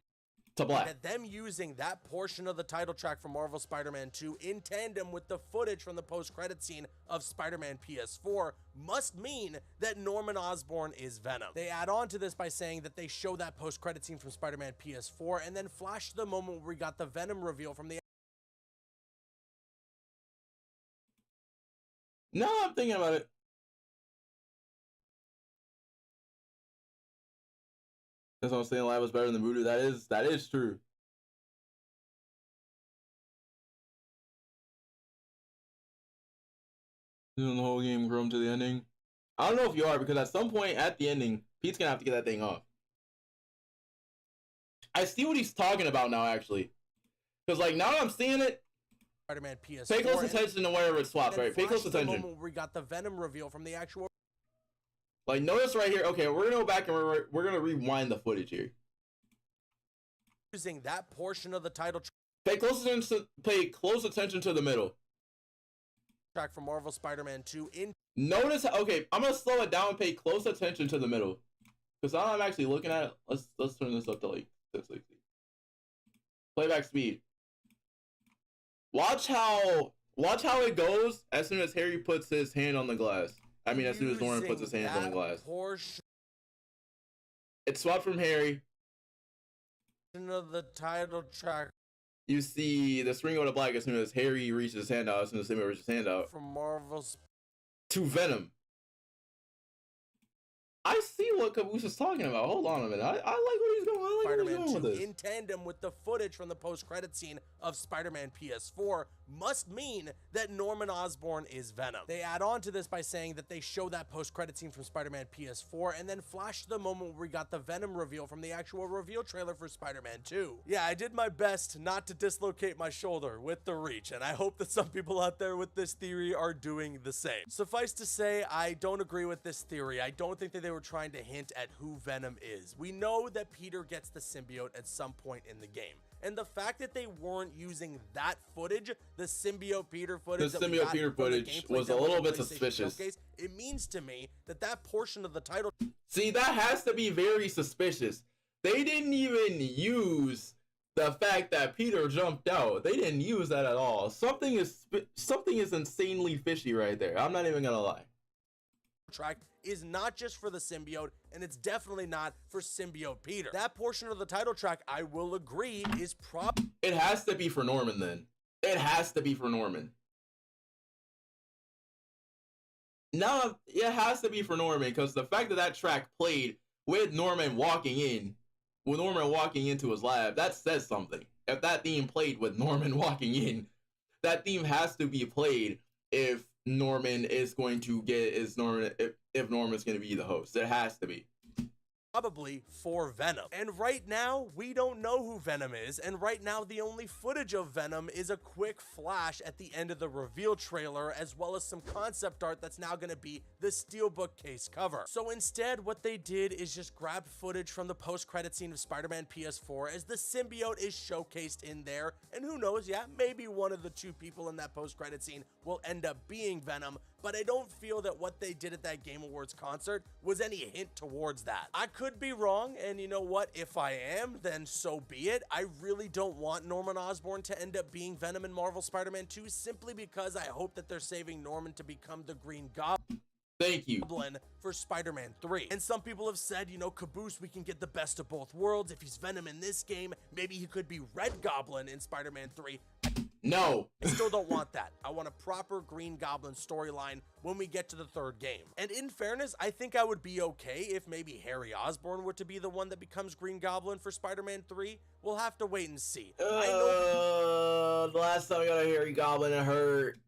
to black. That them using that portion of the title track from Marvel Spider-Man 2 in tandem with the footage from the post-credit scene of Spider-Man PS4 must mean that Norman Osborn is Venom. They add on to this by saying that they show that post-credit scene from Spider-Man PS4 and then flash the moment where we got the Venom reveal from the... No, I'm thinking about it. That's what I'm saying. Live was better than Voodoo. That is true. Doing the whole game from to the ending. I don't know if you are, because at some point at the ending, Pete's gonna have to get that thing off. I see what he's talking about now, actually, because like now that I'm seeing it. Spider-Man PS4. Pay close attention to wherever it swaps, right? Pay close attention. We got the Venom reveal from the actual. Like, notice right here. Okay, we're gonna go back and we're gonna rewind the footage here. Using that portion of the title pay close attention to the middle track from Marvel Spider-Man 2 in. Notice, okay, I'm gonna slow it down and pay close attention to the middle, because now I'm actually looking at it. Let's turn this up to like 660. Playback speed. Watch how it goes as soon as Harry puts his hand on the glass. I mean, as soon as Norman puts his hands on the glass. It swapped from Harry. Of the title track. You see the screen go to black as soon as Harry reaches his hand out. As soon as Harry reaches his hand out. From Marvel's to Venom. I see what Caboose is talking about. Hold on a minute. I like what he's going. I like what he's going with this. In tandem with the footage from the post-credit scene of Spider-Man PS4 must mean that Norman Osborn is Venom. They add on to this by saying that they show that post-credit scene from Spider-Man PS4 and then flash the moment where we got the Venom reveal from the actual reveal trailer for Spider-Man 2. Yeah, I did my best not to dislocate my shoulder with the reach, and I hope that some people out there with this theory are doing the same. Suffice to say, I don't agree with this theory. I don't think that they were trying to hint at who Venom is. We know that Peter gets the symbiote at some point in the game. And the fact that they weren't using that footage, the symbiote Peter footage, was a little bit suspicious. Showcase, it means to me that that portion of the title. See, that has to be very suspicious. They didn't even use the fact that Peter jumped out. They didn't use that at all. Something is insanely fishy right there. I'm not even gonna lie. Track is not just for the symbiote, and it's definitely not for symbiote Peter. That portion of the title track, I will agree, is it has to be for Norman then. It has to be for Norman. No, it has to be for Norman, because the fact that that track played with Norman walking into his lab, that says something. If that theme played with Norman walking in, that theme has to be played if Norman is going to get if Norman's going to be the host. It has to be. probably for Venom. And right now, we don't know who Venom is, and right now the only footage of Venom is a quick flash at the end of the reveal trailer, as well as some concept art that's now going to be the Steelbook case cover. So instead, what they did is just grab footage from the post-credit scene of Spider-Man PS4 as the symbiote is showcased in there, and who knows, yeah, maybe one of the two people in that post-credit scene will end up being Venom, but I don't feel that what they did at that Game Awards concert was any hint towards that. I could be wrong, and you know what? If I am, then so be it. I really don't want Norman Osborn to end up being Venom in Marvel Spider-Man 2, simply because I hope that they're saving Norman to become the Green Goblin. Thank you. For Spider-Man 3. And some people have said, you know, caboose, we can get the best of both worlds. If he's Venom in this game, maybe he could be Red Goblin in Spider-Man 3. No. I still don't want that. I want a proper Green Goblin storyline when we get to the third game. And in fairness, I think I would be okay if maybe Harry Osborn were to be the one that becomes Green Goblin for Spider-Man 3. We'll have to wait and see. I know the last time I got a Harry Goblin, it hurt.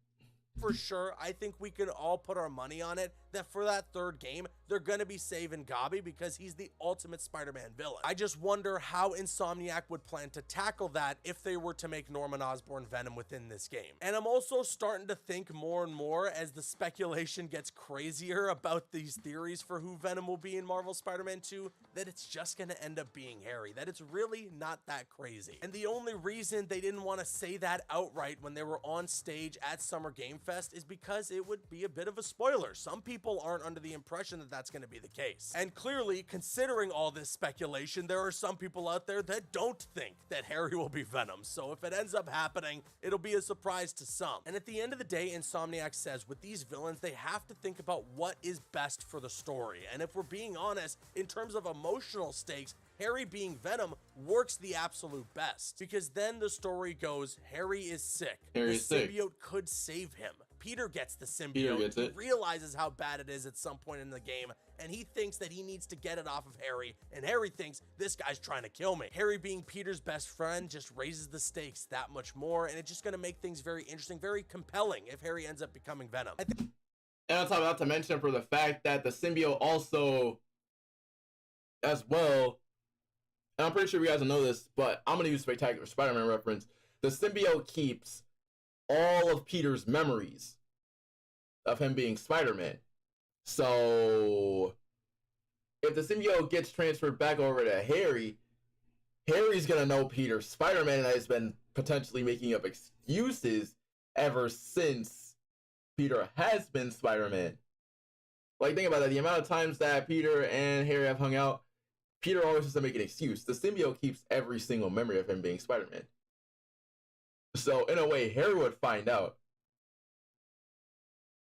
For sure, I think we can all put our money on it that for that third game, they're gonna be saving Gobby because he's the ultimate Spider-Man villain. I just wonder how Insomniac would plan to tackle that if they were to make Norman Osborn Venom within this game. And I'm also starting to think more and more as the speculation gets crazier about these theories for who Venom will be in Marvel Spider-Man 2, that it's just gonna end up being Harry, that it's really not that crazy. And the only reason they didn't want to say that outright when they were on stage at Summer Game Fest is because it would be a bit of a spoiler. Some people aren't under the impression that that's going to be the case. And clearly, considering all this speculation, there are some people out there that don't think that Harry will be Venom. So if it ends up happening, it'll be a surprise to some. And at the end of the day, Insomniac says with these villains, they have to think about what is best for the story. And if we're being honest, in terms of emotional stakes, Harry being Venom works the absolute best, because then the story goes, Harry is sick. The symbiote could save him. Peter gets the symbiote, he realizes how bad it is at some point in the game, and he thinks that he needs to get it off of Harry, and Harry thinks, this guy's trying to kill me. Harry being Peter's best friend just raises the stakes that much more, and it's just going to make things very interesting, very compelling if Harry ends up becoming Venom. And on top of that, to mention for the fact that the symbiote also, as well, and I'm pretty sure you guys will know this, but I'm going to use Spectacular Spider-Man reference, the symbiote keeps all of Peter's memories of him being Spider-Man. So if the symbiote gets transferred back over to Harry, Harry's gonna know Peter. Spider-Man has been potentially making up excuses ever since Peter has been Spider-Man. Like, think about that. The amount of times that Peter and Harry have hung out, Peter always has to make an excuse. The symbiote keeps every single memory of him being Spider-Man. So in a way, Harry would find out.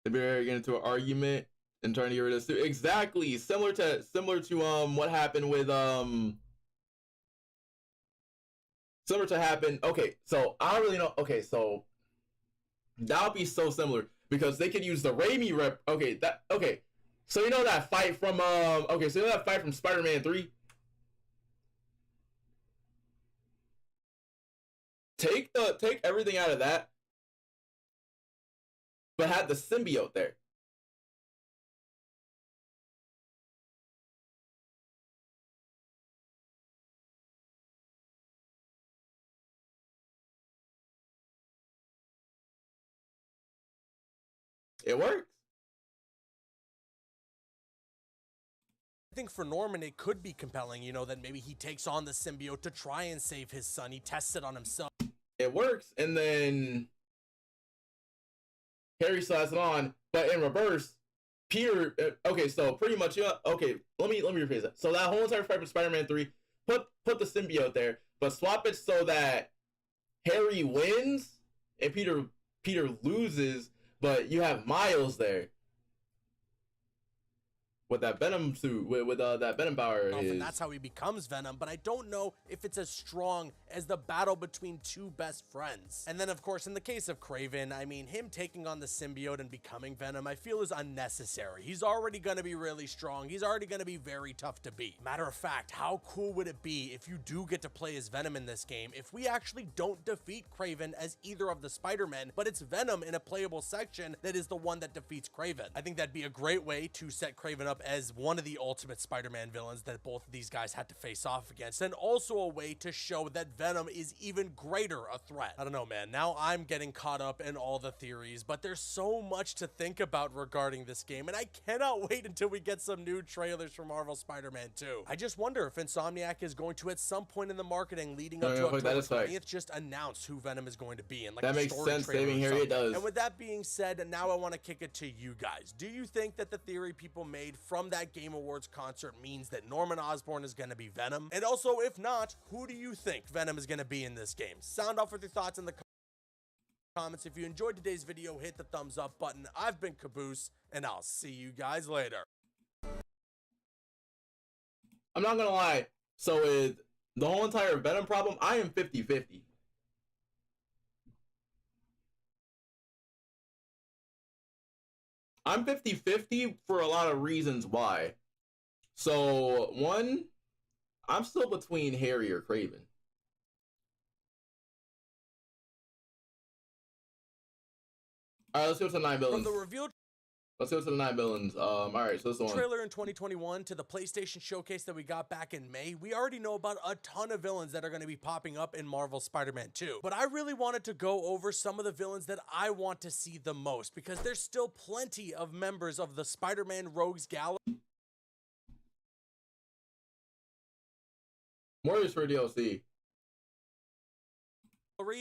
They'd be getting into an argument and trying to get rid of this. Exactly, similar to what happened with Okay, so I don't really know. Okay, so that would be so similar because they could use the Raimi rep. Okay, so you know that fight from Spider-Man 3. Take everything out of that, but have the symbiote there. It works. I think for Norman, it could be compelling, you know, that maybe he takes on the symbiote to try and save his son. He tests it on himself. It works, and then Harry slaps it on, but in reverse, Peter. Okay, so pretty much, okay. Let me rephrase that. So that whole entire fight from Spider-Man 3, put the symbiote there, but swap it so that Harry wins and Peter loses, but you have Miles there with that Venom suit, with that Venom power. And that's how he becomes Venom, but I don't know if it's as strong as the battle between two best friends. And then, of course, in the case of Kraven, I mean, him taking on the symbiote and becoming Venom, I feel is unnecessary. He's already going to be really strong. He's already going to be very tough to beat. Matter of fact, how cool would it be if you do get to play as Venom in this game, if we actually don't defeat Kraven as either of the Spider-Men, but it's Venom in a playable section that is the one that defeats Kraven? I think that'd be a great way to set Kraven up up as one of the ultimate Spider-Man villains that both of these guys had to face off against, and also a way to show that Venom is even greater a threat. I don't know, man. Now I'm getting caught up in all the theories, but there's so much to think about regarding this game, and I cannot wait until we get some new trailers for Marvel Spider-Man 2. I just wonder if Insomniac is going to, at some point in the marketing leading up to October 20th, just announce who Venom is going to be in, like, that makes sense. Saving Harry, it does. And with that being said, now I want to kick it to you guys. Do you think that the theory people made from that Game Awards concert means that Norman Osborn is going to be Venom? And also, if not, who do you think Venom is going to be in this game? Sound off with your thoughts in the comments. If you enjoyed today's video, hit the thumbs up button. I've been Caboose, and I'll see you guys later. I'm not gonna lie. So with the whole entire Venom problem, I am 50-50. I'm 50-50 for a lot of reasons why. So, one, I'm still between Harry or Kraven. Alright, let's go to the 9 villains. From the reveal Let's go to the 9 villains. Alright, so this one. Trailer in 2021 to the PlayStation Showcase that we got back in May, we already know about a ton of villains that are going to be popping up in Marvel Spider-Man 2. But I really wanted to go over some of the villains that I want to see the most, because there's still plenty of members of the Spider-Man Rogues Gallery. More is for DLC.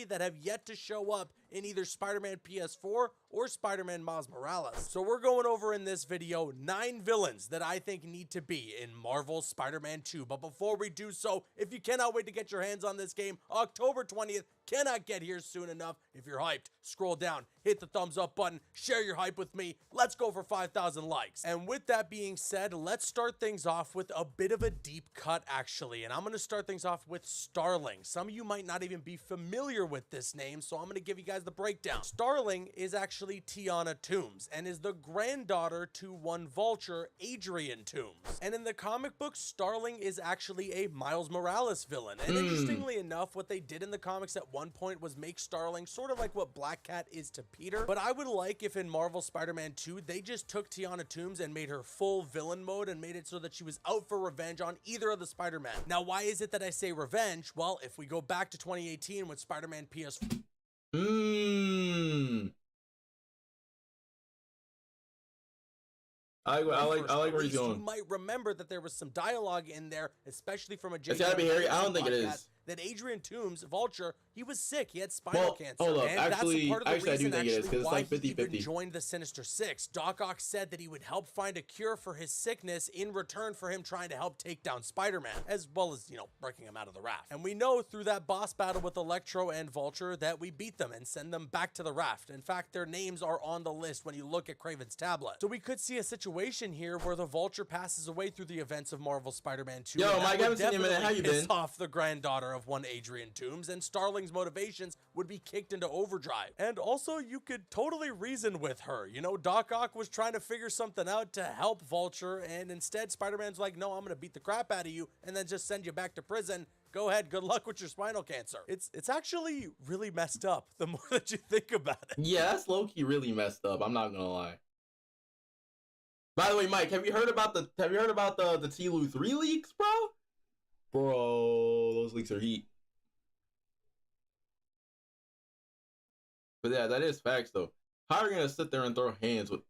That have yet to show up in either Spider-Man PS4 or Spider-Man Miles Morales. So we're going over in this video 9 villains that I think need to be in Marvel Spider-Man 2. But before we do so, if you cannot wait to get your hands on this game, October 20th cannot get here soon enough. If you're hyped, scroll down, hit the thumbs up button, share your hype with me. Let's go for 5,000 likes. And with that being said, let's start things off with a bit of a deep cut actually. And I'm going to start things off with Starling. Some of you might not even be familiar with this name, so I'm going to give you guys the breakdown. Starling is actually Tiana Toombs and is the granddaughter to one Vulture, Adrian Toombs. And in the comic book, Starling is actually a Miles Morales villain. And interestingly enough, what they did in the comics at one point was make Starling sort of like what Black Cat is to Peter. But I would like if in Marvel Spider-Man 2, they just took Tiana Toombs and made her full villain mode and made it so that she was out for revenge on either of the Spider-Man. Now, why is it that I say revenge? Well, if we go back to 2018 with Spider-Man PS4, I like where he's going. You might remember that there was some dialogue in there, especially from a It's gotta be Harry. I don't think it is. That Adrian Toombs, Vulture, he was sick. He had spinal cancer. Hold up. And Actually, that's a part of the I do reason think it is, because it's like 50-50. He even joined the Sinister Six. Doc Ock said that he would help find a cure for his sickness in return for him trying to help take down Spider-Man, as well as, you know, breaking him out of the raft. And we know through that boss battle with Electro and Vulture that we beat them and send them back to the raft. In fact, their names are on the list when you look at Kraven's tablet. So we could see a situation here where the Vulture passes away through the events of Marvel Spider-Man 2. Yo, Mike, I haven't seen you in a minute. How you been? Off the granddaughter of one Adrian Toombs, and Starling's motivations would be kicked into overdrive. And also, you could totally reason with her. You know, Doc Ock was trying to figure something out to help Vulture, and instead Spider-Man's like, no, I'm gonna beat the crap out of you and then just send you back to prison. Go ahead, good luck with your spinal cancer. It's actually really messed up the more that you think about it. Yeah, that's low-key really messed up. I'm not gonna lie. By the way, Mike, have you heard about the TLU 3 leaks, bro? Bro, those leaks are heat. But yeah, that is facts though. How are you gonna sit there and throw hands with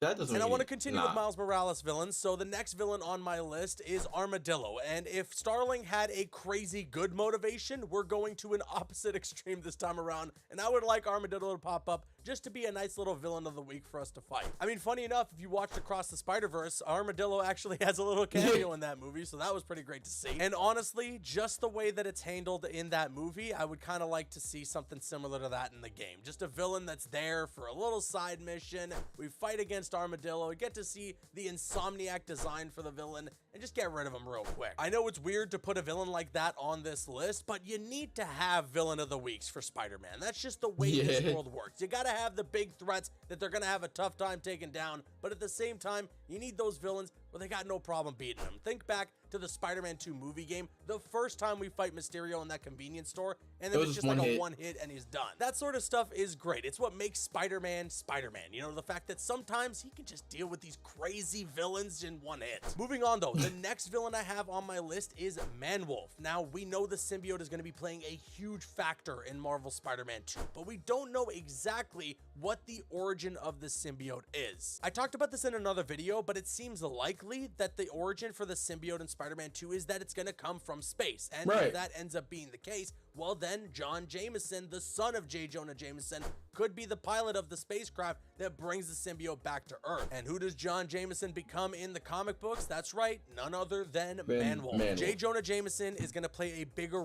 that? Doesn't. And I want to continue with Miles Morales villains. So the next villain on my list is Armadillo. And if Starling had a crazy good motivation, we're going to an opposite extreme this time around. And I would like Armadillo to pop up just to be a nice little villain of the week for us to fight. I mean, funny enough, if you watched Across the Spider-Verse, Armadillo actually has a little cameo in that movie, so that was pretty great to see. And honestly, just the way that it's handled in that movie, I would kind of like to see something similar to that in the game. Just a villain that's there for a little side mission. We fight against Armadillo, get to see the Insomniac design for the villain, and just get rid of him real quick. I know it's weird to put a villain like that on this list, but you need to have villain of the weeks for Spider-Man. That's just the way this world works. You gotta have the big threats that they're gonna have a tough time taking down, but at the same time, you need those villains where they got no problem beating him. Think back to the Spider-Man 2 movie game, the first time we fight Mysterio in that convenience store, and then it's just like a one hit and he's done. That sort of stuff is great. It's what makes Spider-Man, Spider-Man. You know, the fact that sometimes he can just deal with these crazy villains in one hit. Moving on though, the next villain I have on my list is Manwolf. Now, we know the symbiote is going to be playing a huge factor in Marvel Spider-Man 2, but we don't know exactly what the origin of the symbiote is. I talked about this in another video, but it seems likely that the origin for the symbiote in Spider-Man 2 is that it's going to come from space. And if that ends up being the case, well then John Jameson, the son of J. Jonah Jameson, could be the pilot of the spacecraft that brings the symbiote back to Earth. And who does John Jameson become in the comic books? That's right, none other than Manwolf. J. Jonah Jameson is going to play a bigger...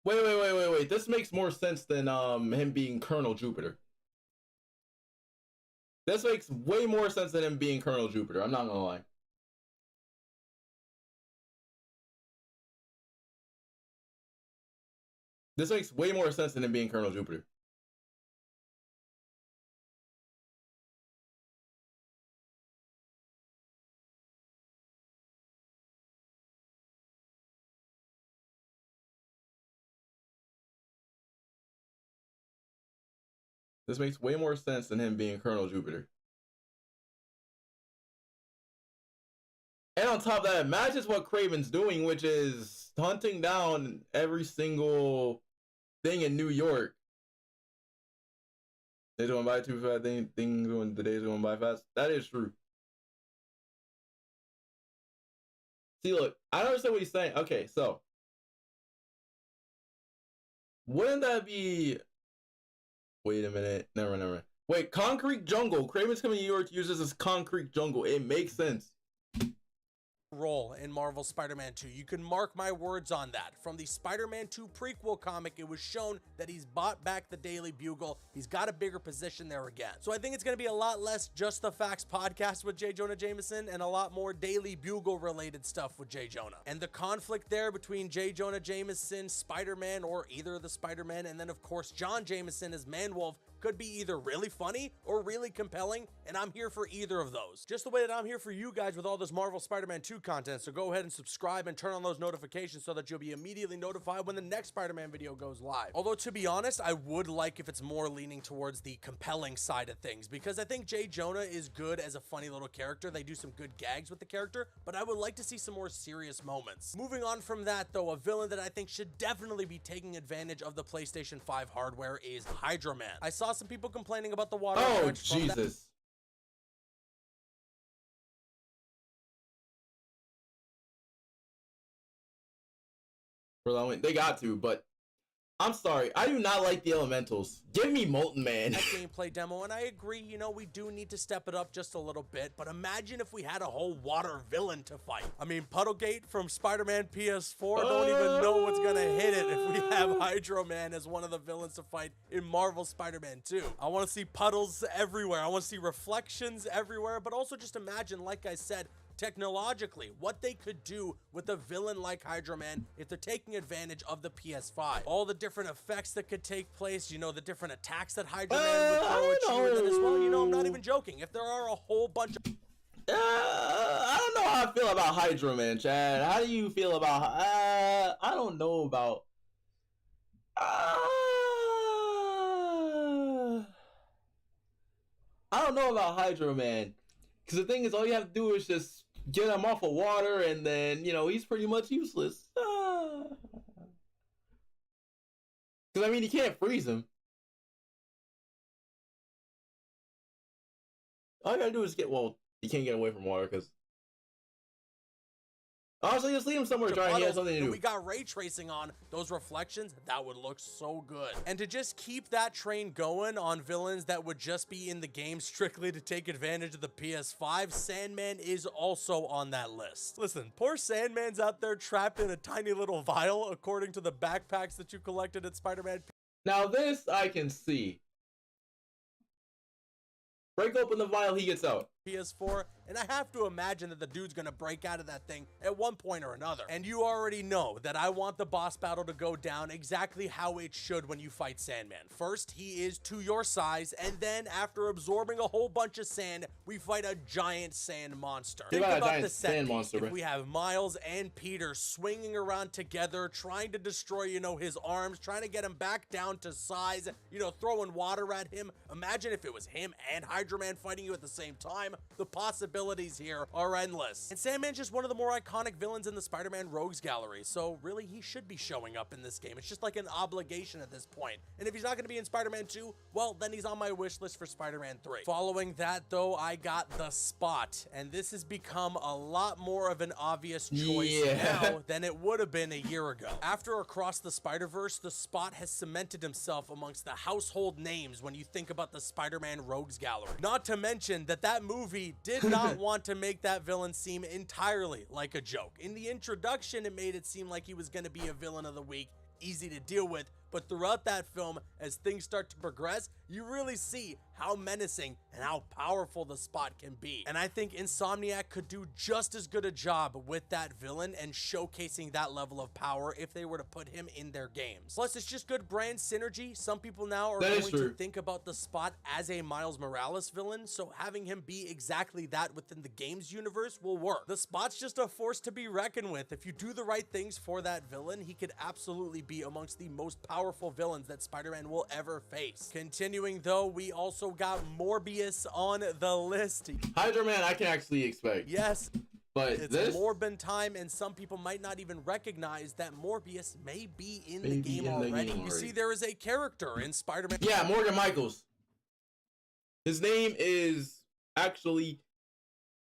Wait. This makes more sense than him being Colonel Jupiter. This makes way more sense than him being Colonel Jupiter. I'm not gonna lie. This makes way more sense than him being Colonel Jupiter. This makes way more sense than him being Colonel Jupiter. And on top of that, imagine what Kraven's doing, which is hunting down every single thing in New York. Days going by too fast. Things when the days going by fast. That is true. See, look, I don't understand what he's saying. Okay, so wouldn't that be? Wait a minute. Never mind. Wait, Concrete Jungle. Kraven's Coming to New York uses this Concrete Jungle. It makes sense. Role in Marvel Spider-Man 2. You can mark my words on that. From the Spider-Man 2 prequel comic, it was shown that he's bought back the Daily Bugle. He's got a bigger position there again. So I think it's going to be a lot less Just the Facts podcast with J. Jonah Jameson and a lot more Daily Bugle related stuff with J. Jonah. And the conflict there between J. Jonah Jameson, Spider-Man, or either of the Spider-Men, and then of course John Jameson as Manwolf, could be either really funny or really compelling, and I'm here for either of those. Just the way that I'm here for you guys with all this Marvel Spider-Man 2 content, so go ahead and subscribe and turn on those notifications so that you'll be immediately notified when the next Spider-Man video goes live. Although, to be honest, I would like if it's more leaning towards the compelling side of things, because I think J. Jonah is good as a funny little character. They do some good gags with the character, but I would like to see some more serious moments. Moving on from that, though, a villain that I think should definitely be taking advantage of the PlayStation 5 hardware is Hydro Man. I saw some people complaining about the water. Oh, Jesus. They got to, but I'm sorry. I do not like the elementals. Give me Molten Man. That gameplay demo, and I agree, you know, we do need to step it up just a little bit, but imagine if we had a whole water villain to fight. I mean, Puddlegate from Spider-Man PS4, don't even know what's gonna hit it if we have Hydro Man as one of the villains to fight in Marvel Spider-Man 2. I want to see puddles everywhere. I want to see reflections everywhere, but also just imagine, like I said, technologically, what they could do with a villain like Hydro Man if they're taking advantage of the PS5. All the different effects that could take place, you know, the different attacks that Hydro Man would throw at you, and then as well, you know, I'm not even joking. If there are a whole bunch of... I don't know how I feel about Hydro Man, Chad. How do you feel about... I don't know about... I don't know about Hydro Man. Because the thing is, all you have to do is just get him off of water, and then, you know, he's pretty much useless. Because, I mean, you can't freeze him. All you gotta do is get, well, you can't get away from water, because... Honestly, just leave him somewhere dry and he has something to do. We got ray tracing on those reflections. That would look so good. And to just keep that train going on villains that would just be in the game strictly to take advantage of the PS5, Sandman is also on that list. Listen, poor Sandman's out there trapped in a tiny little vial, according to the backpacks that you collected at Spider-Man. Now this I can see. Break open the vial, he gets out. PS4, and I have to imagine that the dude's gonna break out of that thing at one point or another. And you already know that I want the boss battle to go down exactly how it should when you fight Sandman. First, he is to your size, and then after absorbing a whole bunch of sand, we fight a giant sand monster. Think about the set piece. If we have Miles and Peter swinging around together, trying to destroy, you know, his arms, trying to get him back down to size, you know, throwing water at him. Imagine if it was him and Hydra Man fighting you at the same time. The possibilities here are endless. And Sandman's just one of the more iconic villains in the Spider-Man Rogues Gallery, so really he should be showing up in this game. It's just like an obligation at this point. And if he's not going to be in Spider-Man 2, well, then he's on my wish list for Spider-Man 3. Following that, though, I got The Spot, and this has become a lot more of an obvious choice now than it would have been a year ago. After Across the Spider-Verse, The Spot has cemented himself amongst the household names when you think about the Spider-Man Rogues Gallery. Not to mention that that movie did not want to make that villain seem entirely like a joke. In the introduction, it made it seem like he was going to be a villain of the week, easy to deal with, but throughout that film, as things start to progress, you really see how menacing and how powerful the Spot can be. And I think Insomniac could do just as good a job with that villain and showcasing that level of power if they were to put him in their games. Plus, it's just good brand synergy. Some people now are going to think about the Spot as a Miles Morales villain, so having him be exactly that within the games universe will work. The Spot's just a force to be reckoned with. If you do the right things for that villain, he could absolutely be amongst the most powerful villains that Spider-Man will ever face. Continuing though, we also got Morbius on the list. Hydra Man I can actually expect. Yes, but it's Morbin time, and some people might not even recognize that Morbius may be in the game already. You see, there is a character in Spider-Man. Yeah, Morgan Michaels. His name is actually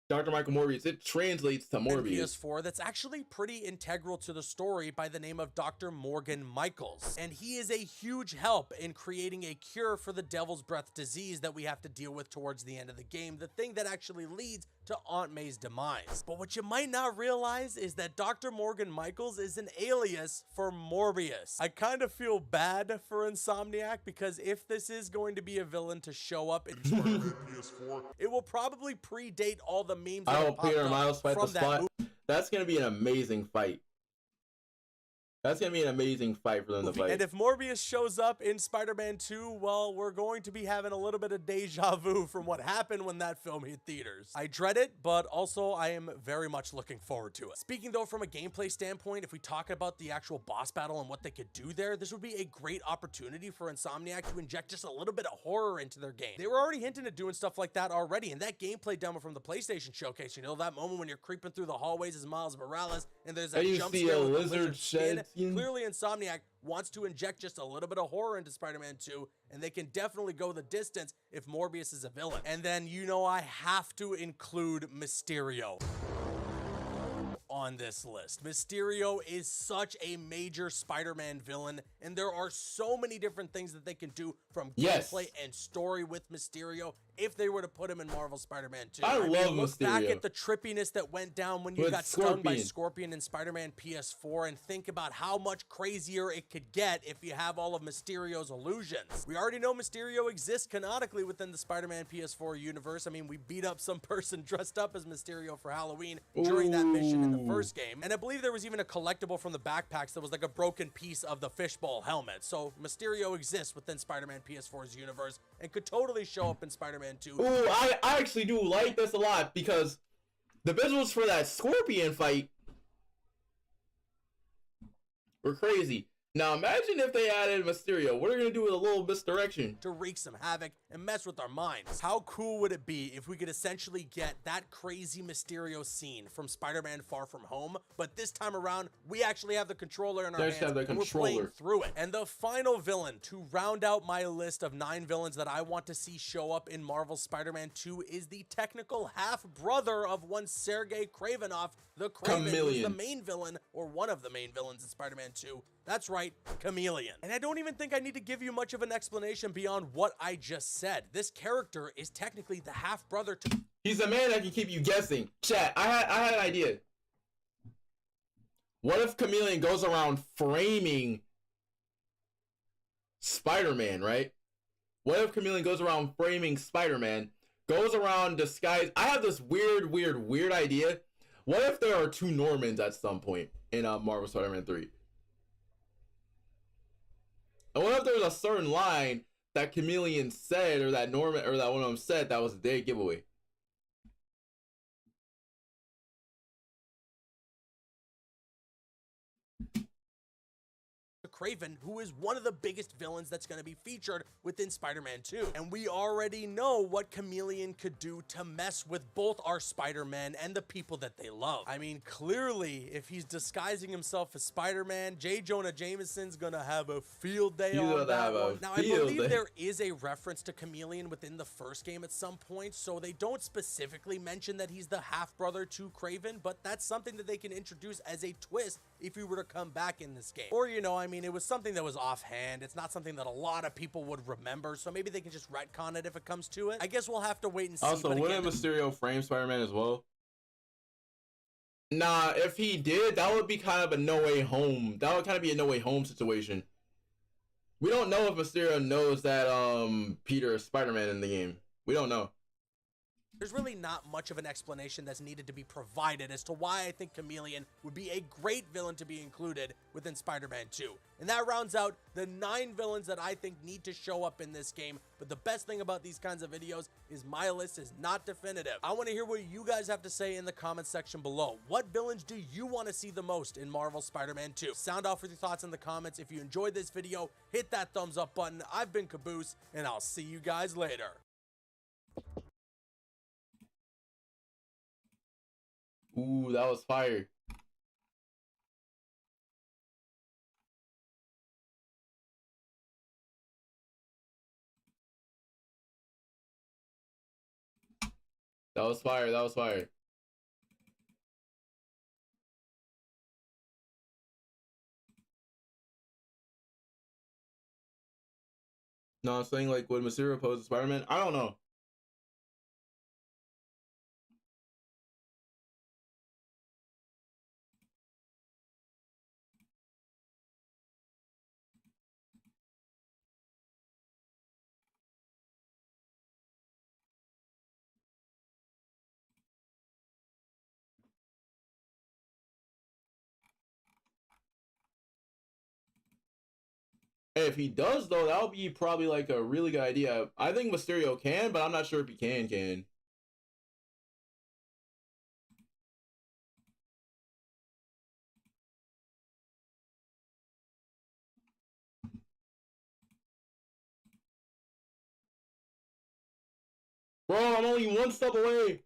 Dr. Michael Morbius. It translates to Morbius. PS4 that's actually pretty integral to the story by the name of Dr. Morgan Michaels. And he is a huge help in creating a cure for the Devil's Breath disease that we have to deal with towards the end of the game, the thing that actually leads to Aunt May's demise. But what you might not realize is that Dr. Morgan Michaels is an alias for Morbius. I kind of feel bad for Insomniac because if this is going to be a villain to show up in PS4, it will probably predate all the memes I hope Peter and Miles fight the Spot. That's going to be an amazing fight. That's going to be an amazing fight for them to fight. And if Morbius shows up in Spider-Man 2, well, we're going to be having a little bit of deja vu from what happened when that film hit theaters. I dread it, but also I am very much looking forward to it. Speaking though from a gameplay standpoint, if we talk about the actual boss battle and what they could do there, this would be a great opportunity for Insomniac to inject just a little bit of horror into their game. They were already hinting at doing stuff like that already, and that gameplay demo from the PlayStation Showcase, you know, that moment when you're creeping through the hallways as Miles Morales, and there's that jump scare with the lizard skin. Clearly Insomniac wants to inject just a little bit of horror into Spider-Man 2, and they can definitely go the distance if Morbius is a villain. And then, you know, I have to include Mysterio on this list. Mysterio is such a major Spider-Man villain, and there are so many different things that they can do from gameplay and story with Mysterio if they were to put him in Marvel Spider-Man 2. I love look Mysterio. Back at the trippiness that went down when you got stung by Scorpion in Spider-Man PS4, and think about how much crazier it could get if you have all of Mysterio's illusions. We already know Mysterio exists canonically within the Spider-Man PS4 universe. I mean, we beat up some person dressed up as Mysterio for Halloween during that mission in the first game, and I believe there was even a collectible from the backpacks that was like a broken piece of the fishbowl helmet. So Mysterio exists within Spider-Man PS4's universe and could totally show up in Spider-Man 2. Ooh, I actually do like this a lot because the visuals for that Scorpion fight were crazy. Now imagine if they added Mysterio. What are they gonna do with a little misdirection? To wreak some havoc and mess with our minds. How cool would it be if we could essentially get that crazy Mysterio scene from Spider-Man Far From Home, but this time around, we actually have the controller in our hands and we're playing through it. And the final villain to round out my list of 9 villains that I want to see show up in Marvel's Spider-Man 2 is the technical half-brother of one Sergei Kravinoff, the Kraven, who's the main villain, or one of the main villains in Spider-Man 2. That's right, Chameleon. And I don't even think I need to give you much of an explanation beyond what I just said. This character is technically the half-brother to... He's a man that can keep you guessing. Chat, I had an idea. What if Chameleon goes around framing Spider-Man, right? What if Chameleon goes around framing Spider-Man goes around disguised. I have this weird idea. What if there are two Normans at some point in Marvel Spider-Man 3? And what if there was a certain line that Chameleon said, or that Norman, or that one of them said, that was a dead giveaway? Kraven, who is one of the biggest villains that's going to be featured within Spider-Man 2. And we already know what Chameleon could do to mess with both our Spider-Man and the people that they love. I mean, clearly, if he's disguising himself as Spider-Man, J. Jonah Jameson's going to have a field day on that one. Now, I believe there is a reference to Chameleon within the first game at some point, so they don't specifically mention that he's the half-brother to Kraven, but that's something that they can introduce as a twist if he were to come back in this game. Or, you know, I mean, it was something that was offhand. It's not something that a lot of people would remember, so maybe they can just retcon it if it comes to it. I guess we'll have to wait and see. Also, wouldn't Mysterio frame Spider-Man as well? Nah, if he did, that would be kind of a No Way Home. That would kind of be a No Way Home situation. We don't know if Mysterio knows that Peter is Spider-Man in the game. We don't know. There's really not much of an explanation that's needed to be provided as to why I think Chameleon would be a great villain to be included within Spider-Man 2. And that rounds out the 9 villains that I think need to show up in this game. But the best thing about these kinds of videos is my list is not definitive. I want to hear what you guys have to say in the comments section below. What villains do you want to see the most in Marvel Spider-Man 2? Sound off with your thoughts in the comments. If you enjoyed this video, hit that thumbs up button. I've been Caboose, and I'll see you guys later. Ooh, that was fire. That was fire. That was fire. No, I'm saying, like, would Mysterio pose as Spider-Man? I don't know. Hey, if he does, though, that would be probably like a really good idea. I think Mysterio can, but I'm not sure if he can. Bro, I'm only one step away.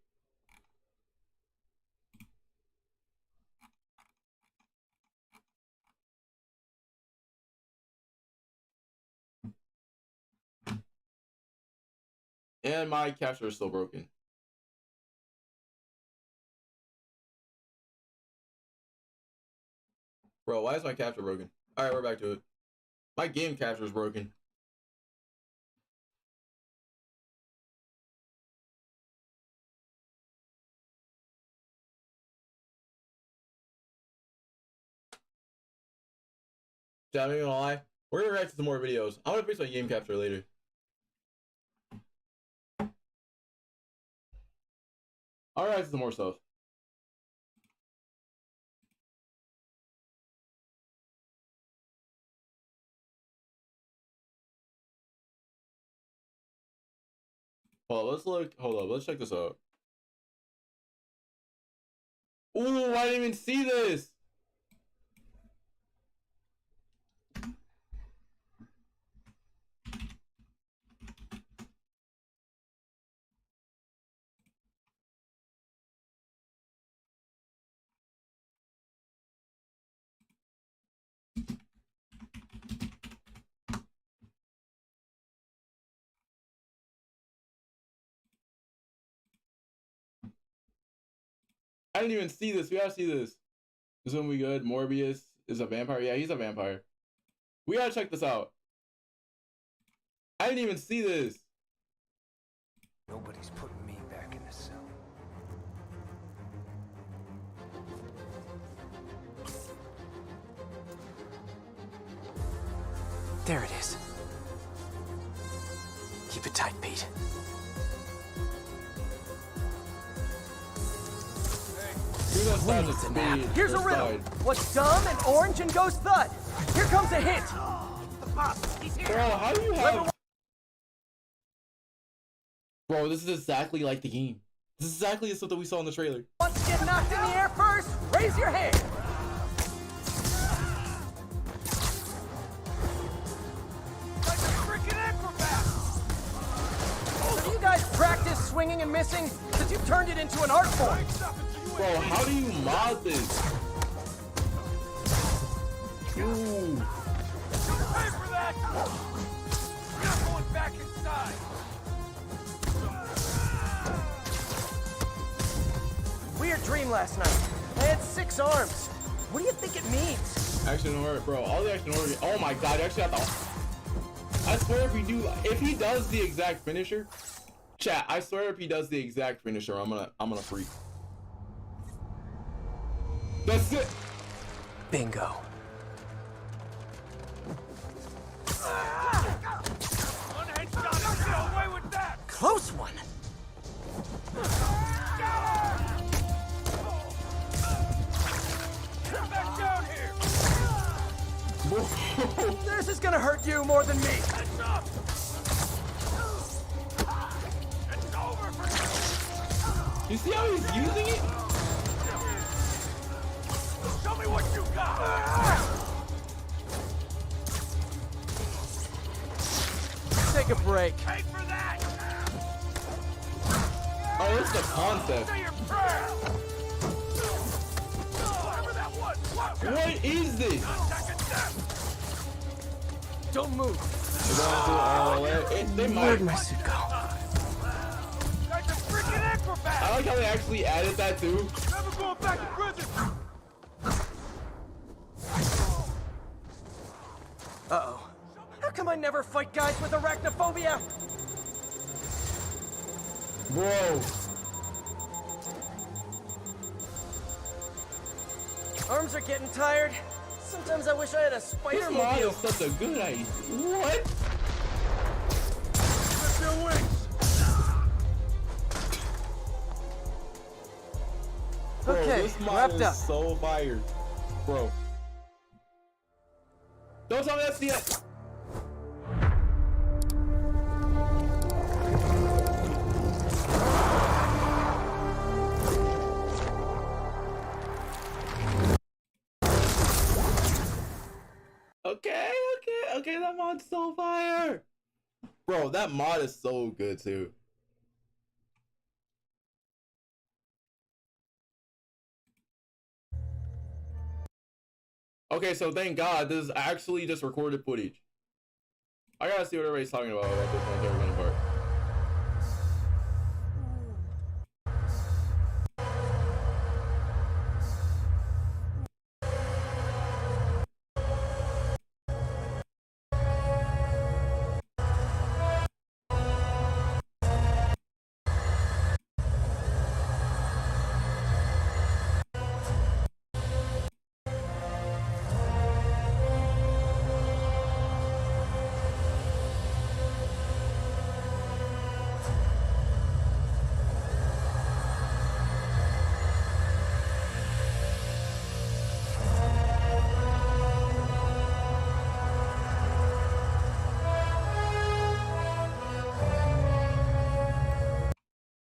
And my capture is still broken. Bro, why is my capture broken? Alright, we're back to it. My game capture is broken. I'm not even gonna lie. We're gonna react to some more videos. I'm gonna fix my game capture later. I'll react to some more stuff. Hold up, let's check this out. Ooh, I didn't even see this. I didn't even see this. We gotta see this. This one we good. Morbius is a vampire. Yeah, he's a vampire. We gotta check this out. I didn't even see this. Nobody's putting me back in the cell. There it is. Keep it tight, Pete. Here's a riddle. What's dumb and orange and goes thud? Here comes a hint. Bro, how do you have... Bro, this is exactly like the game. This is exactly the stuff that we saw in the trailer. Wants to get knocked in the air first? Raise your hand. Like a freaking acrobat! So do you guys practice swinging and missing? Because you've turned it into an art form. Bro, how do you mod this? Ooh. Pay for that! We're not going back inside! Weird dream last night. I had 6 arms. What do you think it means? Action order, bro. All the action order. Oh my god, you actually have to. I swear if he does the exact finisher, chat. I swear if he does the exact finisher, I'm gonna freak. That's it. Bingo. One headshot, don't get away with that! Close one. Get back down here! This is gonna hurt you more than me. Heads up! It's over for you! You see how he's using it? Show me what you got! Take a break. Pay for that! Oh, it's the concept. Say you're proud! Whatever that was! Watch out! What is this? Don't move. They might. Where'd my suit go? That's a freaking acrobat! I like how they actually added that too. Never going back to prison! Uh-oh. How come I never fight guys with arachnophobia? Bro. Arms are getting tired. Sometimes I wish I had a spider This mod mobile. is such a good idea. What? Lift your wings! Bro, Okay, this mod wrapped is up. so fire. Bro. Don't tell me that's the end. Okay, that mod's so fire. Bro, that mod is so good too. Okay, so thank God this is actually just recorded footage. I gotta see what everybody's talking about this entire one part.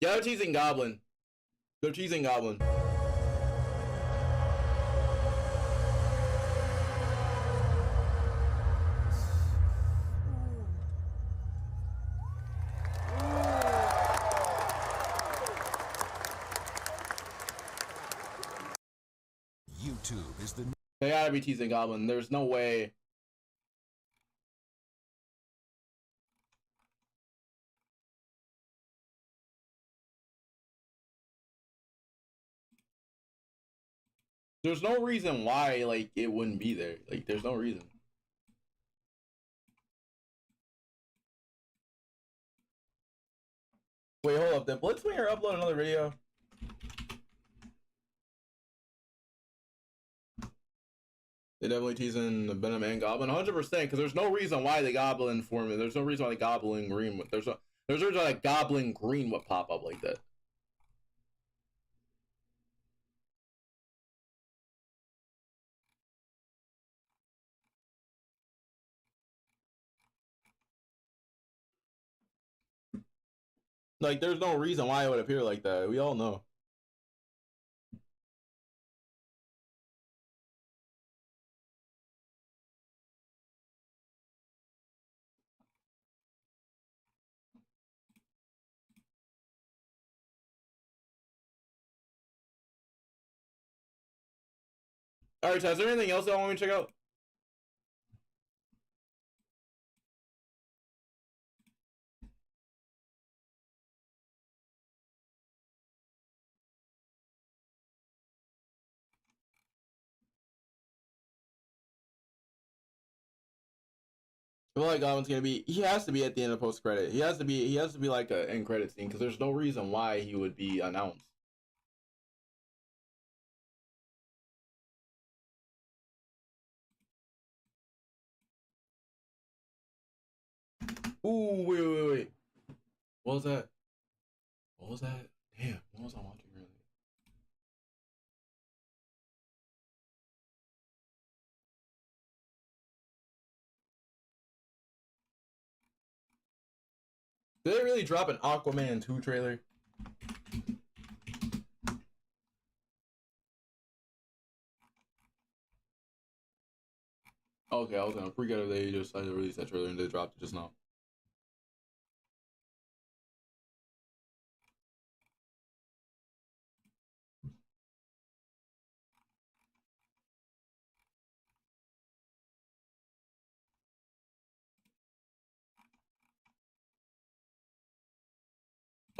Yeah, they're teasing Goblin. They're teasing Goblin. YouTube is the... They gotta be teasing Goblin. There's no way. There's no reason why, like, it wouldn't be there. Like, there's no reason. Wait, hold up. Did Blitzwinger upload another video? They definitely teasing the Venom and Goblin 100%, because there's no reason why the Goblin form. There's no reason why the Goblin Green. There's no reason why the Goblin Green would pop up like that. Like, there's no reason why it would appear like that. We all know. All right, Chad, is there anything else that I want me to check out? I feel like Godwin's gonna be. He has to be at the end of post credit. He has to be. He has to be like an end credit scene because there's no reason why he would be announced. Ooh, wait. What was that? What was that? Damn, what was I watching really? Did they really drop an Aquaman 2 trailer? Okay, I was gonna freak out if they just decided to release that trailer and they dropped it just now.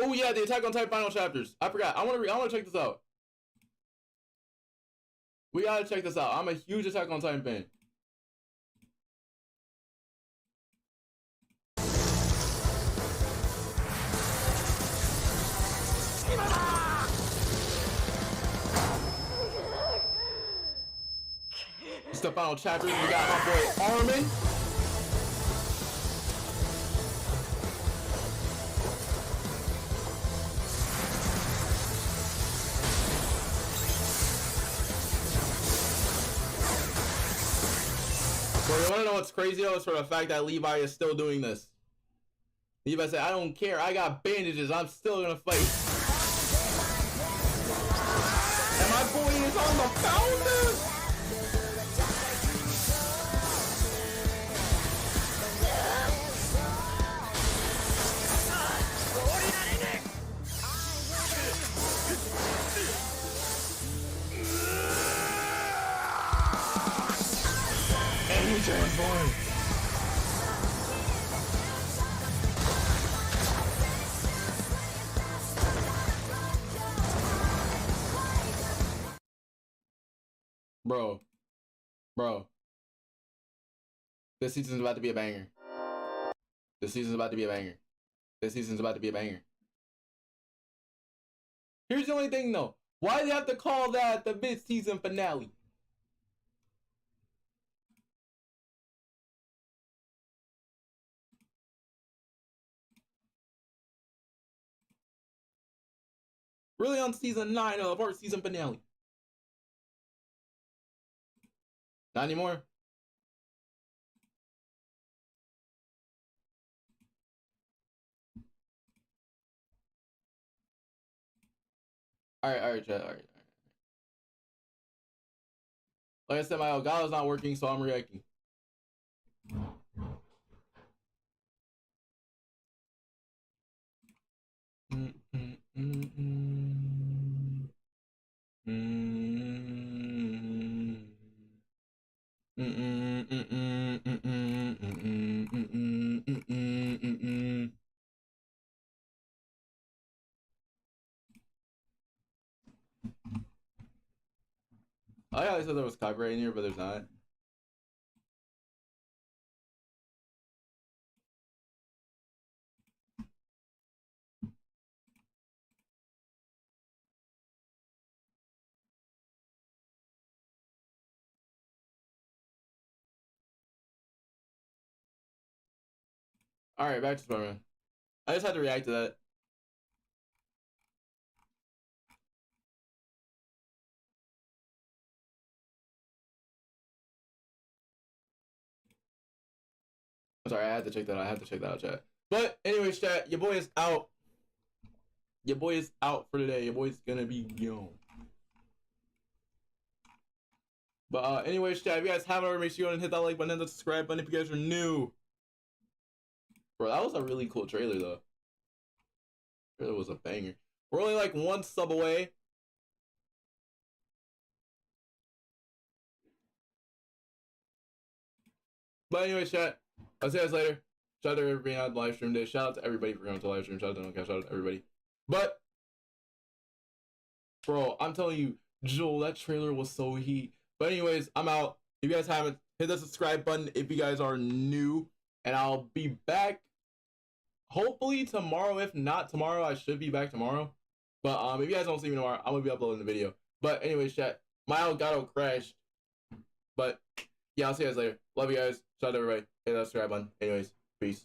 Oh yeah, the Attack on Titan final chapters. I forgot. I want to check this out. We gotta check this out. I'm a huge Attack on Titan fan. It's the final chapter. We got my boy Armin. Bro, you wanna know what's crazy though? It's for the fact that Levi is still doing this. Levi said, I don't care. I got bandages. I'm still gonna fight. And my boy is on the founder. Transform. Bro. This season's about to be a banger. This season's about to be a banger. This season's about to be a banger. Here's the only thing though. Why do they have to call that the mid-season finale? Really on season 9 of our season finale. Not anymore. Alright, chat, alright. Like I said, my Elgato's not working, so I'm reacting. I always said there was copyright in here, but there's not. Alright, back to Spider-Man. I just had to react to that. I'm sorry, I had to check that out. I had to check that out, chat. But anyways, chat, your boy is out. Your boy is out for today. Your boy's gonna be gone. But anyways, chat, if you guys haven't already, make sure you hit that like button and the subscribe button if you guys are new. Bro, that was a really cool trailer though. Trailer was a banger. We're only like one sub away. But anyways, chat, I'll see you guys later. Shout out to everybody on the live stream today. Shout out to everybody for going to the live stream. Shout out to NoCash. Shout out to everybody. But, bro, I'm telling you, Joel, that trailer was so heat. But anyways, I'm out. If you guys haven't, hit the subscribe button if you guys are new. And I'll be back hopefully tomorrow. If not tomorrow, I should be back tomorrow. But if you guys don't see me tomorrow, I'm going to be uploading the video. But anyways, chat, my Elgato crashed. But yeah, I'll see you guys later. Love you guys. Shout out to everybody. Hit that subscribe button. Anyways, peace.